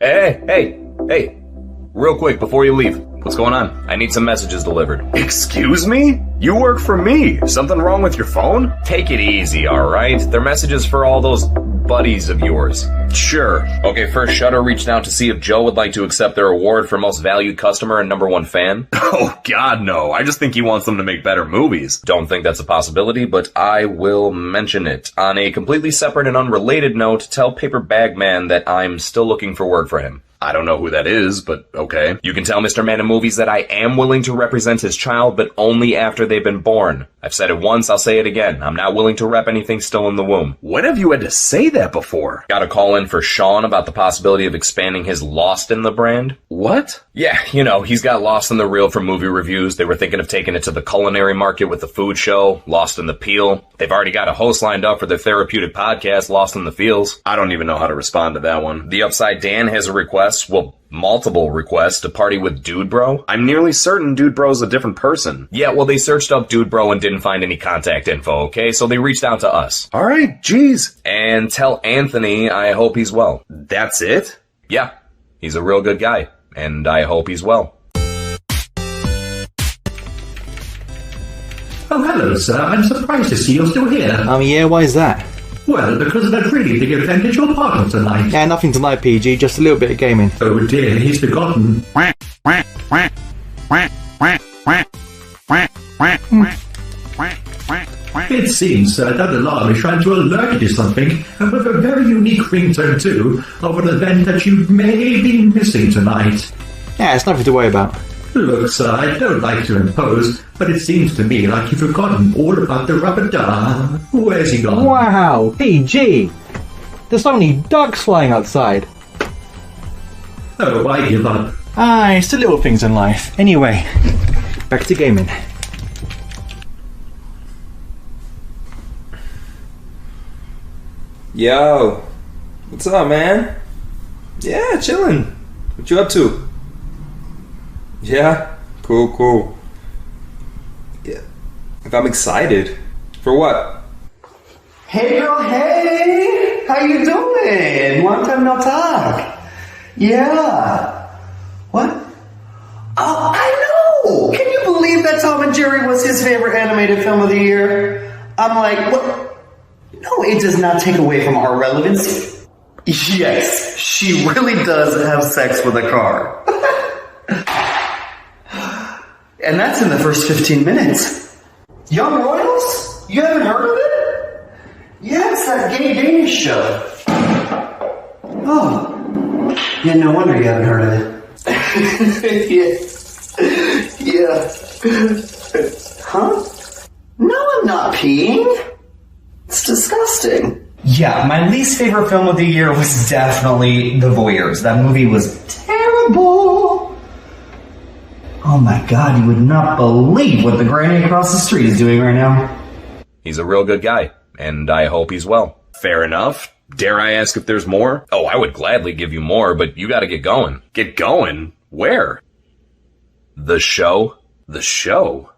Hey, real quick before you leave. What's going on? I need some messages delivered. Excuse me? You work for me. Something wrong with your phone? Take it easy, alright? They're messages for all those buddies of yours. Sure. Okay, first, Shudder reached out to see if Joe would like to accept their award for most valued customer and #1 fan. Oh, God, no. I just think he wants them to make better movies. Don't think that's a possibility, but I will mention it. On a completely separate and unrelated note, tell Paper Bag Man that I'm still looking for work for him. I don't know who that is, but okay. You can tell Mr. Man in Movies that I am willing to represent his child, but only after they've been born. I've said it once, I'll say it again. I'm not willing to rep anything still in the womb. When have you had to say that before? Got a call in for Sean about the possibility of expanding his Lost in the brand. What? Yeah, you know, he's got Lost in the Reel for movie reviews. They were thinking of taking it to the culinary market with the food show, Lost in the Peel. They've already got a host lined up for their therapeutic podcast, Lost in the Fields. I don't even know how to respond to that one. The Upside Dan has a request, well, multiple requests to party with Dude Bro. I'm nearly certain Dude Bro's a different person. Yeah, well, they searched up Dude Bro and didn't find any contact info, okay? So they reached out to us. Alright, jeez. And tell Anthony I hope he's well. That's it? Yeah, he's a real good guy, and I hope he's well. Oh, hello, sir. I'm surprised to see you're still here. Yeah, why is that? Well, because of that really big event at your party tonight. Yeah, nothing tonight, PG, just a little bit of gaming. Oh dear, he's forgotten. It seems that alarm is trying to alert you to something, and with a very unique ringtone too, of an event that you may be missing tonight. Yeah, it's nothing to worry about. Look, sir, I don't like to impose, but it seems to me like you've forgotten all about the rubber duck. Where's he gone? Wow, PG! There's so many ducks flying outside. Oh, I give up. It's the little things in life. Anyway, back to gaming. Yo, what's up, man? Yeah, chillin'. What you up to? Yeah, cool. Yeah, if I'm excited. For what? Hey girl, hey! How you doing? Long time no talk. Yeah. What? Oh, I know! Can you believe that Tom and Jerry was his favorite animated film of the year? I'm like, what? No, it does not take away from our relevance. Yes, she really does have sex with a car. And that's in the first 15 minutes. Young Royals? You haven't heard of it? Yeah, it's that gay Danish show. Oh. Yeah, no wonder you haven't heard of it. Yeah. Huh? No, I'm not peeing. It's disgusting. Yeah, my least favorite film of the year was definitely The Voyeurs. That movie was terrible. Oh my god, you would not believe what the granny across the street is doing right now. He's a real good guy, and I hope he's well. Fair enough. Dare I ask if there's more? Oh, I would gladly give you more, but you gotta get going. Get going? Where? The show? The show?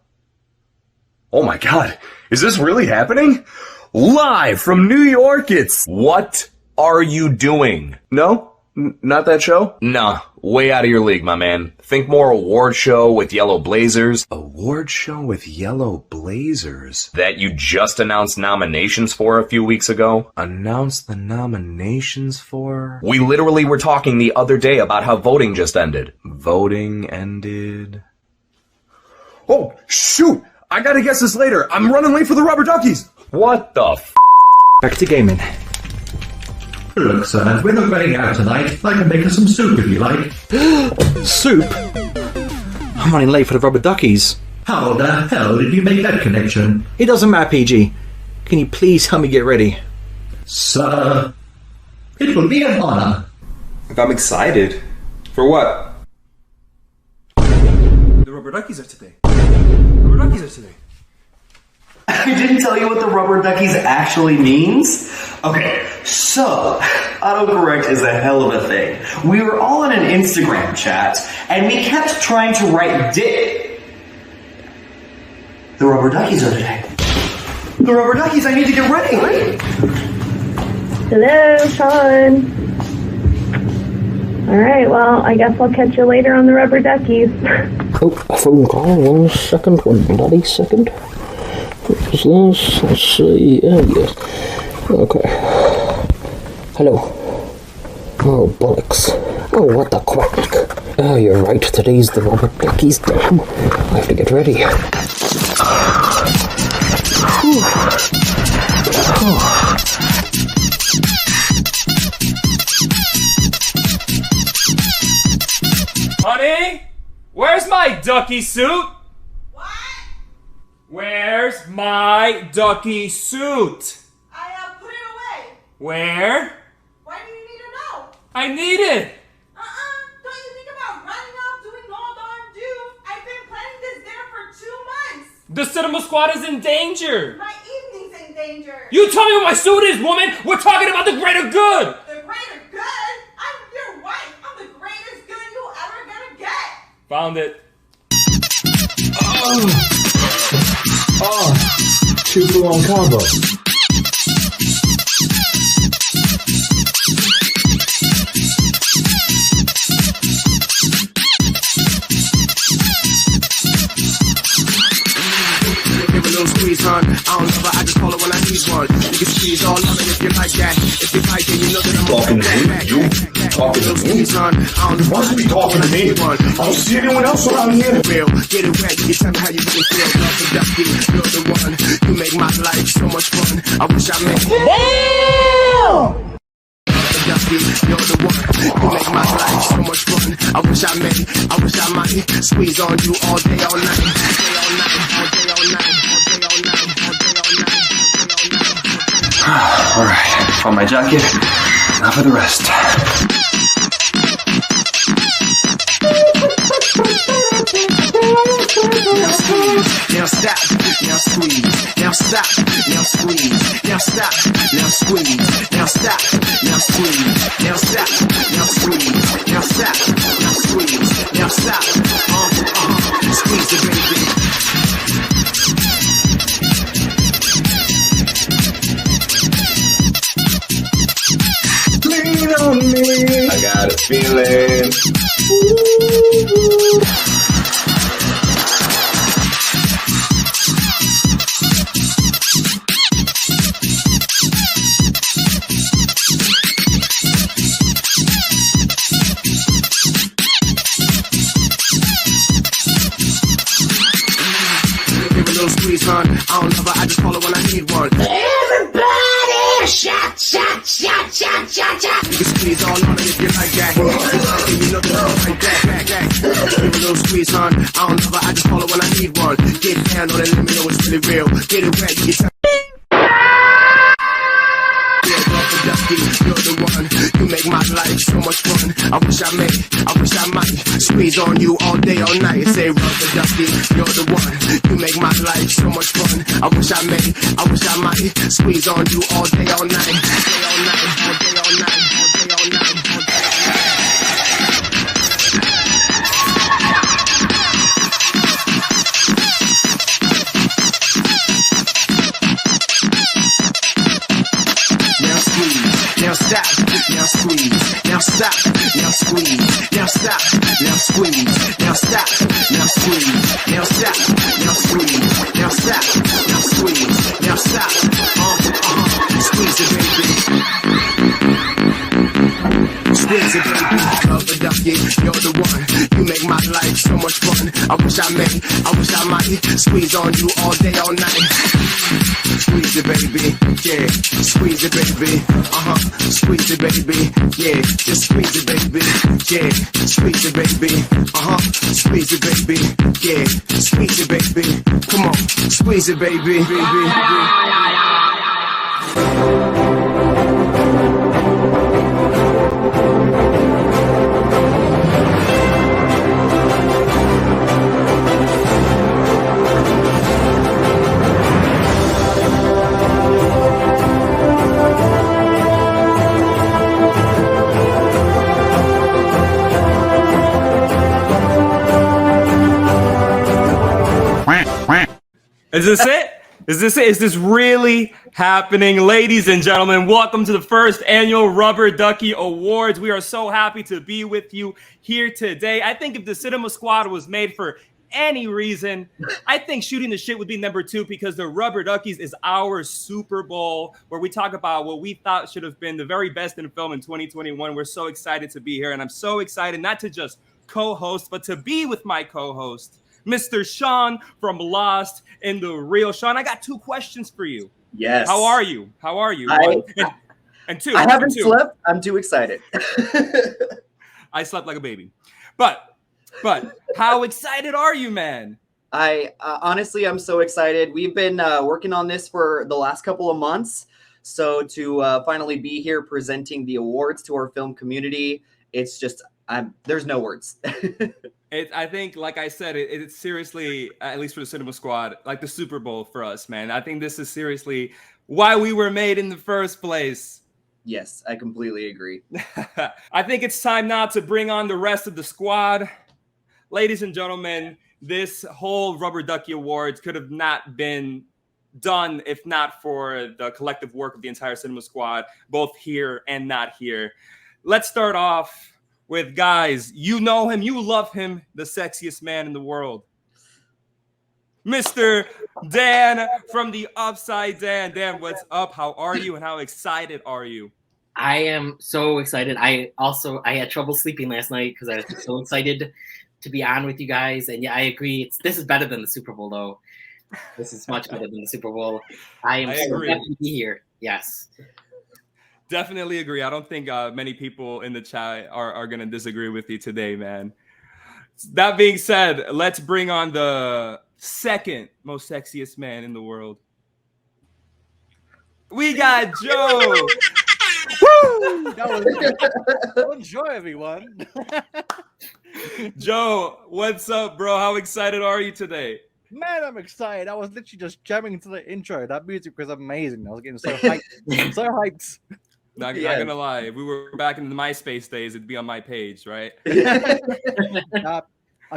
Oh my god, is this really happening? Live from New York, it's... What are you doing? No? Not that show? Nah, way out of your league, my man. Think more award show with yellow blazers. Award show with yellow blazers? That you just announced nominations for a few weeks ago? Announced the nominations for? We literally were talking the other day about how voting just ended. Voting ended... Oh, shoot! I gotta guess this later. I'm running late for the Rubber Duckies! What the f***? Back to gaming. Look, sir, we're not running out tonight. I can make us some soup if you like. Soup? I'm running late for the Rubber Duckies. How the hell did you make that connection? It doesn't matter, PG. Can you please help me get ready? Sir, it will be an honor. If I'm excited. For what? The Rubber Duckies are today. Rubber Duckies are today. I didn't tell you what the Rubber Duckies actually means? Okay, so, autocorrect is a hell of a thing. We were all in an Instagram chat, and we kept trying to write dick. The Rubber Duckies are today. The Rubber Duckies, I need to get ready. Hello, Sean. Alright, well, I guess I'll catch you later on the rubber duckies. Oh, a phone call. 1 second. 1 bloody second. What was this? Let's see. Yes. Okay. Hello. Oh, bollocks. Oh, what the quack. Oh, you're right. Today's the rubber duckies. Damn. I have to get ready. Honey, where's my ducky suit? What? Where's my ducky suit? I put it away. Where? Why do you need to know? I need it. Don't you think about running off doing all darn do? I've been planning this dinner for 2 months. The cinema squad is in danger. My evening's in danger. You tell me what my suit is, woman. We're talking about the greater good. The greater good? I'm your wife. I'm the greatest good you ever gonna get. Found it. Oh, 2 for 1 combo. Squeeze, hon. I don't love her, I just call her when I need one. You can squeeze all of it if you like that. If you like it, you know that I'm Talking to me? You? Talking to me? Why should be talking to me? I don't see anyone else around here. Real, get it wet, you tell me how you really feel. Love the ducky, you're the one. You make my life so much fun. I wish I made it. Damn! Ducky, you're the one. You make my life so much fun. I wish I made it. I wish I might squeeze on you all day, all night. Day, all night, all day, all night. Alright, on my jacket, now for the rest. Now stop, now squeeze, now stop, now squeeze, now stop, now squeeze, now stop, now squeeze, now stop, now squeeze, now stop, now squeeze, now stop, squeeze it, baby. Lean on me. I got a feeling. Squeeze, hon. I don't love her, I just call her when I need one. Everybody! Shot, shot, shot, shot, shot, shot! You can squeeze all on it if you like that. You know that I like that. Give a little squeeze, hon. I don't love her, I just call her when I need one. Get down on it, let me know it's really real. Get it wet, you can tell. You're the one, you make my life so much fun. I wish I might squeeze on you all day, all night. Say rubber ducky, you're the one, you make my life so much fun. I wish I might squeeze on you all day, all night. Day, all night, all day, all night, all day, all night, all day. Now stop, now squeeze, now stop, now squeeze, now stop, now squeeze, now stop, now squeeze, now stop, now squeeze, now stop, now squeeze, now stop, squeeze it, baby. Squeeze it, baby. Love the ducky, you're the one. You make my life so much fun. I wish I might squeeze on you all day, all night. Squeeze it, baby, yeah. Squeeze it, baby, squeeze it, baby, yeah. Just squeeze it, baby, yeah. Squeeze it, baby, squeeze it, baby, yeah. Squeeze it, baby, come on, squeeze it, baby, Is this it? Is this really happening? Ladies and gentlemen, welcome to the first annual Rubber Ducky Awards. We are so happy to be with you here today. I think if the Cinema Squad was made for any reason, I think Shooting the Shit would be number 2, because the Rubber Duckies is our Super Bowl where we talk about what we thought should have been the very best in film in 2021. We're so excited to be here, and I'm so excited not to just co-host, but to be with my co-host, Mr. Sean from Lost in the Real. Sean, I got 2 questions for you. Yes. How are you? And 2. I haven't slept. I'm too excited. I slept like a baby. But how excited are you, man? I honestly, I'm so excited. We've been working on this for the last couple of months. So to finally be here presenting the awards to our film community, it's just, there's no words. I think, like I said, it's seriously, at least for the Cinema Squad, like the Super Bowl for us, man. I think this is seriously why we were made in the first place. Yes, I completely agree. I think it's time now to bring on the rest of the squad. Ladies and gentlemen, this whole Rubber Ducky Awards could have not been done if not for the collective work of the entire Cinema Squad, both here and not here. Let's start off with, guys, you know him, you love him, the sexiest man in the world, Mr. Dan from the Upside Dan. Dan, what's up? How are you, and how excited are you? I am so excited. I had trouble sleeping last night because I was so excited to be on with you guys. And yeah, I agree. This is better than the Super Bowl, though. This is much better than the Super Bowl. I am so happy to be here. Yes. Definitely agree. I don't think many people in the chat are going to disagree with you today, man. That being said, let's bring on the second most sexiest man in the world. We got Joe. Woo! Enjoy, everyone. Joe, what's up, bro? How excited are you today? Man, I'm excited. I was literally just jamming to the intro. That music was amazing. I was getting so hyped. So hyped. Not gonna lie. If we were back in the MySpace days, it'd be on my page, right? I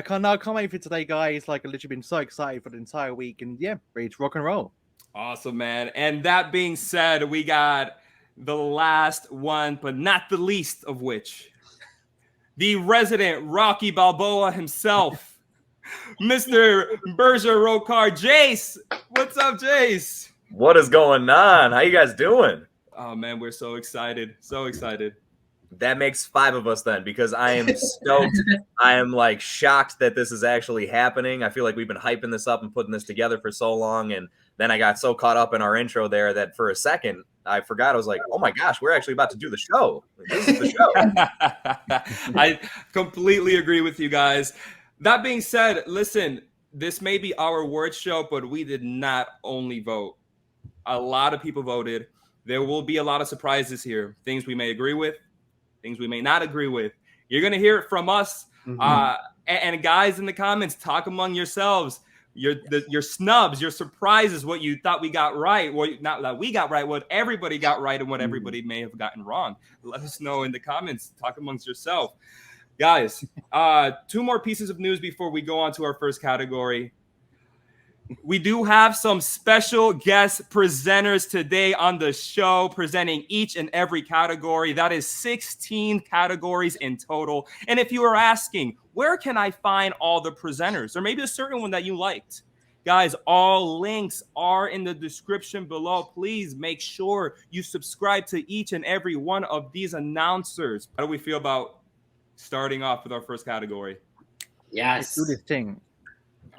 can't wait for today, guys. Like, I've literally been so excited for the entire week, and yeah, ready to rock and roll. Awesome, man. And that being said, we got the last one, but not the least of which, the resident Rocky Balboa himself, Mr. Berger Rokar, Jace. What's up, Jace? What is going on? How you guys doing? Oh, man, we're so excited. So excited. That makes 5 of us then, because I am stoked. I am like shocked that this is actually happening. I feel like we've been hyping this up and putting this together for so long. And then I got so caught up in our intro there that for a second, I forgot. I was like, oh my gosh, we're actually about to do the show. This is the show. I completely agree with you guys. That being said, listen, this may be our award show, but we did not only vote. A lot of people voted. There will be a lot of surprises here. Things we may agree with, things we may not agree with. You're going to hear it from us. Mm-hmm. And guys in the comments, talk among yourselves. Your snubs, your surprises, what you thought we got right, not that we got right, what everybody got right, and what everybody may have gotten wrong. Let us know in the comments. Talk amongst yourself. Guys, 2 more pieces of news before we go on to our first category. We do have some special guest presenters today on the show, presenting each and every category. That is 16 categories in total. And if you are asking, where can I find all the presenters? Or maybe a certain one that you liked. Guys, all links are in the description below. Please make sure you subscribe to each and every one of these announcers. How do we feel about starting off with our first category? Yes. Let's do this thing.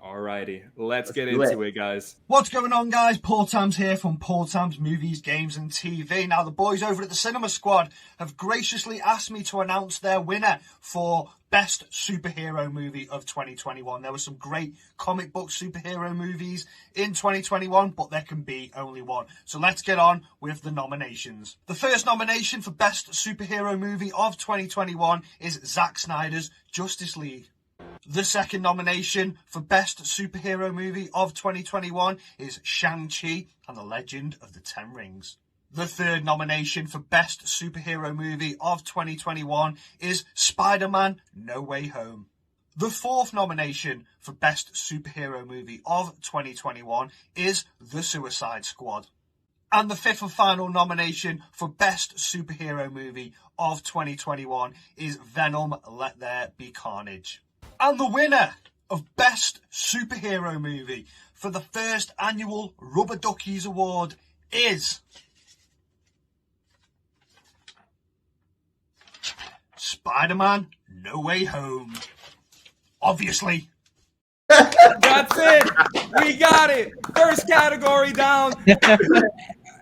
Alrighty, let's get into it, guys. What's going on, guys? Paul Tams here from Paul Tams Movies, Games and TV. Now, the boys over at the Cinema Squad have graciously asked me to announce their winner for Best Superhero Movie of 2021. There were some great comic book superhero movies in 2021, but there can be only one. So let's get on with the nominations. The first nomination for Best Superhero Movie of 2021 is Zack Snyder's Justice League. The second nomination for Best Superhero Movie of 2021 is Shang-Chi and the Legend of the Ten Rings. The third nomination for Best Superhero Movie of 2021 is Spider-Man No Way Home. The fourth nomination for Best Superhero Movie of 2021 is The Suicide Squad. And the fifth and final nomination for Best Superhero Movie of 2021 is Venom: Let There Be Carnage. And the winner of Best Superhero Movie for the first annual Rubber Duckies Award is Spider-Man: No Way Home. Obviously. That's it. We got it. First category down.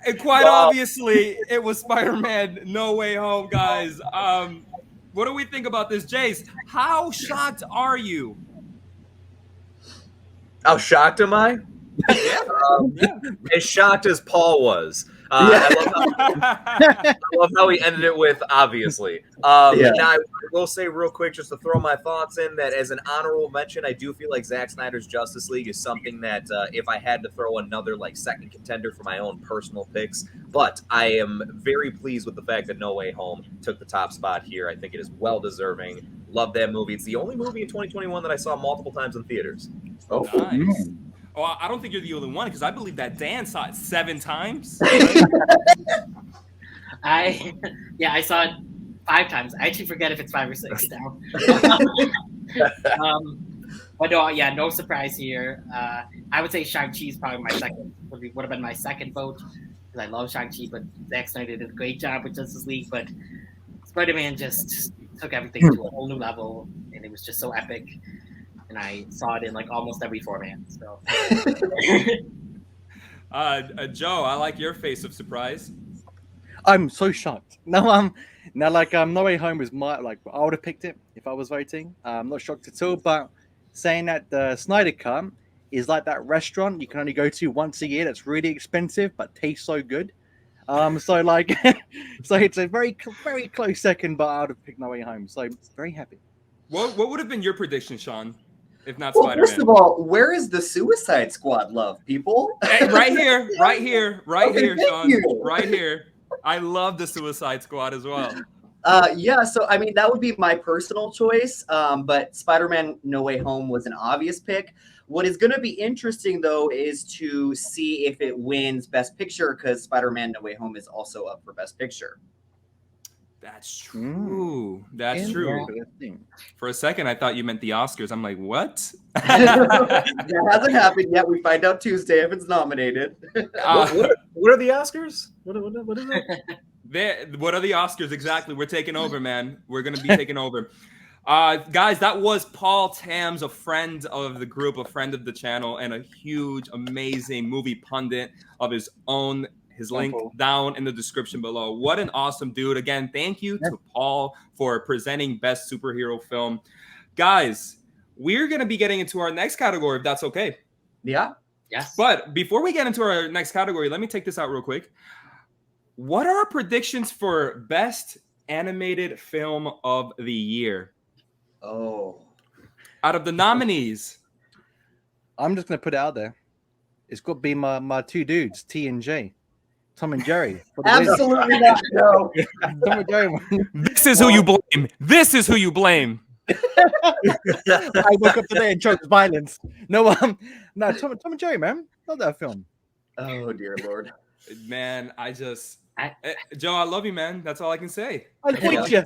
And quite obviously, it was Spider-Man: No Way Home, guys. What do we think about this, Jace? How shocked are you? How shocked am I? As shocked as Paul was. I love how he ended it with obviously. Now I will say real quick, just to throw my thoughts in, that as an honorable mention, I do feel like Zack Snyder's Justice League is something that if I had to throw another like second contender for my own personal picks, but I am very pleased with the fact that No Way Home took the top spot here. I think it is well deserving. Love that movie. It's the only movie in 2021 that I saw multiple times in theaters. Oh, nice. Oh, I don't think you're the only one, because I believe that Dan saw it 7 times. I saw it 5 times. I actually forget if it's 5 or 6 now. But no, no surprise here. I would say Shang-Chi is probably my second. Would have been my second vote, because I love Shang-Chi, but Zack Snyder did a great job with Justice League. But Spider-Man just took everything to a whole new level, and it was just so epic. And I saw it in like almost every format. So, Joe, I like your face of surprise. I'm so shocked. No Way Home was my I would have picked it if I was voting. I'm not shocked at all. But saying that the Snyder Cut is like that restaurant you can only go to once a year. That's really expensive but tastes so good. So it's a very close second, but I would have picked No Way Home. So very happy. What would have been your prediction, Sean? If not Well, Spider-Man. first of all, where is the Suicide Squad love, people? Hey, right here, Okay, Sean. you. Right here. I love the Suicide Squad as well. So I mean that would be my personal choice. But Spider-Man: No Way Home was an obvious pick. What is going to be interesting though is to see if it wins Best Picture, because Spider-Man: No Way Home is also up for Best Picture. That's true. That's true. For a second, I thought you meant the Oscars. I'm like, what? That hasn't happened yet. We find out Tuesday if it's nominated. What are the Oscars? What is it? What are the Oscars? Exactly. We're taking over, man. We're going to be taking over. Guys, that was Paul TAMBS, a friend of the group, a friend of the channel, and a huge, amazing movie pundit of his own. His link down in the description below. What an awesome dude. Again, thank you to Paul for presenting Best Superhero Film. Guys, we're going to be getting into our next category, if that's okay. Yeah. Yes. But before we get into our next category, let me take this out real quick. What are our predictions for Best Animated Film of the Year? Oh. Out of the nominees. I'm just going to put it out there. It's got to be my 2 dudes, T and J. Tom and Jerry. Absolutely not, no. Tom and Jerry. This is who you blame. This is who you blame. I woke up today and choked violence. No, Tom and Jerry, man. Love that film. Oh, dear Lord. Man, Joe, I love you, man. That's all I can say. I hate you.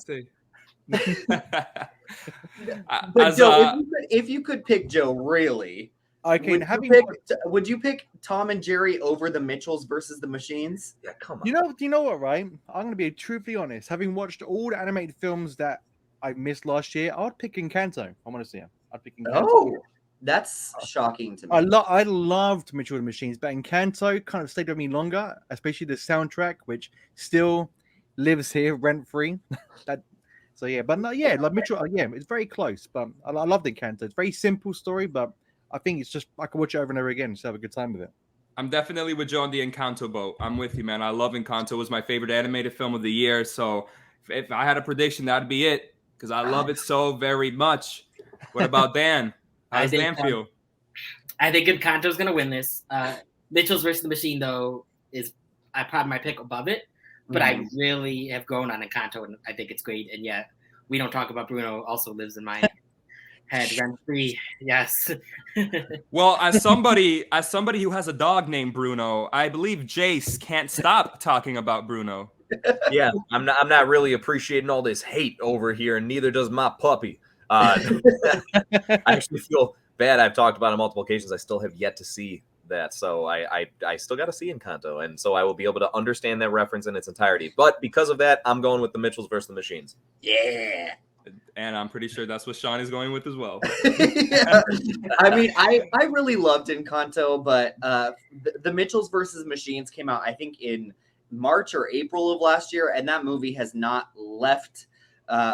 But Joe, if you could pick Joe, really, would you pick Tom and Jerry over the Mitchells versus the Machines? Yeah, come on. You know what, right? I'm going to be truthfully honest. Having watched all the animated films that I missed last year, I would pick Encanto. I want to see him. I'd pick Encanto. Oh, that's shocking to me. I loved Mitchell and the Machines, but Encanto kind of stayed with me longer, especially the soundtrack, which still lives here rent free. Like Mitchell, it's very close, but I loved Encanto. It's a very simple story, but I think it's just I can watch it over and over again, just have a good time with it. I'm definitely with Joe on the Encanto boat. I'm with you, man. I love Encanto. It was my favorite animated film of the year. So if I had a prediction, that'd be it, because I love it so very much. What about Dan? How does Dan feel? I think Encanto's going to win this. Mitchell's versus the Machine, though, is probably my pick above it. But I really have grown on Encanto, and I think it's great. And yet, we don't talk about Bruno also lives in my head rent free. Yes. Well, as somebody who has a dog named Bruno, I believe Jace can't stop talking about Bruno. Yeah, I'm not really appreciating all this hate over here, and neither does my puppy. I actually feel bad. I've talked about it on multiple occasions. I still have yet to see that, so I still got to see Encanto, and so I will be able to understand that reference in its entirety. But because of that, I'm going with the Mitchells versus the Machines. Yeah. And I'm pretty sure that's what Sean is going with as well. Yeah. I mean, I really loved Encanto, but the Mitchells versus Machines came out, I think, in March or April of last year, and that movie has not left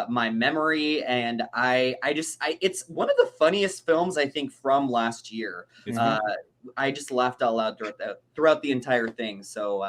my memory. And it's one of the funniest films, I think, from last year. I just laughed out loud throughout the entire thing. So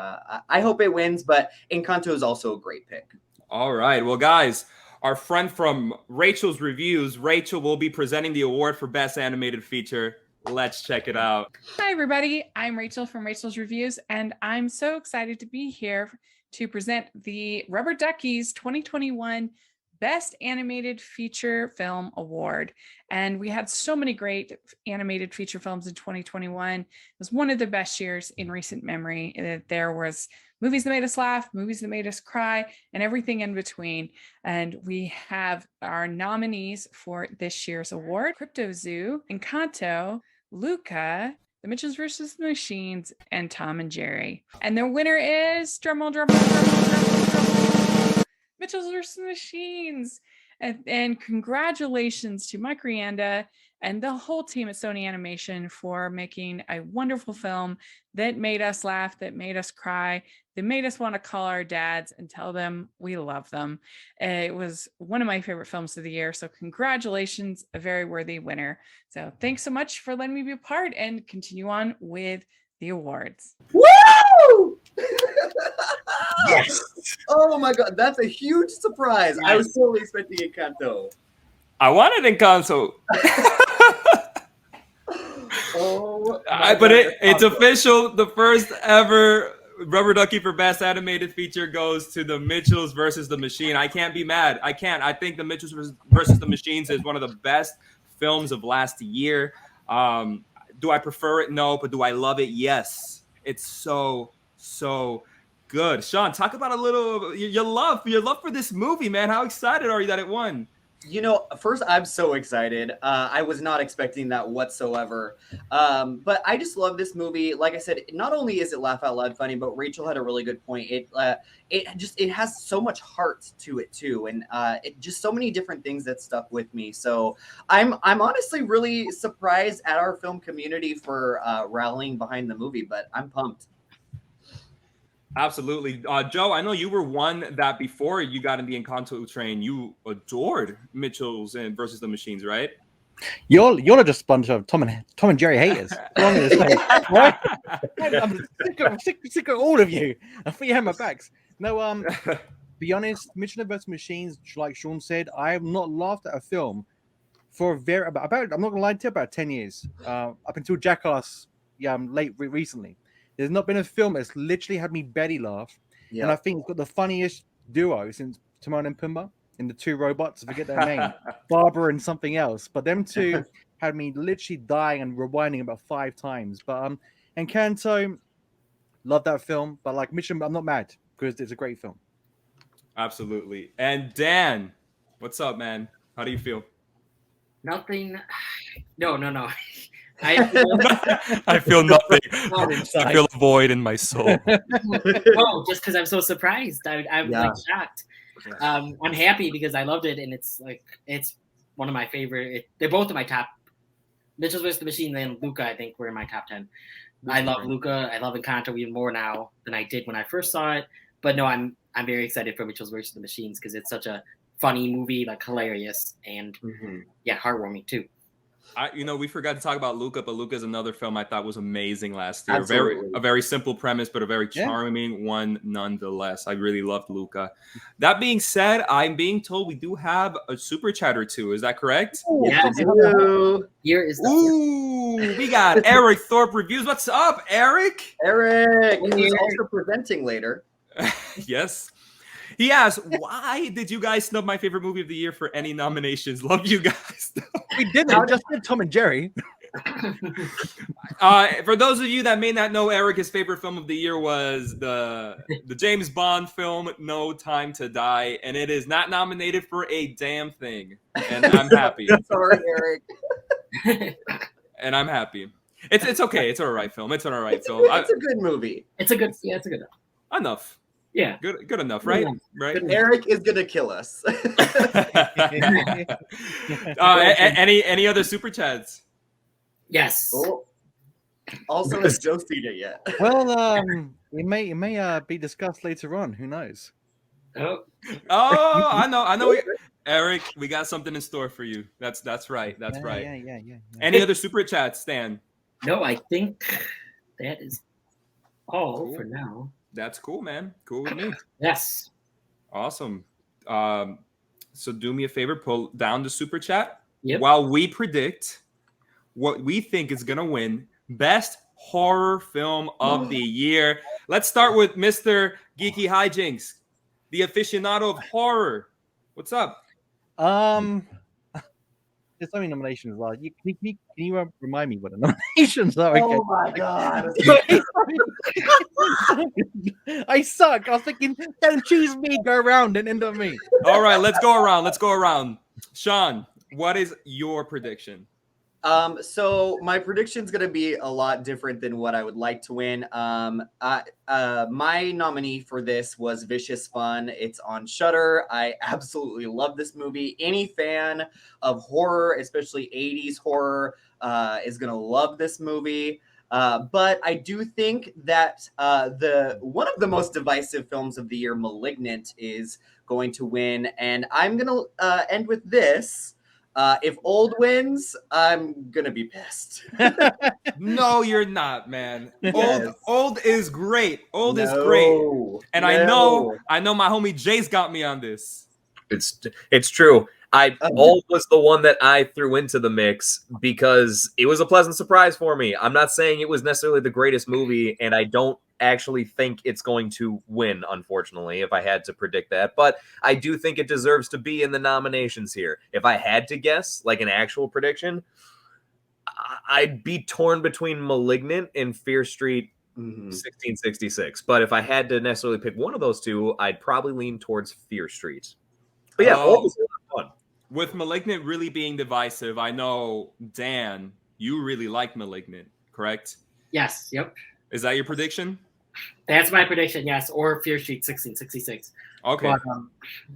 I hope it wins, but Encanto is also a great pick. All right. Well, guys, our friend from Rachel's Reviews, Rachel, will be presenting the award for Best Animated Feature. Let's check it out. Hi, everybody. I'm Rachel from Rachel's Reviews, and I'm so excited to be here to present the Rubber Duckies 2021 Best Animated Feature Film Award. And we had so many great animated feature films in 2021. It was one of the best years in recent memory. There was movies that made us laugh, movies that made us cry, and everything in between. And we have our nominees for this year's award: Crypto Zoo, Encanto, Luca, The Mitchells vs. the Machines, and Tom and Jerry. And their winner is, drumroll, Mitchells vs. the Machines. And congratulations to Mike Rianda and the whole team at Sony Animation for making a wonderful film that made us laugh, that made us cry, that made us want to call our dads and tell them we love them. It was one of my favorite films of the year. So congratulations, a very worthy winner. So thanks so much for letting me be a part, and continue on with the awards. Woo! Yes! Oh my god, that's a huge surprise. I was totally expecting Encanto. I wanted Encanto. But it's official. The first ever Rubber Ducky for Best Animated Feature goes to the Mitchells versus the Machine. I can't be mad. I can't. I think the Mitchells versus the Machines is one of the best films of last year. Do I prefer it? No. But do I love it? Yes. It's so good. Sean, talk about a little your love for this movie, man. How excited are you that it won? You know, first, I'm so excited. I was not expecting that whatsoever. But I just love this movie. Like I said, not only is it laugh out loud funny, but Rachel had a really good point. It has so much heart to it too, and it just so many different things that stuck with me. So I'm honestly really surprised at our film community for rallying behind the movie, but I'm pumped. Absolutely. Joe, I know you were one that before you got in the Encanto train, you adored Mitchells and versus the Machines, right? You're just a bunch of Tom and Jerry haters. Right? I'm sick of all of you. I think you have my backs. No, be honest, Mitchells vs. Machines, like Sean said, I have not laughed at a film for about I'm not gonna lie to you, about 10 years. Up until Jackass, recently. There's not been a film that's literally had me belly laugh. Yep. And I think it's got the funniest duo since Timon and Pumbaa in the two robots. I forget their name. Barbara and something else. But them two had me literally dying and rewinding about 5 times. But Encanto, love that film. But like Mitchell, I'm not mad because it's a great film. Absolutely. And Dan, what's up, man? How do you feel? Nothing. No. I feel nothing. I feel a void in my soul. No, just because I'm so surprised. I'm like shocked. I'm happy because I loved it, and it's one of my favorite. They're both in my top. Mitchells vs. the Machine and Luca, I think, were in my top 10. I love Luca. I love Encanto even more now than I did when I first saw it. But no, I'm very excited for Mitchells vs. the Machines because it's such a funny movie, like hilarious and heartwarming too. We forgot to talk about Luca, but Luca is another film I thought was amazing last year. Absolutely. A very simple premise, but a very charming one nonetheless. I really loved Luca. That being said, I'm being told we do have a super chat or two. Is that correct? Yeah. Here is we got Eric Thorpe Reviews. What's up, Eric? Eric, who's also presenting later. Yes. He asked, "Why did you guys snub my favorite movie of the year for any nominations?" Love you guys. We didn't. We just did Tom and Jerry. For those of you that may not know, Eric, his favorite film of the year was the James Bond film No Time to Die, and it is not nominated for a damn thing. And I'm happy. Sorry, Eric. And I'm happy. It's okay. It's an alright film. It's an alright film. It's a good movie. It's a good. Yeah, it's a good. Enough. Yeah. Good enough, right? Right. Eric is gonna kill us. Any other super chats? Yes. Oh. Also, has Joe seen it yet? Well, it may be discussed later on. Who knows? Oh, I know. Eric, we got something in store for you. That's right. That's right. Yeah. Any other super chats, Stan? No, I think that is all for now. That's cool, man. Cool with me. Yes. Awesome. So do me a favor, pull down the super chat Yep. while we predict what we think is gonna win best horror film of the year. Let's start with Mr. Geeky Hijinks, the aficionado of horror. What's up? There's so many nominations as well. Can you remind me what the nominations are? Oh my god! I suck. I was thinking, don't choose me, go around and end on me. All right, let's go around. Sean, what is your prediction? So my prediction's gonna be a lot different than what I would like to win. My nominee for this was Vicious Fun. It's on Shudder. I absolutely love this movie. Any fan of horror, especially 80s horror, is gonna love this movie. But I do think that the one of the most divisive films of the year, Malignant, is going to win, and I'm gonna end with this. If Old wins, I'm gonna be pissed. No, you're not, man. Yes. Old is great. Old is great. And I know my homie Jay's got me on this. It's true. Old was the one that I threw into the mix because it was a pleasant surprise for me. I'm not saying it was necessarily the greatest movie, and I don't actually think it's going to win, unfortunately, if I had to predict that. But I do think it deserves to be in the nominations here. If I had to guess, like an actual prediction, I'd be torn between Malignant and Fear Street 1666. But if I had to necessarily pick one of those two, I'd probably lean towards Fear Street. But yeah, Old was a lot of fun. With Malignant really being divisive, I know, Dan, you really like Malignant, correct? Yes. Yep. Is that your prediction? That's my prediction. Yes, or Fear Street 1666. Okay. But,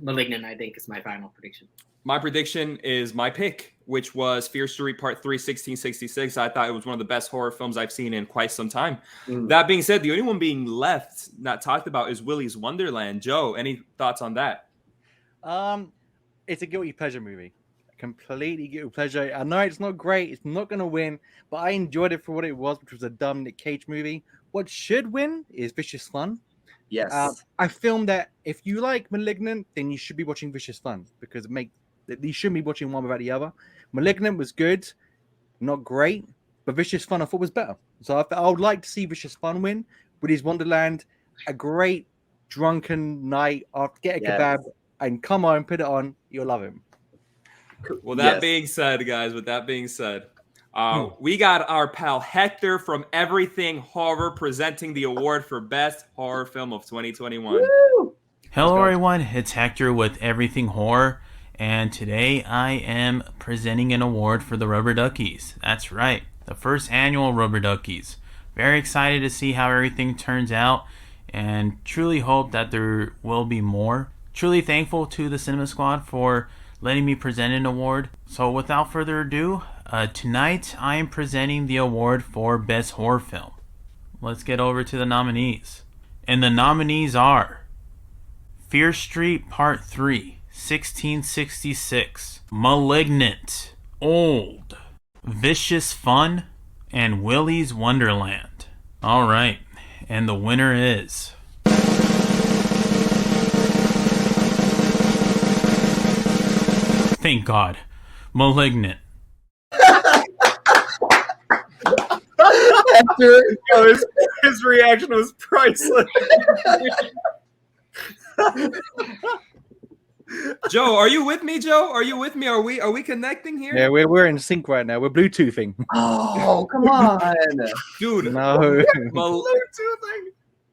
Malignant, I think, is my final prediction. My prediction is my pick, which was Fear Street Part 3, 1666. I thought it was one of the best horror films I've seen in quite some time. That being said, the only one being left, not talked about, is Willy's Wonderland. Joe, any thoughts on that? It's a guilty pleasure movie. Completely guilty pleasure. I know it's not great. It's not going to win, but I enjoyed it for what it was, which was a dumb Nick Cage movie. What should win is Vicious Fun. Yes. I filmed that if you like Malignant, then you should be watching Vicious Fun because you shouldn't be watching one without the other. Malignant was good, not great, but Vicious Fun I thought was better. So I would like to see Vicious Fun win. Willy's Wonderland, a great drunken night after get a kebab and come on, put it on, you'll love him. Well, that being said, guys, we got our pal Hector from Everything Horror presenting the award for Best Horror Film of 2021. Woo! Hello, everyone. It's Hector with Everything Horror, and today I am presenting an award for the Rubber Duckies. That's right, the first annual Rubber Duckies. Very excited to see how everything turns out, and truly hope that there will be more. Truly thankful to the Cinema Squad for letting me present an award. So without further ado, tonight I am presenting the award for Best Horror Film. Let's get over to the nominees. And the nominees are Fear Street Part 3, 1666, Malignant, Old, Vicious Fun, and Willy's Wonderland. Alright, and the winner is... Thank God. Malignant. His reaction was priceless. Joe, are you with me, Joe? Are you with me? Are we connecting here? Yeah, we're in sync right now. We're Bluetoothing. Oh, come on. Dude, No.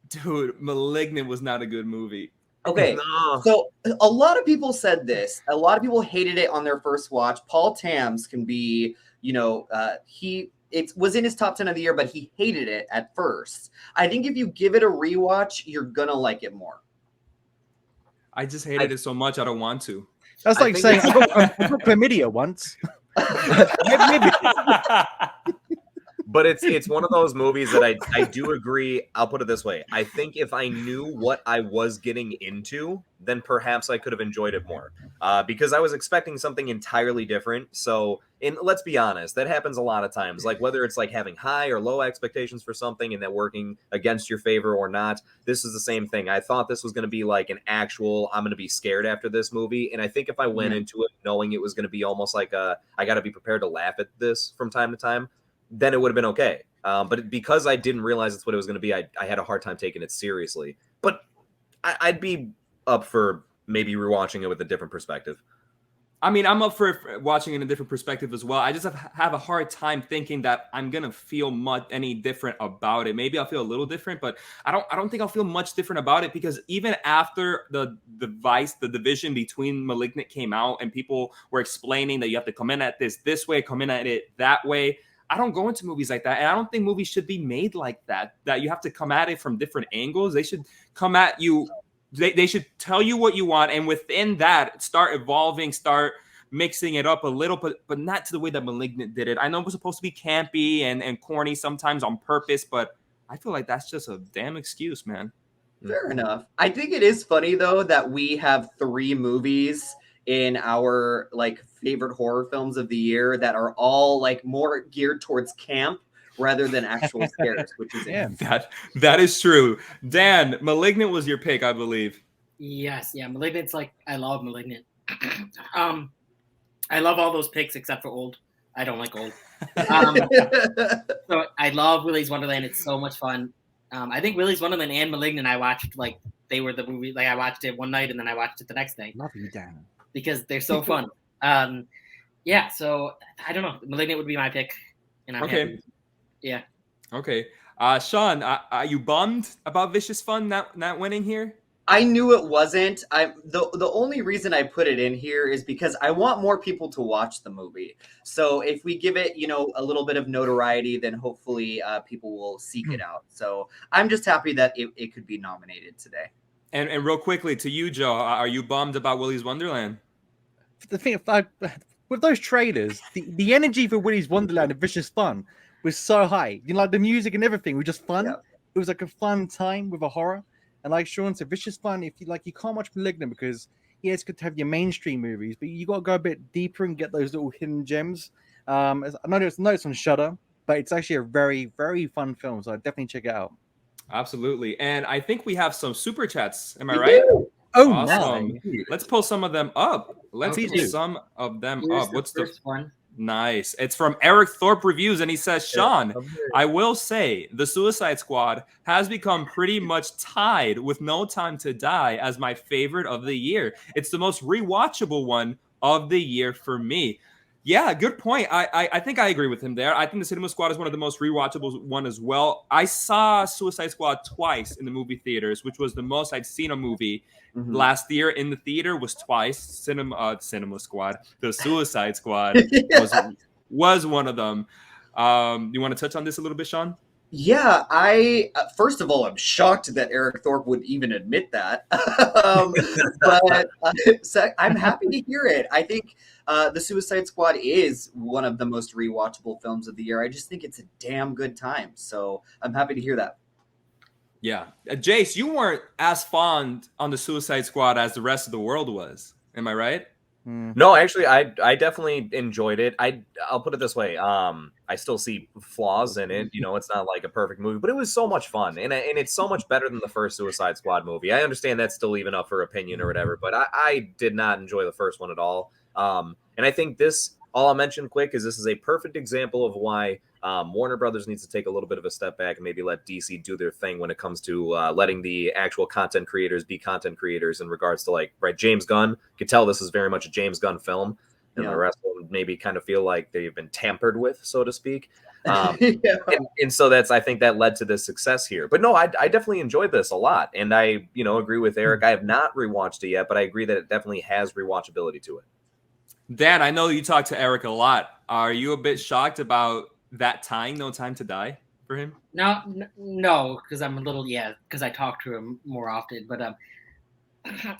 Dude, Malignant was not a good movie. Okay, so a lot of people said this. A lot of people hated it on their first watch. Paul TAMBS can be, it was in his top 10 of the year, but he hated it at first. I think if you give it a rewatch, you're gonna like it more. I just hated it so much I don't want to. That's like saying I got chlamydia once. But it's one of those movies that I do agree. I'll put it this way. I think if I knew what I was getting into, then perhaps I could have enjoyed it more. Because I was expecting something entirely different. So, let's be honest, that happens a lot of times. Like whether it's like having high or low expectations for something and that working against your favor or not. This is the same thing. I thought this was going to be like an actual, I'm going to be scared after this movie. And I think if I went into it knowing it was going to be almost like I got to be prepared to laugh at this from time to time, then it would have been okay. But because I didn't realize that's what it was going to be, I had a hard time taking it seriously. But I'd be up for maybe rewatching it with a different perspective. I mean, I'm up for watching in a different perspective as well. I just have a hard time thinking that I'm gonna feel any different about it. Maybe I'll feel a little different, but I don't think I'll feel much different about it because even after the division between Malignant came out and people were explaining that you have to come in at this way, come in at it that way. I don't go into movies like that. And I don't think movies should be made like that you have to come at it from different angles. They should come at you. They should tell you what you want. And within that, start evolving, start mixing it up a little, but not to the way that Malignant did it. I know it was supposed to be campy and corny sometimes on purpose, but I feel like that's just a damn excuse, man. Fair enough. I think it is funny, though, that we have 3 movies in our favorite horror films of the year that are all more geared towards camp rather than actual scares, which is that is true. Dan, Malignant was your pick, I believe. Yes, Malignant's I love Malignant. I love all those picks except for Old. I don't like Old. So I love Willy's Wonderland. It's so much fun. I think Willy's Wonderland and Malignant I watched they were the movie. I watched it one night and then I watched it the next night. Love you, Dan. Because they're so fun. So I don't know. Malignant would be my pick. And I'm happy. Yeah. Okay. Sean, are you bummed about Vicious Fun not winning here? I knew it wasn't. The only reason I put it in here is because I want more people to watch the movie. So if we give it, a little bit of notoriety, then hopefully people will seek it out. So I'm just happy that it could be nominated today. And real quickly to you, Joe, are you bummed about Willy's Wonderland? The thing with those trailers, the energy for Willy's Wonderland and Vicious Fun was so high. The music and everything was just fun. Yeah. It was a fun time with a horror. And like Sean said, Vicious Fun, if you can't watch Malignant because it's good to have your mainstream movies, but you got to go a bit deeper and get those little hidden gems. I know it's on Shudder, but it's actually a very, very fun film. So I'd definitely check it out. Absolutely. And I think we have some super chats. Am I right? Oh, awesome. No. Let's pull some of them up. Let's pull some of them up. What's the first one? Nice. It's from Eric Thorpe Reviews, and he says, Sean, I will say The Suicide Squad has become pretty much tied with No Time to Die as my favorite of the year. It's the most rewatchable one of the year for me. Yeah, good point. I think I agree with him there. I think The Cinema Squad is one of the most rewatchable one as well. I saw Suicide Squad twice in the movie theaters, which was the most I'd seen a movie last year in the theater was twice. Cinema Squad, The Suicide Squad was one of them. You want to touch on this a little bit, Sean? Yeah, I first of all, I'm shocked that Eric Thorpe would even admit that. But I'm happy to hear it. I think The Suicide Squad is one of the most rewatchable films of the year. I just think it's a damn good time. So I'm happy to hear that. Yeah. Jace, you weren't as fond on The Suicide Squad as the rest of the world was. Am I right? No, actually, I definitely enjoyed it. I'll put it this way. I still see flaws in it. It's not like a perfect movie, but it was so much fun. And it's so much better than the first Suicide Squad movie. I understand that's still even up for opinion or whatever, but I did not enjoy the first one at all. And I think this all I'll mention quick is this is a perfect example of why Warner Brothers needs to take a little bit of a step back and maybe let DC do their thing when it comes to letting the actual content creators be content creators in regards to, like, right, James Gunn. You could tell this is very much a James Gunn film, and the rest of them maybe kind of feel like they've been tampered with, so to speak. And so I think that led to the success here. But no, I definitely enjoyed this a lot, and I agree with Eric. I have not rewatched it yet, but I agree that it definitely has rewatchability to it. Dan, I know you talk to Eric a lot. Are you a bit shocked about that tying No Time to Die for him? No, because I'm a little because I talk to him more often. But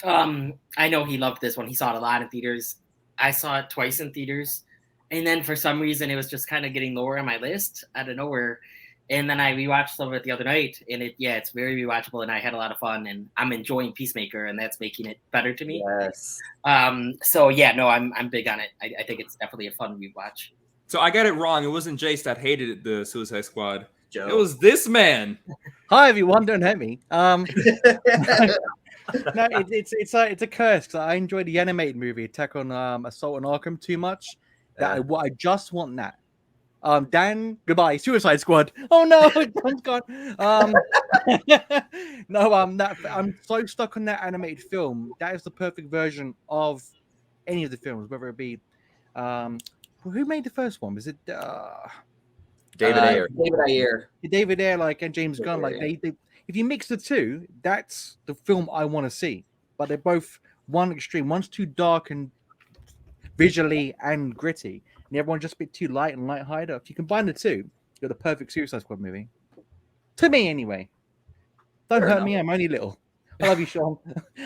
I know he loved this one. He saw it a lot in theaters. I saw it twice in theaters, and then for some reason it was just kind of getting lower on my list out of nowhere. And then I rewatched some of it the other night, and it's very rewatchable, and I had a lot of fun, and I'm enjoying Peacemaker, and that's making it better to me. Yes. So I'm big on it. I think it's definitely a fun rewatch. So I got it wrong. It wasn't Jace that hated the Suicide Squad. Joe. It was this man. Hi everyone, don't hurt me. No, it's a curse. 'Cause I enjoyed the animated movie Attack on Assault on Arkham too much. That I just want that. Dan, goodbye. Suicide Squad. Oh no, Dan's gone. No, I'm so stuck on that animated film. That is the perfect version of any of the films, whether it be who made the first one? Was it David Ayer? David Ayer, and James Gunn. Like they, if you mix the two, that's the film I want to see. But they're both one extreme. One's too dark and visually and gritty, and the other one's just a bit too light and light-hearted. If you combine the two, you're the perfect Suicide Squad movie. To me, anyway. Don't hurt me. I'm only little. I love you, Sean.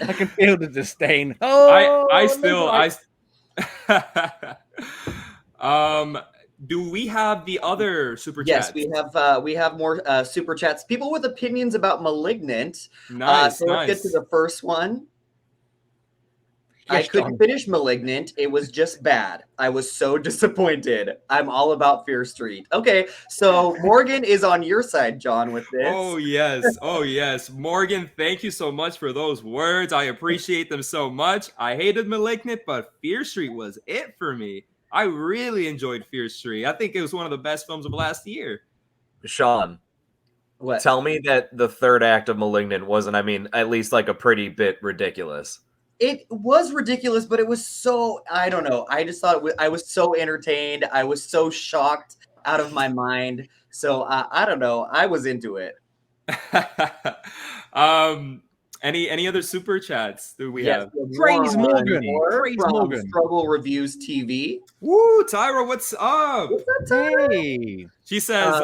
I can feel the disdain. Oh, do we have the other super chats? Yes, we have more super chats. People with opinions about Malignant. Nice. Let's get to the first one. I couldn't finish Malignant. It was just bad. I was so disappointed. I'm all about Fear Street. Okay, so Morgan is on your side, John, with this. Oh, yes. Morgan, thank you so much for those words. I appreciate them so much. I hated Malignant, but Fear Street was it for me. I really enjoyed Fear Street. I think it was one of the best films of last year. Sean, what? Tell me that the third act of Malignant wasn't, at least like a pretty bit ridiculous. It was ridiculous, but it was so, I don't know. I just thought I was so entertained. I was so shocked out of my mind. So I don't know. I was into it. Any other super chats do we Yes, have? Praise Morgan. Praise From Morgan. Struggle Reviews TV. Woo, Tyra, what's up? What's up, Tyra? Hey. She says,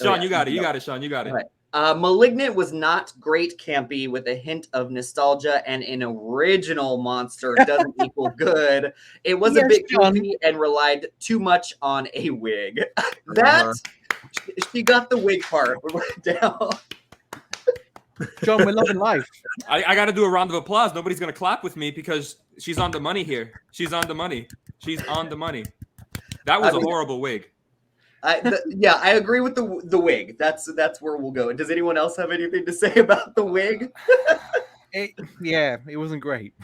Sean, you got it. You got it, Sean. You got it. Right. Malignant was not great campy with a hint of nostalgia, and an original monster doesn't equal good. It was a bit goofy and relied too much on a wig. She got the wig part down. John, we're loving life. I got to do a round of applause. Nobody's going to clap with me because she's on the money here. She's on the money. That was a horrible wig. I agree with the wig. That's where we'll go. Does anyone else have anything to say about the wig? It wasn't great.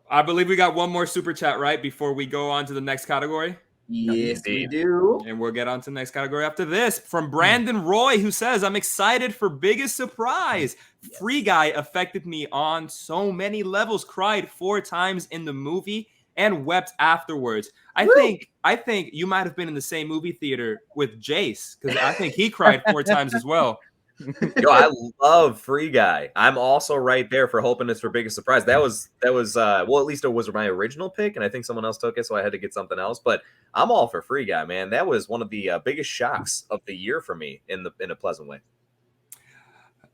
I believe we got one more super chat, right, before we go on to the next category? Yes, we do. And we'll get on to the next category after this. From Brandon Roy, who says, I'm excited for biggest surprise. Free Guy affected me on so many levels, cried 4 times in the movie and wept afterwards. I think you might have been in the same movie theater with Jace, because I think he cried 4 times as well. Yo, I love Free Guy. I'm also right there for hoping it's for biggest surprise. That was well, at least it was my original pick, and I think someone else took it, so I had to get something else. But I'm all for Free Guy, man. That was one of the biggest shocks of the year for me in a pleasant way.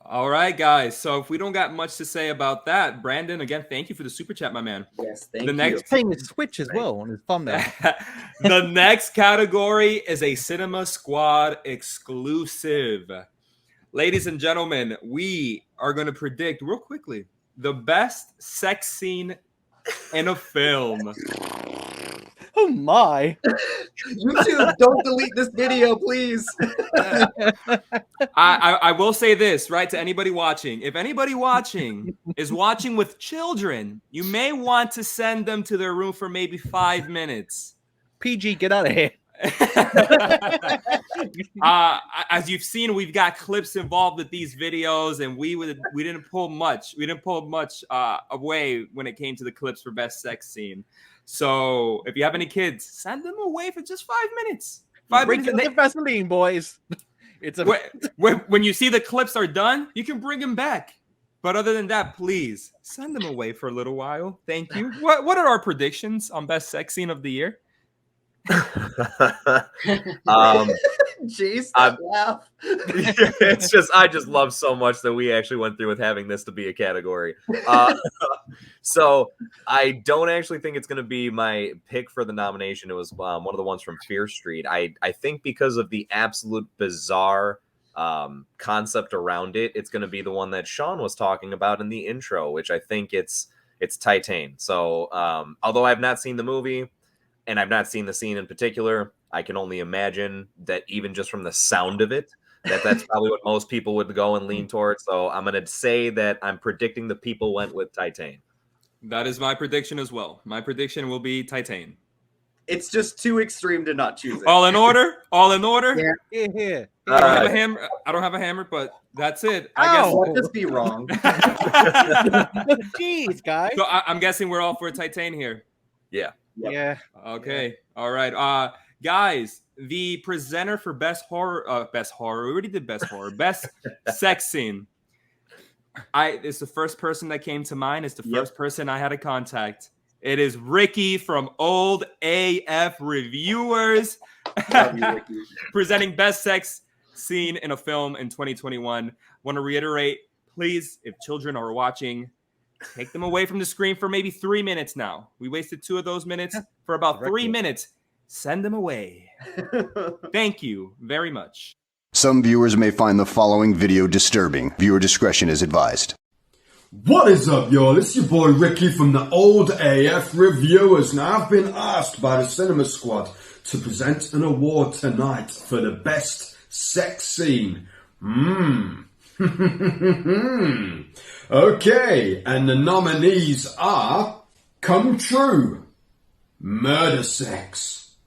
All right, guys. So if we don't got much to say about that, Brandon, again, thank you for the super chat, my man. Yes, thank you. He's playing the Switch as well on his thumbnail. The next category is a Cinema Squad exclusive. Ladies and gentlemen, we are going to predict real quickly the best sex scene in a film. Oh my. YouTube, don't delete this video, please. I will say this, right, to anybody watching. If anybody watching is watching with children, you may want to send them to their room for maybe 5 minutes. PG. Get out of here. As you've seen, we've got clips involved with these videos, and we didn't pull much. We didn't pull much away when it came to the clips for best sex scene. So if you have any kids, send them away for just 5 minutes. 5 Bring minutes. the Vaseline, boys. It's a when you see the clips are done, you can bring them back. But other than that, please send them away for a little while. Thank you. What are our predictions on best sex scene of the year? Jeez, that laugh. It's just I just love so much that we actually went through with having this to be a category. So I don't actually think it's going to be my pick for the nomination. It was one of the ones from Fear Street. I think because of the absolute bizarre concept around it, it's going to be the one that Sean was talking about in the intro, which I think it's Titan. So although I've not seen the movie and I've not seen the scene in particular, I can only imagine that even just from the sound of it, that's probably what most people would go and lean towards. So I'm going to say that I'm predicting the people went with Titan. That is my prediction as well. My prediction will be Titan. It's just too extreme to not choose it. All in order? All in order? Yeah. I don't have a hammer. I don't have a hammer, but that's it. I guess. Let this be wrong. Jeez, guys. So I'm guessing we're all for Titan here. Yeah. Yeah. Okay. All right. Guys, the presenter for best horror. We already did best horror. Best sex scene. It's the first person that came to mind. It's the first person I had to contact. It is Ricky from Old AF Reviewers, presenting best sex scene in a film in 2021. Want to reiterate, please, if children are watching, take them away from the screen for maybe 3 minutes now. We wasted 2 of those minutes for about 3 minutes. Send them away. Thank you very much. Some viewers may find the following video disturbing. Viewer discretion is advised. What is up, y'all? It's your boy Ricky from the Old AF Reviewers. Now, I've been asked by the Cinema Squad to present an award tonight for the best sex scene. Okay, and the nominees are Come True, Murder Sex,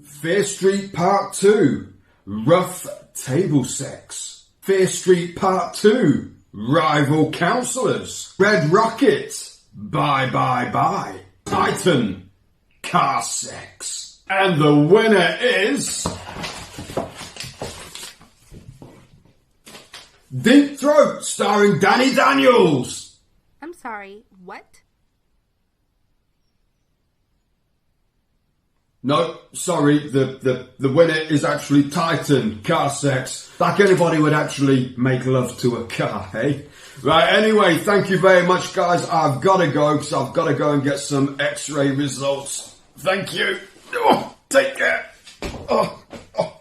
Fear Street Part 2, Rough Table Sex, Fear Street Part 2, Rival Counselors, Red Rocket, Bye Bye Bye, Titan, Car Sex. And the winner is... Deep Throat, starring Danny Daniels. I'm sorry, what? No, sorry, the winner is actually Titan, Car Sex. Like anybody would actually make love to a car, hey? Right, anyway, thank you very much, guys. I've got to go, because I've got to go and get some x-ray results. Thank you. Oh, take care. Oh, God.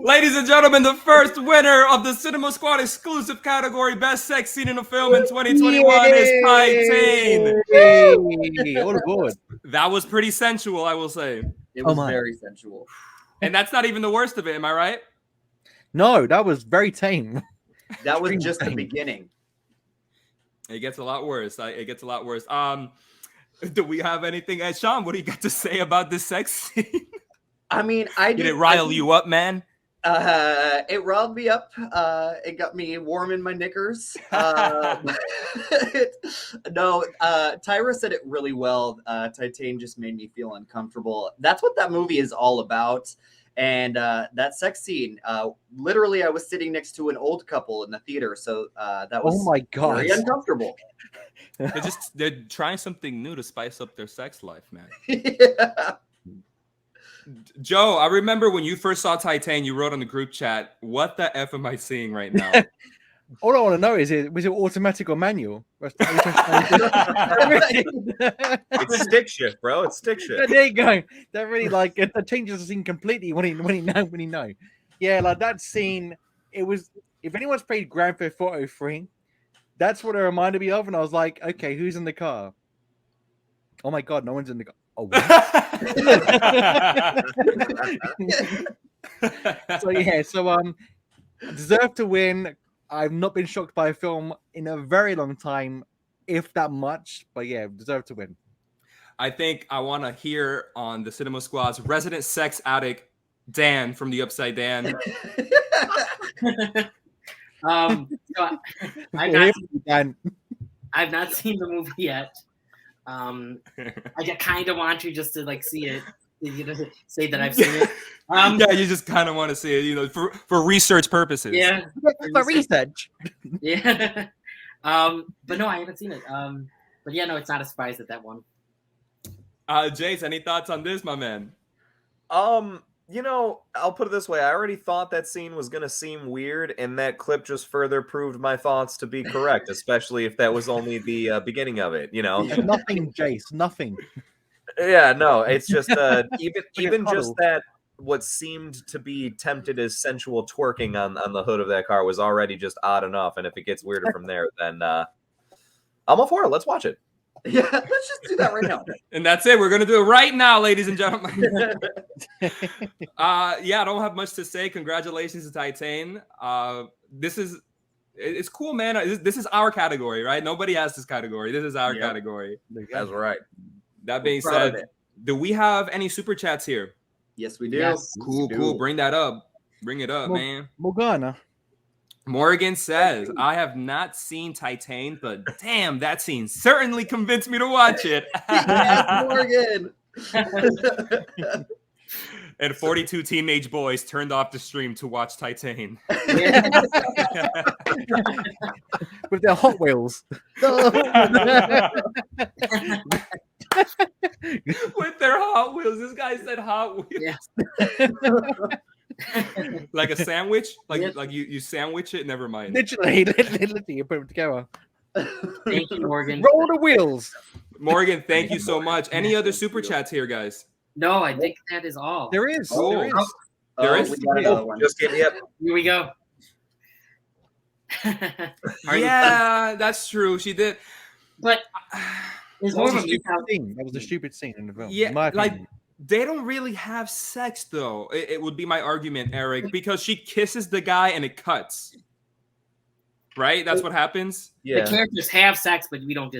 Ladies and gentlemen, the first winner of the Cinema Squad exclusive category Best Sex Scene in a Film in 2021 is Titan. All aboard. That was pretty sensual, I will say. It was very sensual. And that's not even the worst of it, am I right? No, that was very tame. That was just the beginning. It gets a lot worse. It gets a lot worse. Do we have anything? Sean, what do you got to say about this sex scene? I mean, Did it rile you up, man? It riled me up. It got me warm in my knickers. No, Tyra said it really well. Titan just made me feel uncomfortable. That's what that movie is all about. And that sex scene, literally, I was sitting next to an old couple in the theater, so that was very uncomfortable. They're trying something new to spice up their sex life, man. Yeah. Joe, I remember when you first saw Titan, you wrote on the group chat, "What the f am I seeing right now?" All I want to know is, was it automatic or manual? It's stick shift, bro. It's stick shift. There you go. That really it changes the scene completely when he know. Yeah, like that scene. It was. If anyone's played Grand Theft Auto 3, that's what it reminded me of, and I was like, okay, who's in the car? Oh my god, no one's in the car. So yeah, deserve to win. I've not been shocked by a film in a very long time, if that much. But yeah, deserve to win. I think I want to hear on the Cinema Squad's resident sex addict, Dan from the Upside Dan. So I've not seen the movie yet. I kind of want to just to like see it, say that I've seen it. Yeah, you just kind of want to see it, for research purposes. Yeah, for research. Yeah. But no, I haven't seen it. But yeah, no, it's not a surprise that one. Jace, any thoughts on this, my man? I'll put it this way. I already thought that scene was going to seem weird, and that clip just further proved my thoughts to be correct, especially if that was only the beginning of it, Nothing, Jace, nothing. Yeah, no, it's just even just that what seemed to be tempted as sensual twerking on the hood of that car was already just odd enough, and if it gets weirder from there, then I'm all for it. Let's watch it. Yeah, let's just do that right now. And that's it. We're going to do it right now, ladies and gentlemen. I don't have much to say. Congratulations to Titan. It's cool, man. This is our category, right? Nobody has this category. This is our category. That's right. That being said, do we have any super chats here? Yes, we do. Yes. Cool. Bring that up. Bring it up, man. Morgana. Morgan says, I have not seen Titan, but damn, that scene certainly convinced me to watch it. Yes, Morgan. And 42 teenage boys turned off the stream to watch Titan. With their Hot Wheels. With their Hot Wheels. This guy said Hot Wheels. Yes. Like a sandwich? Like you sandwich it? Never mind. Literally, you put them together. Thank you, Morgan. Roll the wheels. Morgan, thank you so much. Any other super chats here, guys? No, I think that is all. There is. Oh. There is. There is? We got another one. Just kidding. Yep. Here we go. Yeah, that's true. She did. But there's That more was of a a stupid scene. That was a stupid scene in the film. Yeah, in my like opinion. they don't really have sex though. It would be my argument, Eric, because she kisses the guy and it cuts. Right? That's what happens. The characters have sex, but we don't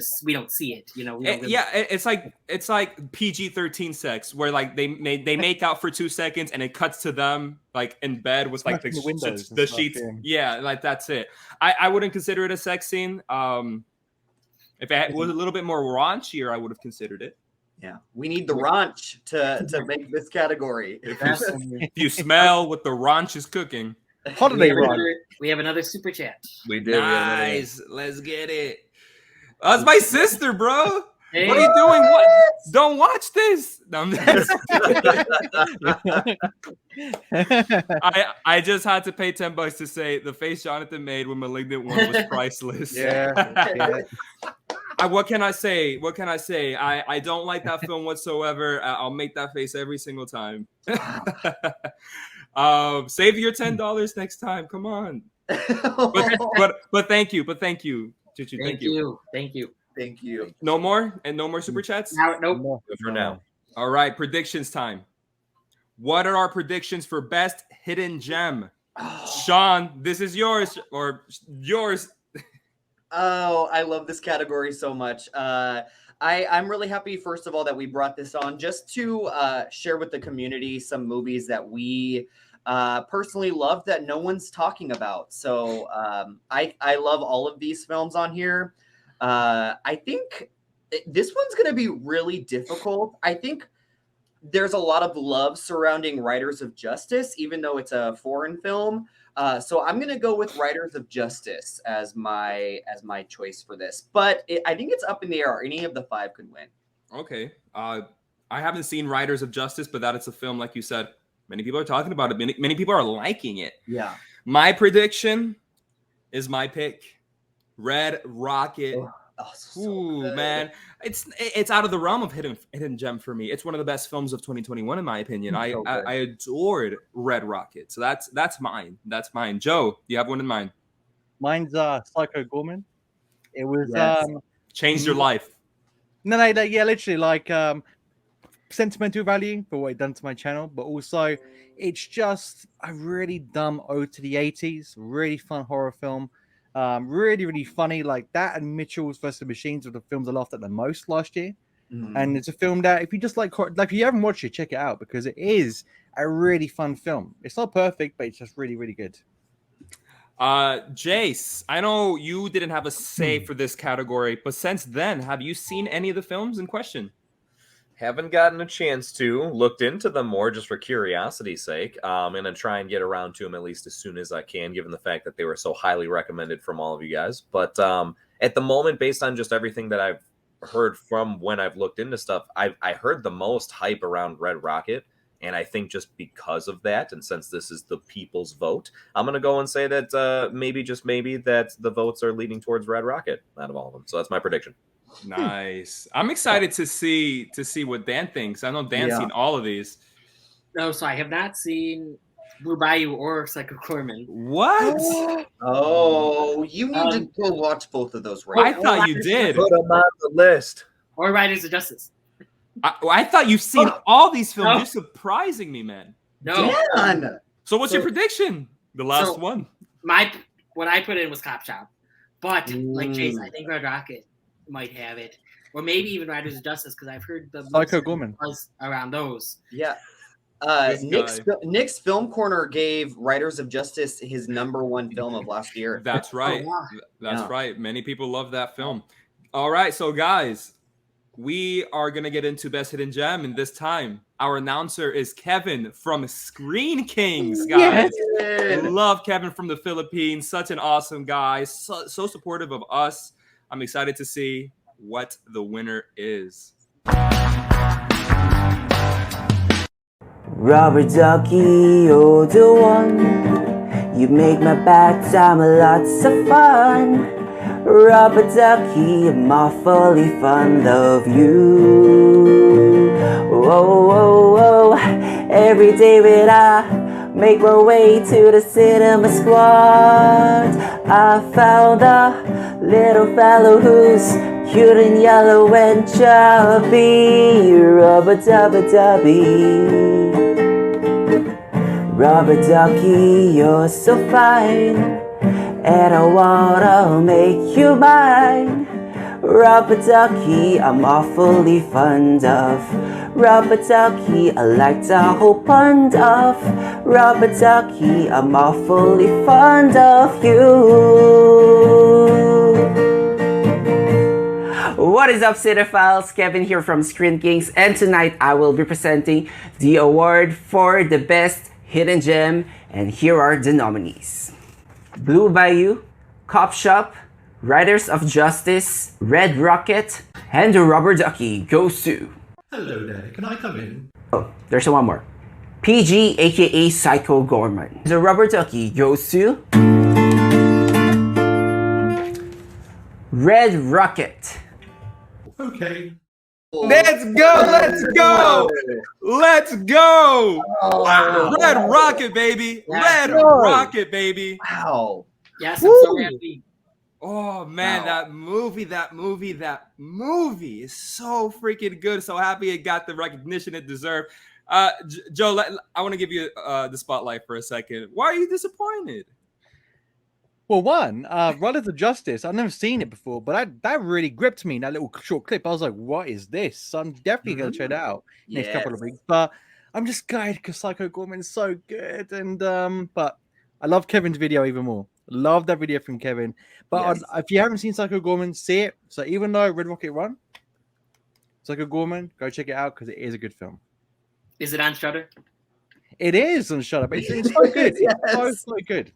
see it. We don't really... It's like PG-13 sex, where like they make out for 2 seconds and it cuts to them like in bed with like the windows the stuff, sheets. Yeah, like that's it. I wouldn't consider it a sex scene. If it was a little bit more raunchier, I would have considered it. Yeah, we need the raunch to make this category. If you smell what the raunch is cooking. Holiday run. We have another super chat. We do. Nice. Let's get it. That's my sister, bro. Hey. What are you doing? What? Don't watch this. No, I just had to pay $10 to say the face Jonathan made when Malignant One was priceless. Yeah. What can I say? I don't like that film whatsoever. I'll make that face every single time. Save your $10 next time. Come on. But thank you. Chichi, thank you. Thank you. No more? And no more super chats? Nope. For now. All right, predictions time. What are our predictions for best hidden gem? Sean, this is yours or yours. Oh, I love this category so much. I'm really happy, first of all, that we brought this on just to share with the community some movies that we personally love that no one's talking about. So I love all of these films on here. I think this one's going to be really difficult. I think there's a lot of love surrounding Riders of Justice, even though it's a foreign film. So I'm going to go with Riders of Justice as my choice for this. But I think it's up in the air. Any of the 5 could win. Okay. I haven't seen Riders of Justice, but that it's a film, like you said, many people are talking about it. Many people are liking it. Yeah. My prediction is my pick. Red Rocket. Ooh, man. It's out of the realm of hidden gem for me. It's one of the best films of 2021, in my opinion. I adored Red Rocket. So that's mine. That's mine. Joe, you have one in mind? Mine's Psycho Gorman. It was changed your life. No, yeah, literally like sentimental value for what it done to my channel, but also it's just a really dumb ode to the 80s. Really fun horror film. Really, really funny. Like that and Mitchell's vs. the Machines were the films I laughed at the most last year. And it's a film that if you just like if you haven't watched it, check it out because it is a really fun film. It's not perfect, but it's just really, really good. Jace, I know you didn't have a say for this category, but since then, have you seen any of the films in question? Haven't gotten a chance to. Looked into them more just for curiosity's sake. I'm going to try and get around to them at least as soon as I can, given the fact that they were so highly recommended from all of you guys. But at the moment, based on just everything that I've heard from when I've looked into stuff, I heard the most hype around Red Rocket. And I think just because of that, and since this is the people's vote, I'm going to go and say that maybe, just maybe, that the votes are leaning towards Red Rocket out of all of them. So that's my prediction. Nice. I'm excited to see what Dan thinks. I know Dan's seen all of these. No, so I have not seen Blue Bayou or Psycho Gorman. What? Oh, you need to go watch both of those right I thought you did. Put them on the list. Or Riders of Justice. I thought you've seen all these films. No. You're surprising me, man. No. Dan. So what's your prediction? The last one. What I put in was Cop Shop. But like Jason, I think Red Rocket might have it. Or maybe even Riders of Justice, because I've heard the Psycho Gorman around those. Yeah. Nick's Film Corner gave Riders of Justice his #1 film of last year. That's right. That's right. Many people love that film. All right, so guys, we are going to get into Best Hidden Gem, and this time our announcer is Kevin from Screen Kings, guys. Yes. Love Kevin from the Philippines. Such an awesome guy. So supportive of us. I'm excited to see what the winner is. Rubber ducky, you're the one. You make my bad time lots of fun. Rubber ducky, I'm awfully fond of you. Whoa, whoa, whoa. Every day when I make my way to the cinema squad, I found a little fellow who's cute and yellow and chubby. Rubber dubby. Rubber ducky, you're so fine, and I wanna make you mine. Rubber ducky, I'm awfully fond of. Rubber ducky, I like the whole pond of. Rubber ducky, I'm awfully fond of you. What is up, cinephiles? Kevin here from Screen Kings, and tonight I will be presenting the award for the Best Hidden Gem, and here are the nominees. Blue Bayou, Cop Shop, Riders of Justice, Red Rocket, and the Rubber Ducky goes to... Hello there, can I come in? Oh, there's one more. PG, aka Psycho Gorman. The Rubber Ducky goes to... Red Rocket. Okay. Let's go! Let's go! Let's go! Wow. Red Rocket, baby! Red Rocket, baby! Wow. Yes, I'm so happy. Oh man, that movie is so freaking good. So happy it got the recognition it deserved. Joe, I want to give you the spotlight for a second. Why are you disappointed? Well, Relive of Justice. I've never seen it before, but that really gripped me. That little short clip, I was like, "What is this?" So I'm definitely gonna check it out next couple of weeks. But I'm just gutted because Psycho Gorman's so good, and but I love Kevin's video even more. Love that video from Kevin. But if you haven't seen Psycho Gorman, see it. So even though Red Rocket won, Psycho Gorman, go check it out because it is a good film. Is it on Shudder? It is on Shudder. But it's so good. It's so good.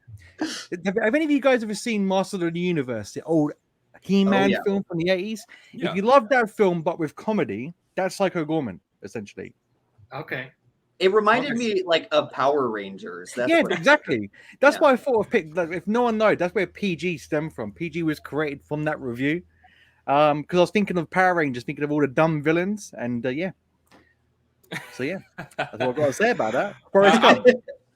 Have any of you guys ever seen Master of the Universe, the old He-Man film from the 80s? Yeah. If you love that film, but with comedy, that's Psycho Gorman, essentially. Okay. It reminded me like of Power Rangers. That's Exactly. That's why I thought of pick. Like, if no one knows, that's where PG stemmed from. PG was created from that review. Because I was thinking of Power Rangers, thinking of all the dumb villains, and So that's what I've got to say about that. Forrest Gump,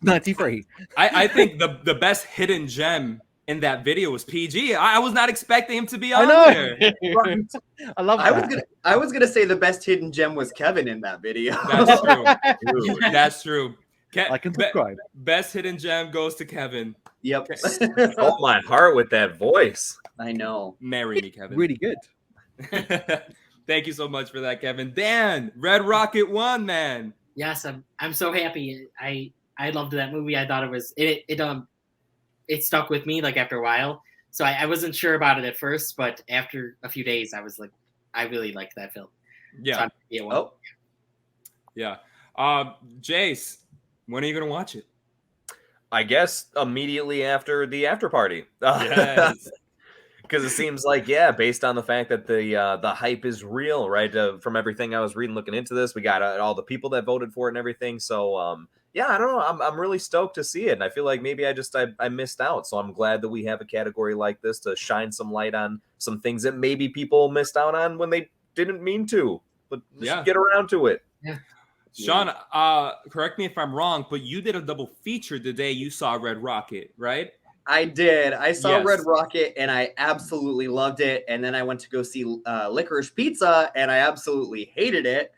93. I think the best hidden gem in that video was PG. I was not expecting him to be I on know. there. I love that. I was gonna say the best hidden gem was Kevin in that video. That's true. That's true. I can subscribe. Best hidden gem goes to Kevin. Yep. Oh, my heart with that voice. I know. Marry me, Kevin. Really good. Thank you so much for that, Kevin. Dan, Red Rocket won, man. Yes, I'm so happy. I loved that movie. I thought it stuck with me like after a while. So I wasn't sure about it at first, but after a few days, I was like, I really liked that film. Yeah. So Yeah. Jace, when are you gonna watch it? I guess immediately after the after party. Yes. Because it seems like, yeah, based on the fact that the hype is real, right? From everything I was reading, looking into this, we got all the people that voted for it and everything. So, yeah, I don't know. I'm really stoked to see it, and I feel like maybe I missed out. So I'm glad that we have a category like this to shine some light on some things that maybe people missed out on when they didn't mean to, but just get around to it. Yeah. Sean, correct me if I'm wrong, but you did a double feature the day you saw Red Rocket, right? I did. I saw Yes. Red Rocket and I absolutely loved it. And then I went to go see Licorice Pizza and I absolutely hated it.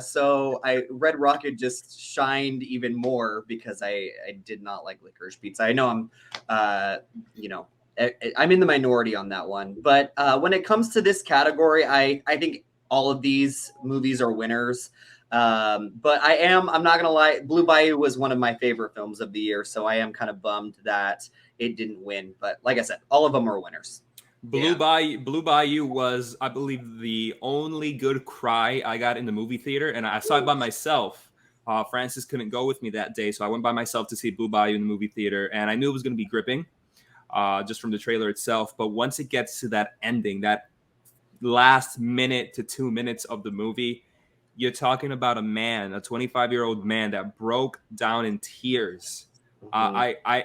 So Red Rocket just shined even more because I did not like Licorice Pizza. I know I'm in the minority on that one. But when it comes to this category, I think all of these movies are winners. But I'm not gonna lie, Blue Bayou was one of my favorite films of the year, so I am kind of bummed that it didn't win. But like I said, all of them are winners. Blue Bayou was, I believe, the only good cry I got in the movie theater, and I saw it by myself. Francis couldn't go with me that day, so I went by myself to see Blue Bayou in the movie theater, and I knew it was going to be gripping, just from the trailer itself. But once it gets to that ending, that last minute to 2 minutes of the movie, you're talking about a 25-year-old man that broke down in tears. I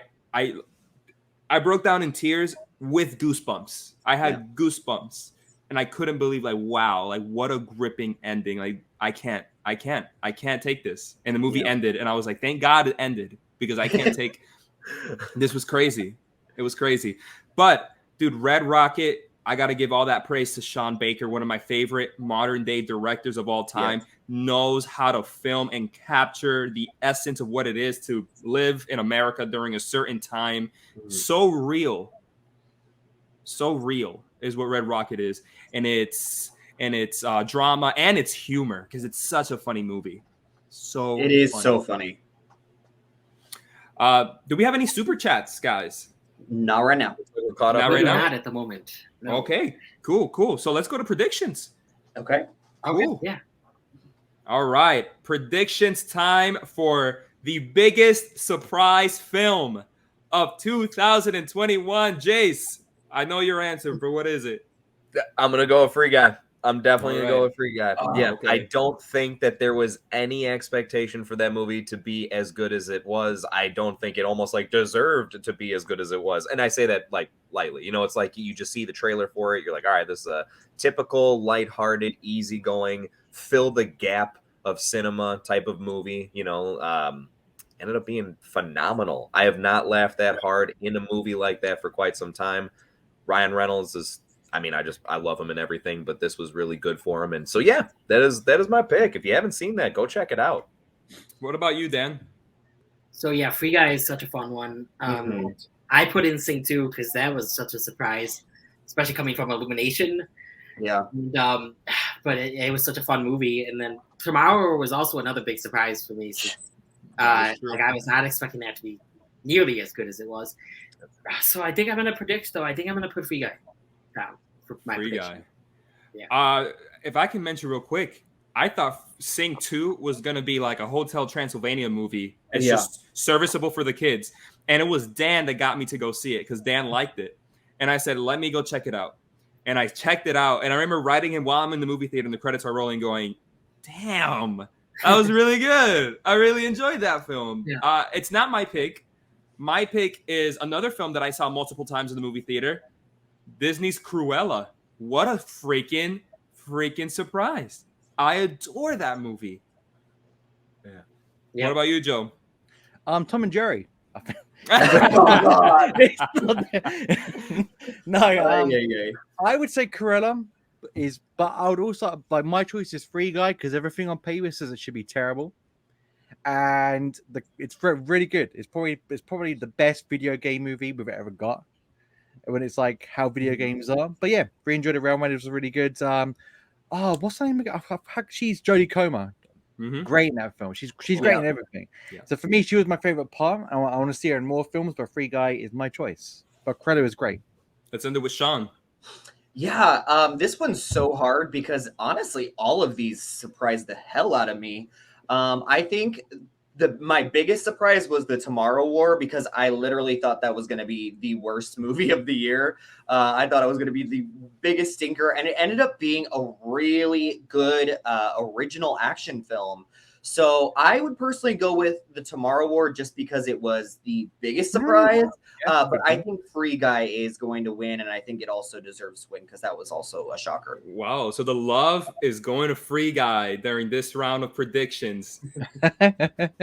broke down in tears with goosebumps. I had goosebumps, and I couldn't believe, like, wow, like what a gripping ending. Like I can't take this. And the movie ended, and I was like, thank God it ended because I can't take. This was crazy. It was crazy. But dude, Red Rocket. I got to give all that praise to Sean Baker, one of my favorite modern day directors of all time, knows how to film and capture the essence of what it is to live in America during a certain time. So real is what Red Rocket is. And it's drama and it's humor because it's such a funny movie. It is so funny. Do we have any super chats, guys? Not right now. We're caught up. Not right now? Not at the moment. No. Okay, cool. So let's go to predictions. Okay. Cool. Yeah. All right. Predictions time for the biggest surprise film of 2021. Jace, I know your answer, but what is it? I'm going to go with Free Guy. I'm definitely going to go Alright. with Free Guy. Oh, yeah, okay. I don't think that there was any expectation for that movie to be as good as it was. I don't think it almost like deserved to be as good as it was. And I say that like lightly. You know, it's like you just see the trailer for it. You're like, all right, this is a typical, lighthearted, easygoing, fill the gap of cinema type of movie. You know, ended up being phenomenal. I have not laughed that hard in a movie like that for quite some time. Ryan Reynolds is, I love him and everything, but this was really good for him. And so, yeah, that is my pick. If you haven't seen that, go check it out. What about you, Dan? So yeah, Free Guy is such a fun one. I put in Sing 2 because that was such a surprise, especially coming from Illumination. Yeah. And, but it was such a fun movie. And then Tomorrow was also another big surprise for me. So, I was not expecting that to be nearly as good as it was. So I think I'm going to predict, though. I think I'm going to put Free Guy down for my Free prediction. Guy. Yeah. If I can mention real quick, I thought Sing 2 was going to be like a Hotel Transylvania movie. It's just serviceable for the kids. And it was Dan that got me to go see it because Dan liked it. And I said, let me go check it out. And I checked it out. And I remember writing him while I'm in the movie theater and the credits are rolling going, damn, that was really good. I really enjoyed that film. Yeah. It's not my pick. My pick is another film that I saw multiple times in the movie theater. Disney's Cruella. What a freaking surprise. I adore that movie. Yeah. What about you, Joe? Tom and Jerry. It's not there. No, I would say Cruella is, but I would also like my choice is Free Guy because everything on paper says it should be terrible, and it's really good. It's probably the best video game movie we've ever got. When it's like how video games are, but yeah, really enjoyed it. Realm was really good. What's her name? She's Jodie Comer. Great in that film. She's great in everything. Yeah. So for me, she was my favorite part. I want to see her in more films, but Free Guy is my choice. But Cruella is great. Let's end it with Sean. Yeah, this one's so hard because honestly, all of these surprised the hell out of me. I think my biggest surprise was the Tomorrow War because I literally thought that was going to be the worst movie of the year. I thought it was going to be the biggest stinker, and it ended up being a really good original action film. So I would personally go with the Tomorrow War just because it was the biggest surprise. But I think Free Guy is going to win, and I think it also deserves to win because that was also a shocker. Wow. So the love is going to Free Guy during this round of predictions.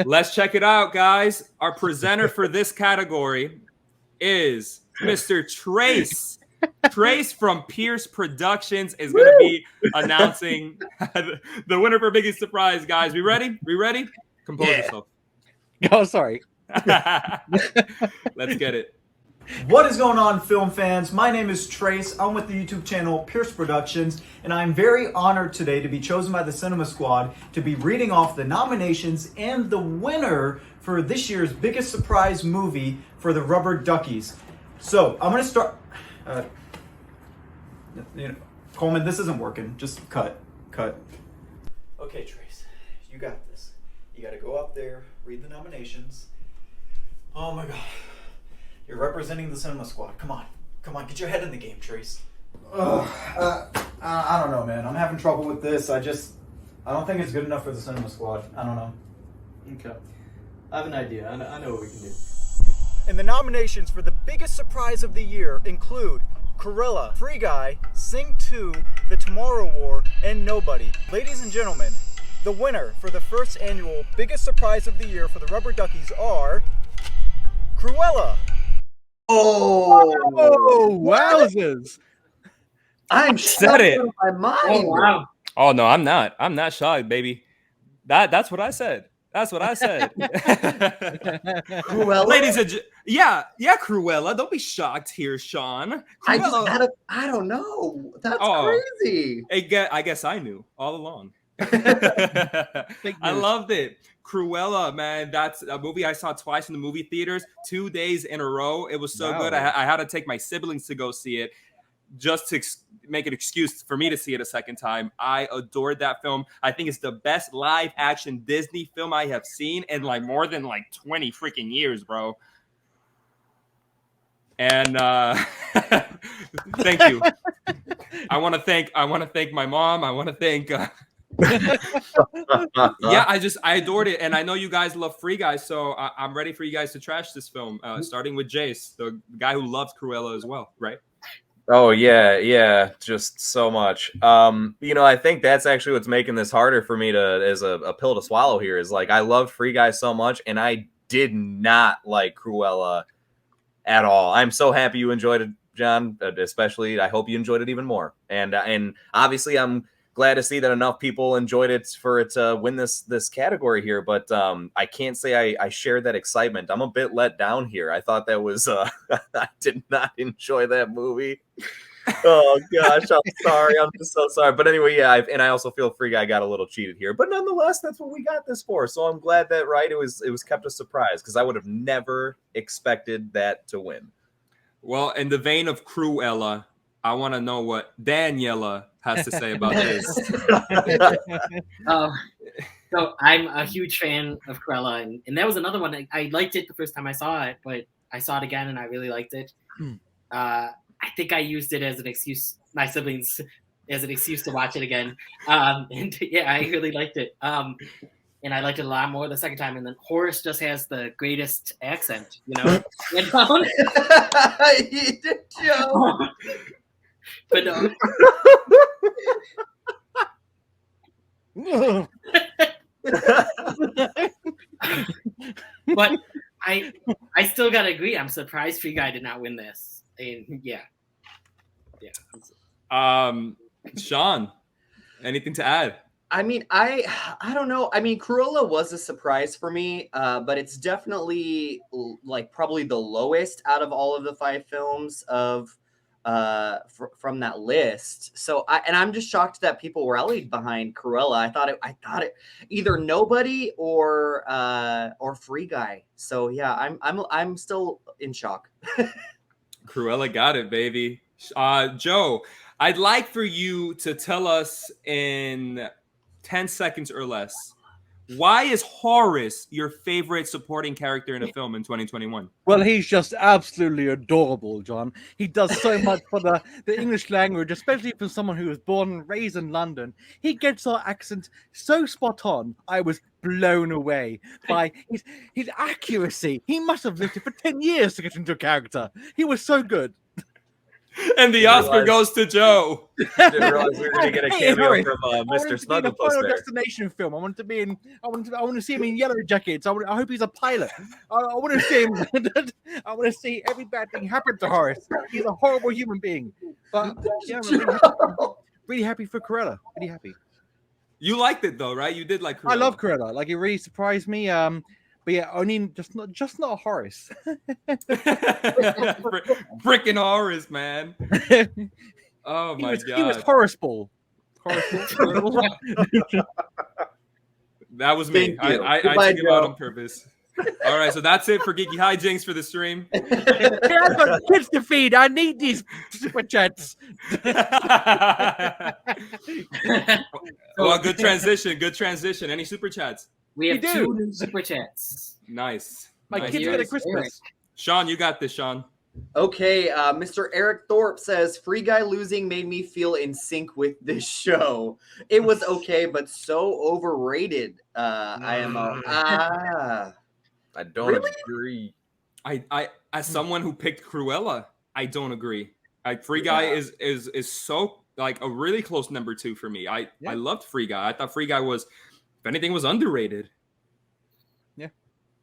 Let's check it out, guys. Our presenter for this category is Mr. Trace. Trace from Pierce Productions is going to be announcing the winner for biggest surprise, guys. We ready? Compose yourself. Oh, sorry. Let's get it. What is going on, film fans? My name is Trace. I'm with the YouTube channel Pierce Productions, and I'm very honored today to be chosen by the Cinema Squad to be reading off the nominations and the winner for this year's biggest surprise movie for the Rubber Duckies. So I'm going to start. Coleman, this isn't working. Just cut. Okay, Trace, you got this. You got to go up there, read the nominations. Oh my God. You're representing the Cinema Squad. Come on, get your head in the game, Trace. I don't know, man. I'm having trouble with this. I don't think it's good enough for the Cinema Squad. I don't know. Okay. I have an idea. I know what we can do. And the nominations for the biggest surprise of the year include Cruella, Free Guy, Sing 2, The Tomorrow War, and Nobody. Ladies and gentlemen, the winner for the first annual biggest surprise of the year for the Rubber Duckies are Cruella. Oh, wowzers! I'm said it. out of my mind. Oh, wow. Oh no, I'm not. I'm not shocked, baby. That's what I said. That's what I said. Cruella? Ladies and yeah, Cruella. Don't be shocked here, Sean. Cruella. I don't know. That's crazy. I guess I knew all along. I loved it. Cruella, man, that's a movie I saw twice in the movie theaters, 2 days in a row. It was so good. I had to take my siblings to go see it just to make an excuse for me to see it a second time. I adored that film. I think it's the best live action Disney film I have seen in like more than like 20 freaking years, bro. And thank you. I want to thank my mom. I want to thank I adored it, and I know you guys love Free Guy, so I'm ready for you guys to trash this film, starting with Jace, the guy who loves Cruella as well, right? Oh yeah, just so much. I think that's actually what's making this harder for me as a pill to swallow here. Is like I loved Free Guy so much, and I did not like Cruella at all. I'm so happy you enjoyed it, John. Especially, I hope you enjoyed it even more. And obviously, I'm glad to see that enough people enjoyed it for it to win this category here. But I can't say I shared that excitement. I'm a bit let down here. I thought that was I did not enjoy that movie. Oh gosh, I'm sorry. I'm just so sorry. But anyway, yeah, I also feel Free Guy got a little cheated here. But nonetheless, that's what we got this for. So I'm glad that it was kept a surprise because I would have never expected that to win. Well, in the vein of Cruella, I want to know what Daniela has to say about this. So I'm a huge fan of Cruella, and that was another one. I liked it the first time I saw it, but I saw it again and I really liked it. I think I used it as an excuse, my siblings, as an excuse to watch it again. And yeah, I really liked it. And I liked it a lot more the second time. And then Horace just has the greatest accent, you know? You did, Joe. But no. But I still gotta agree. I'm surprised Free Guy did not win this. And yeah. Sean, anything to add? I mean, I don't know. I mean, Cruella was a surprise for me, but it's definitely like probably the lowest out of all of the 5 films of from that list. So I'm just shocked that people rallied behind Cruella. I thought it either nobody or Free Guy. So yeah, I'm still in shock. Cruella got it, baby. Joe, I'd like for you to tell us in 10 seconds or less, why is Horace your favorite supporting character in a film in 2021? Well, he's just absolutely adorable, John. He does so much for the English language, especially for someone who was born and raised in London. He gets our accent so spot on. I was blown away by his accuracy. He must have lived it for 10 years to get into a character. He was so good. And the Oscar goes to Joe. Didn't realize we were going to get a cameo from Mr. Snugglepuss Final there. Destination film. I want to see him in Yellow Jackets. I hope he's a pilot. I want to see him. I want to see every bad thing happen to Horace. He's a horrible human being. But yeah, I'm really happy for Cruella. Really happy. You liked it though, right? You did like Cruella. I love Cruella. Like, it really surprised me. But yeah, only just not Horace. Freaking Horace, man. Oh my god. He was Horace Ball. That was me. I took him out on purpose. All right, so that's it for Geeky Hijinks for the stream. I've got kids to feed. I need these super chats. Well, good transition. Any super chats? We have 2 new super chats. Nice. My kids get a Christmas. Sean, you got this, Sean. Okay, Mr. Eric Thorpe says, Free Guy losing made me feel in sync with this show. It was okay, but so overrated. IMO. I don't agree. I as someone who picked Cruella, I don't agree. Free Guy is so like a really close number 2 for me. I loved Free Guy. I thought Free Guy was, if anything, was underrated. Yeah,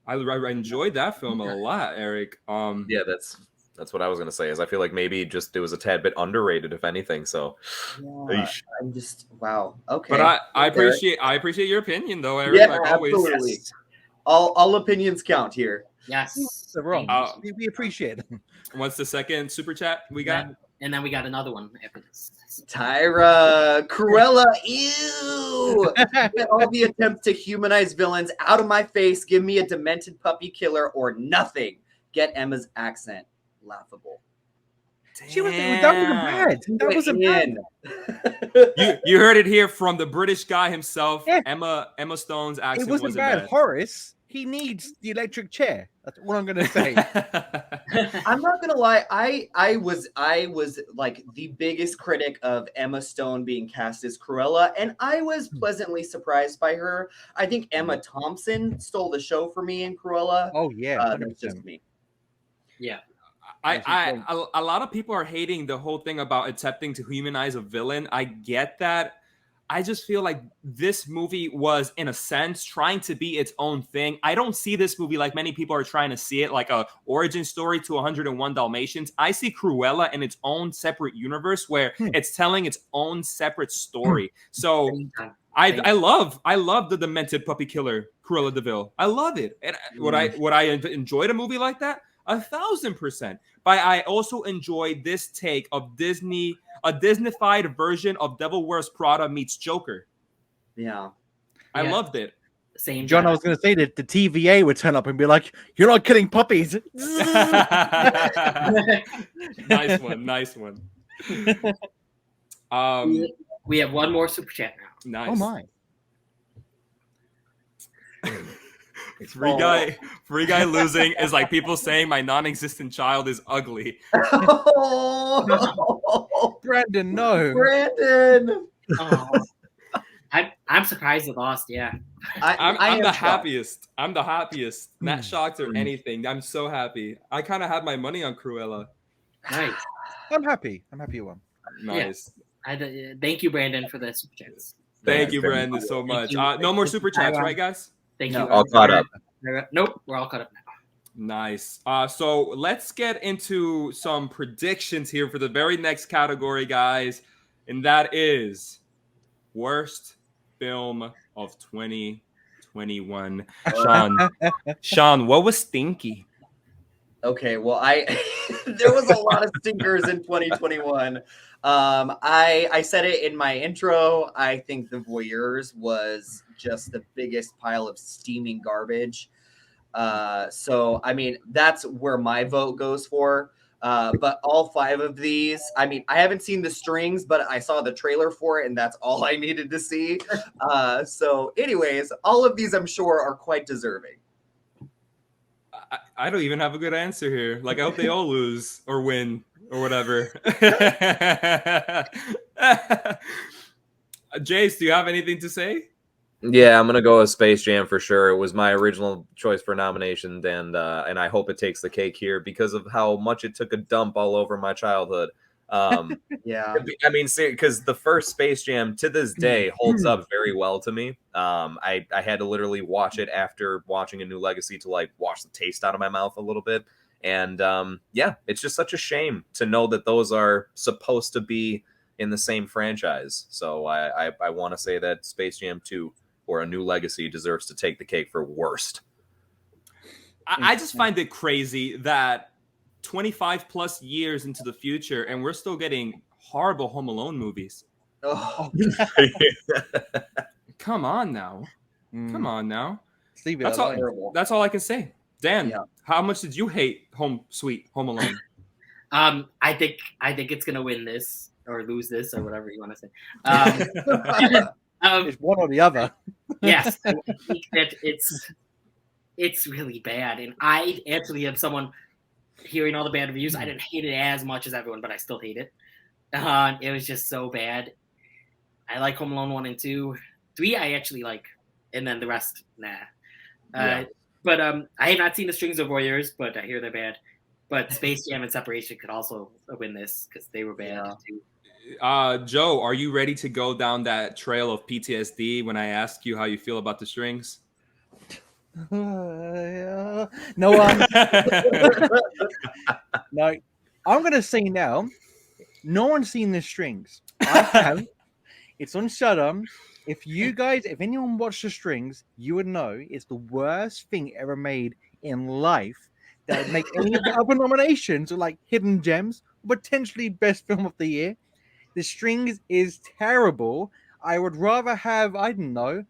I enjoyed that film a lot, Eric. Yeah, that's what I was gonna say. Is I feel like maybe just it was a tad bit underrated, if anything. So, I'm just wow. Okay, but I appreciate your opinion, though, Eric. Yeah, like always. absolutely. Yes. All opinions count here. Yes, they're wrong. We appreciate it. What's the second super chat we got? And then we got another one after this. Tyra, Cruella, ew! Get all the attempts to humanize villains out of my face. Give me a demented puppy killer or nothing. Get Emma's accent. Laughable. That was a bad. You heard it here from the British guy himself. Yeah. Emma Stone's accent it wasn't bad. Horace, he needs the electric chair. That's what I'm gonna say. I'm not gonna lie. I was like the biggest critic of Emma Stone being cast as Cruella, and I was pleasantly surprised by her. I think Emma Thompson stole the show for me in Cruella. Oh yeah, that's just me. Yeah. A lot of people are hating the whole thing about attempting to humanize a villain. I get that. I just feel like this movie was, in a sense, trying to be its own thing. I don't see this movie like many people are trying to see it, like a origin story to 101 Dalmatians. I see Cruella in its own separate universe where it's telling its own separate story. So I love the demented puppy killer Cruella de Vil. I love it. And would I enjoy a movie like that? 1,000%. But I also enjoyed this take of Disney, a Disney-fied version of Devil Wears Prada meets Joker. Yeah. I loved it. Same. John, I was going to say that the TVA would turn up and be like, "You're not killing puppies." Nice one. We have one more super chat now. Nice. Oh my. Free guy losing is like people saying my non-existent child is ugly. Oh, Brandon, no. Brandon. Oh. I'm surprised it lost. Yeah, I'm the happiest. I'm the happiest. Not shocked or anything. I'm so happy. I kind of had my money on Cruella. Nice. I'm happy. You won. Nice. Yeah. Thank you, Brandon, for the super chats. Thank you, Brandon, so much. No more super chats, right, guys? Thank you. All caught up. Nope, we're all caught up now. Nice. So let's get into some predictions here for the very next category, guys. And that is worst film of 2021. Sean, what was stinky? Okay, well, there was a lot of stinkers in 2021. I said it in my intro. I think The Voyeurs was just the biggest pile of steaming garbage. So I mean, that's where my vote goes for. But all 5 of these, I mean, I haven't seen The Strings, but I saw the trailer for it, and that's all I needed to see. So, anyways, all of these, I'm sure, are quite deserving. I don't even have a good answer here. Like, I hope they all lose or win or whatever. Jace, do you have anything to say? Yeah, I'm gonna go with Space Jam for sure. It was my original choice for nomination, and I hope it takes the cake here because of how much it took a dump all over my childhood. Yeah, I mean, because the first Space Jam to this day holds up very well to me. I had to literally watch it after watching A New Legacy to like wash the taste out of my mouth a little bit, and yeah, it's just such a shame to know that those are supposed to be in the same franchise. So I want to say that Space Jam 2 or A New Legacy deserves to take the cake for worst. I just find it crazy that 25 plus years into the future and we're still getting horrible Home Alone movies. Oh. Come on now. Come on now. Leave it That's alone. that's all I can say. Dan, Yeah. how much did you hate Home Alone? I think it's gonna win this or lose this or whatever you want to say. It's one or the other. Yes, I think that it's really bad, and I actually am someone hearing all the bad reviews. I didn't hate it as much as everyone, but I still hate it. It was just so bad. I like Home Alone 1 and 2. 3 I actually like, and then the rest, nah. Yeah. But I have not seen The Strings of Voyeurs, but I hear they're bad. But Space Jam and Separation could also win this because they were bad too. Joe, are you ready to go down that trail of PTSD when I ask you how you feel about The Strings? No, no. I'm gonna say now. No one's seen The Strings. I have. It's on Shudder. If anyone watched The Strings, you would know it's the worst thing ever made in life. That would make any of the other nominations or like hidden gems, potentially best film of the year. The Strings is terrible. I would rather have, I don't know,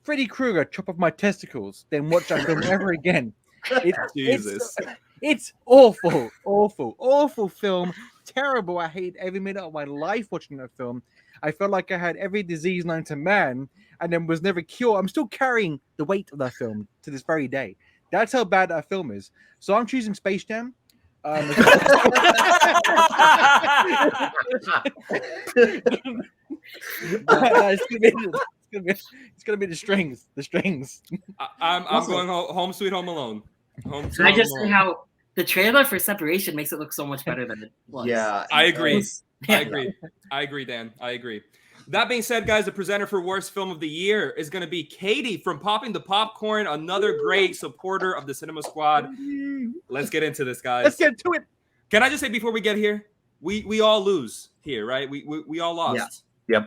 Freddy Krueger chop off my testicles than watch that film ever again. Jesus. It's awful, awful, awful film. Terrible. I hate every minute of my life watching that film. I felt like I had every disease known to man and then was never cured. I'm still carrying the weight of that film to this very day. That's how bad that film is. So I'm choosing Space Jam. It's gonna be The Strings. The Strings. I'm going Home Sweet Home Alone. Can I just say how the trailer for Separation makes it look so much better than it was? Yeah, I agree. I agree, Dan. I agree. That being said, guys, the presenter for Worst Film of the Year is going to be Katie from Popping the Popcorn, another great supporter of the Cinema Squad. Let's get into this, guys. Let's get to it. Can I just say before we get here, we all lose here, right? We all lost. Yeah.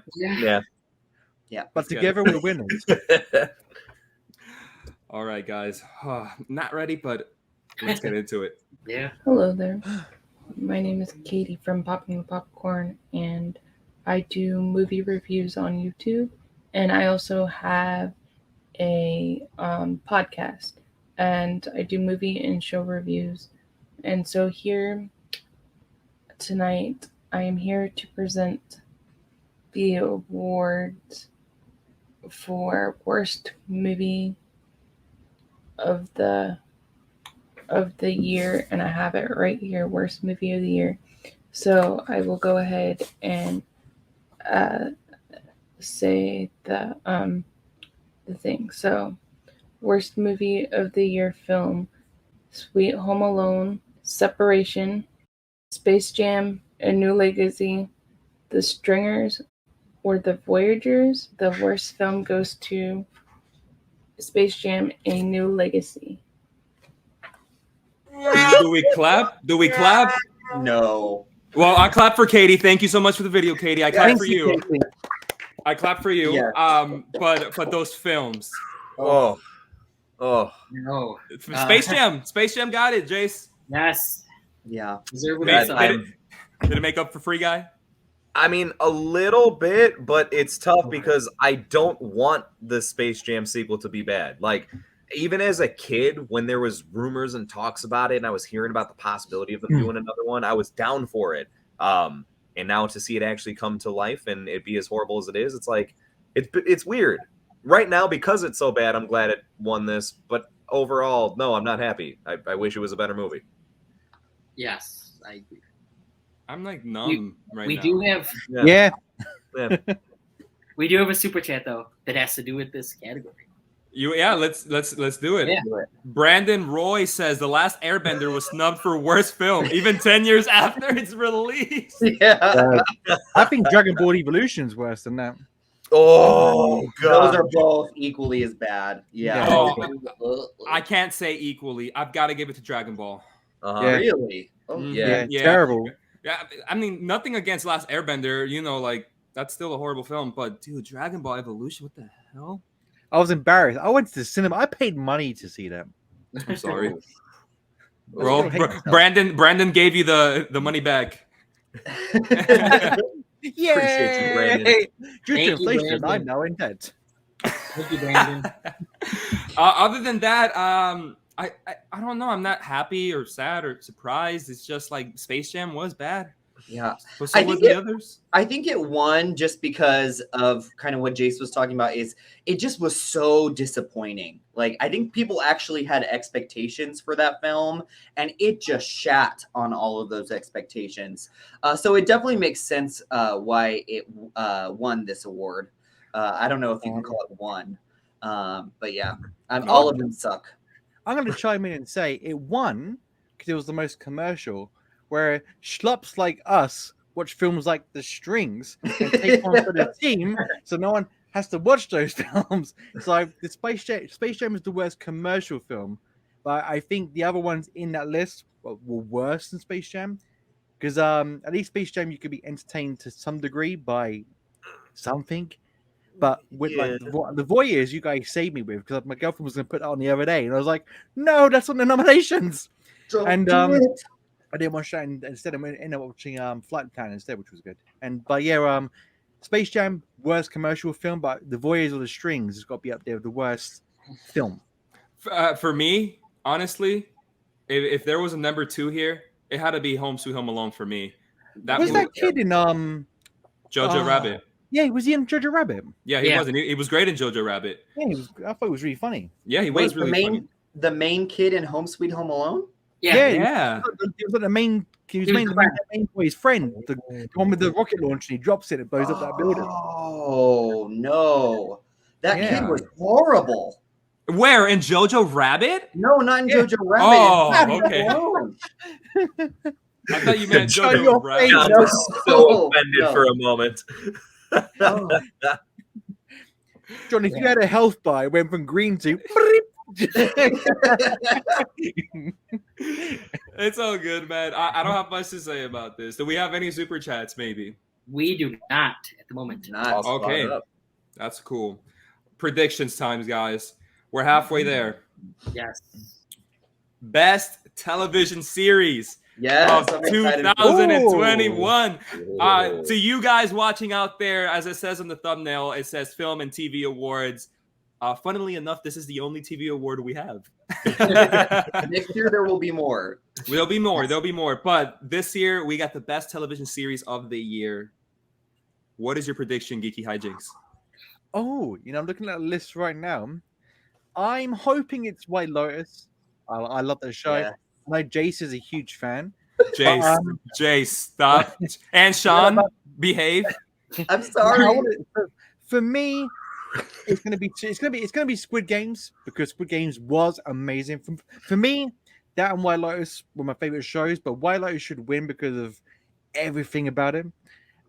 Yeah. But together we're winners. All right, guys. Not ready, but let's get into it. Yeah. Hello there. My name is Katie from Popping the Popcorn, and I do movie reviews on YouTube, and I also have a podcast, and I do movie and show reviews. And so here tonight, I am here to present the awards for worst movie of the year, and I have it right here, worst movie of the year. So I will go ahead and say the thing. So, worst movie of the year film: Sweet Home Alone, Separation, Space Jam, A New Legacy, The Stringers, or The Voyagers. The worst film goes to Space Jam: A New Legacy. Do we clap? Do we clap? No. Well, I clap for Katie. Thank you so much for the video, Katie. I clap Thank for you, you. Katie. I clap for you. Yes. But those films. Oh. No. Space Jam got it, Jace. Yes. Yeah. Deserve Did it. it make up for Free Guy? I mean, a little bit, but it's tough because I don't want the Space Jam sequel to be bad. Like, even as a kid, when there was rumors and talks about it, and I was hearing about the possibility of them doing another one, I was down for it. And now to see it actually come to life and it be as horrible as it is, it's like it's weird. Right now, because it's so bad, I'm glad it won this. But overall, no, I'm not happy. I wish it was a better movie. Yes, I agree. I'm like numb right now. We do have we do have a super chat though that has to do with this category. Let's do it. Yeah. Brandon Roy says The Last Airbender was snubbed for worst film, even 10 years after its release. Yeah. I think Dragon Ball Evolution's worse than that. Oh god, those are both equally as bad. Yeah. Oh, I can't say equally. I've got to give it to Dragon Ball. Yeah. Really? Oh, Yeah, terrible. Yeah, I mean, nothing against Last Airbender. You know, like that's still a horrible film. But dude, Dragon Ball Evolution, what the hell? I was embarrassed. I went to the cinema. I paid money to see them. I'm sorry. Brandon gave you the money back. Yay! Appreciate you, Brandon. Due to Thank you, inflation, Brandon. I'm now in debt. Thank you, Brandon. Other than that, I don't know. I'm not happy or sad or surprised. It's just like Space Jam was bad. Yeah. But so was the others. I think it won just because of kind of what Jace was talking about. Is it just was so disappointing. Like, I think people actually had expectations for that film, and it just shat on all of those expectations. So it definitely makes sense why it won this award. I don't know if you can call it one, but yeah, all of them suck. I'm going to chime in and say it won because it was the most commercial, where schlups like us watch films like The Strings and take one for the team, so no one has to watch those films. So the Space Jam is the worst commercial film, but I think the other ones in that list were worse than Space Jam, because at least Space Jam you could be entertained to some degree by something. But with like the Voyeurs, you guys saved me with, because my girlfriend was going to put that on the other day, and I was like, "No, that's on the nominations." Don't do it. I didn't watch that, and instead I ended up watching Flight Plan instead, which was good. But yeah, Space Jam worst commercial film, but The Voyeurs of the Strings has got to be up there with the worst film. For me, honestly, if there was a number 2 here, it had to be Home Sweet Home Alone for me. Was that kid in Jojo Rabbit? Yeah, was he in Jojo Rabbit? Yeah, he was. And he was great in Jojo Rabbit. Yeah, I thought it was really funny. Yeah, he was really funny. The main kid in Home Sweet Home Alone? Yeah. He was like the main. He was the main boy's friend, the one with the rocket launch, and he drops it. It blows up that building. Oh no, that kid was horrible. Where, in Jojo Rabbit? No, not in Jojo Rabbit. Oh, okay. I thought you meant Jojo Rabbit. I was so offended for a moment. John, if you had a health bar, it went from green to. It's all good, man. I don't have much to say about this. Do we have any super chats? Maybe we do not at the moment. Okay, that's cool. Predictions times, guys. We're halfway there. Yes. Best television series of 2021. To you guys watching out there, as it says on the thumbnail, it says Film and TV Awards. Funnily enough, this is the only TV award we have. Next year there will be more. There'll be more. But this year we got the best television series of the year. What is your prediction, Geeky Hijinks? Oh, I'm looking at a list right now. I'm hoping it's White Lotus. I love that show. Yeah. I know Jace is a huge fan. Jace, stop. And Sean, behave. I'm sorry. For me, it's gonna be Squid Games, because Squid Games was amazing. For me, that and White Lotus were my favorite shows, but White Lotus should win because of everything about it.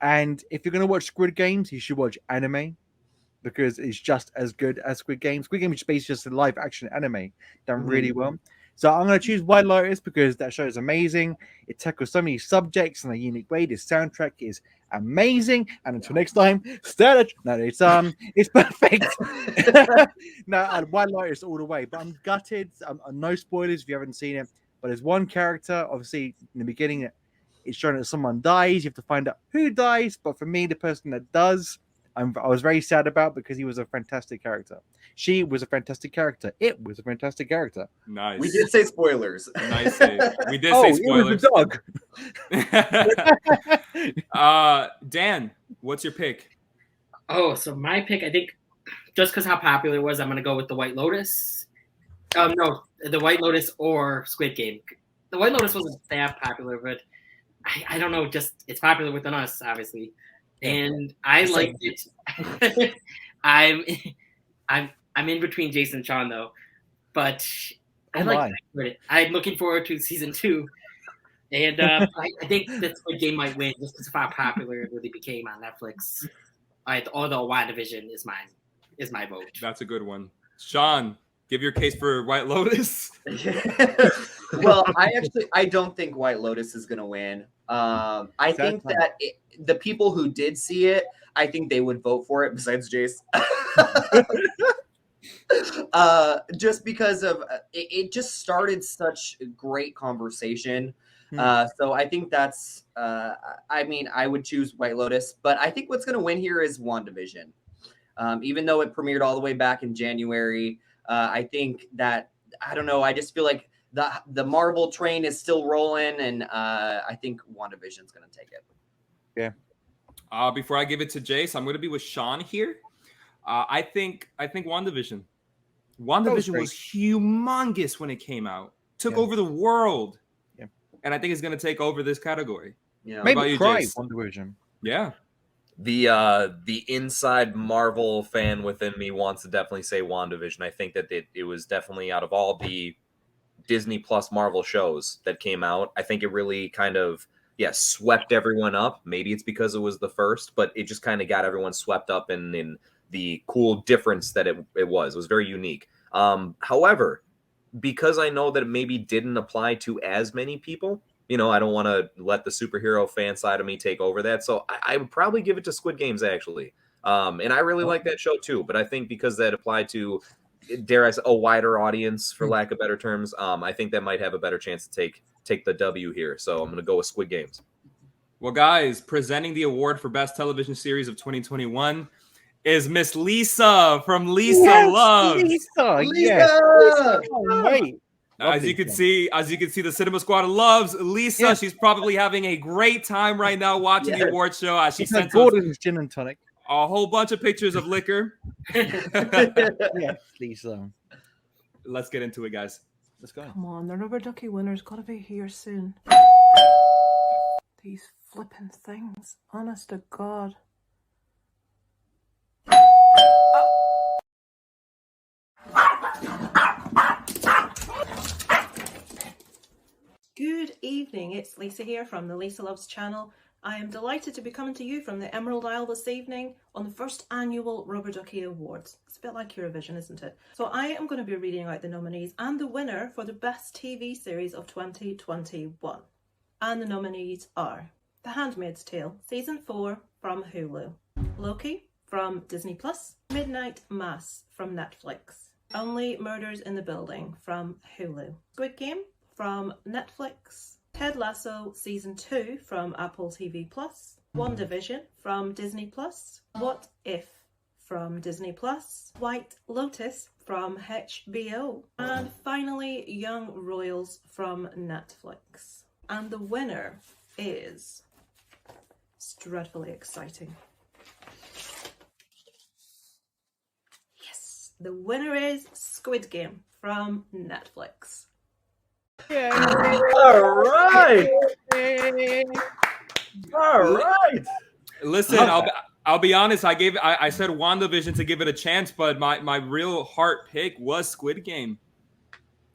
And if you're gonna watch Squid Games, you should watch anime, because it's just as good as Squid Games. Squid Games is basically just a live action anime done really well. So I'm going to choose White Lotus because that show is amazing. It tackles so many subjects in a unique way. The soundtrack is amazing. And until next time, no, it's perfect. No, White Lotus all the way. But I'm gutted. No spoilers if you haven't seen it. But there's one character, obviously, in the beginning, it's shown that someone dies. You have to find out who dies. But for me, the person that does, I was very sad about because he was a fantastic character. She was a fantastic character. It was a fantastic character. Nice. We did say spoilers. Nice save. We did say spoilers. It was a dog. Dan, what's your pick? Oh, so my pick, I think, just because how popular it was, I'm going to go with the White Lotus. No, the White Lotus or Squid Game. The White Lotus wasn't that popular, but I don't know. Just it's popular within us, obviously, and I liked it. I'm in between Jason and Sean though, but I like it. I'm looking forward to season 2, and I think that Squid Game might win just because of how popular it really became on Netflix. Although WandaVision is my vote. That's a good one. Sean, give your case for White Lotus. Well, I don't think White Lotus is going to win. I think that the people who did see it, I think they would vote for it. Besides Jace, just because of it just started such great conversation. So I think that's. I mean, I would choose White Lotus, but I think what's going to win here is WandaVision. Even though it premiered all the way back in January, I think that I don't know. I just feel like the Marvel train is still rolling, and I think WandaVision's going to take it. Yeah. Before I give it to Jace, I'm going to be with Sean here. I think WandaVision. WandaVision was humongous when it came out. Took over the world. Yeah. And I think it's going to take over this category. Yeah. Maybe you, cry WandaVision. Yeah. The inside Marvel fan within me wants to definitely say WandaVision. I think that it was definitely out of all the Disney Plus Marvel shows that came out, I think it really kind of swept everyone up. Maybe it's because it was the first, but it just kind of got everyone swept up in the cool difference that it was. It was very unique. However, because I know that it maybe didn't apply to as many people, I don't want to let the superhero fan side of me take over that. So I would probably give it to Squid Games, actually. And I really like that show, too. But I think because that applied to, dare I say, a wider audience, for lack of better terms, I think that might have a better chance to take the W here. So I'm going to go with Squid Games. Well, guys, presenting the award for Best Television Series of 2021 is Miss Lisa from Lisa Loves. Lisa! Yes. Oh, wait. As you can see, the Cinema Squad loves Lisa. Yes. She's probably having a great time right now watching the award show. As she sent us Gordon's gin and tonic. a whole bunch of pictures of liquor. Yes, Lisa. Let's get into it, guys. Let's go. Come on, the rubber ducky winner's got to be here soon. These flippin' things. Honest to God. Good evening, it's Lisa here from the Lisa Loves channel. I am delighted to be coming to you from the Emerald Isle this evening on the first annual Rubber Ducky Awards. It's a bit like Eurovision, isn't it? So I am going to be reading out the nominees and the winner for the Best TV Series of 2021. And the nominees are The Handmaid's Tale, Season 4 from Hulu, Loki from Disney+, Midnight Mass from Netflix, Only Murders in the Building from Hulu, Squid Game from Netflix, Ted Lasso Season 2 from Apple TV+, WandaVision from Disney+, What If from Disney+, White Lotus from HBO, and finally Young Royals from Netflix. And the winner is... It's dreadfully exciting. Yes, the winner is Squid Game from Netflix. All right. All right. Listen, I'll be honest. I said WandaVision to give it a chance, but my real heart pick was Squid Game.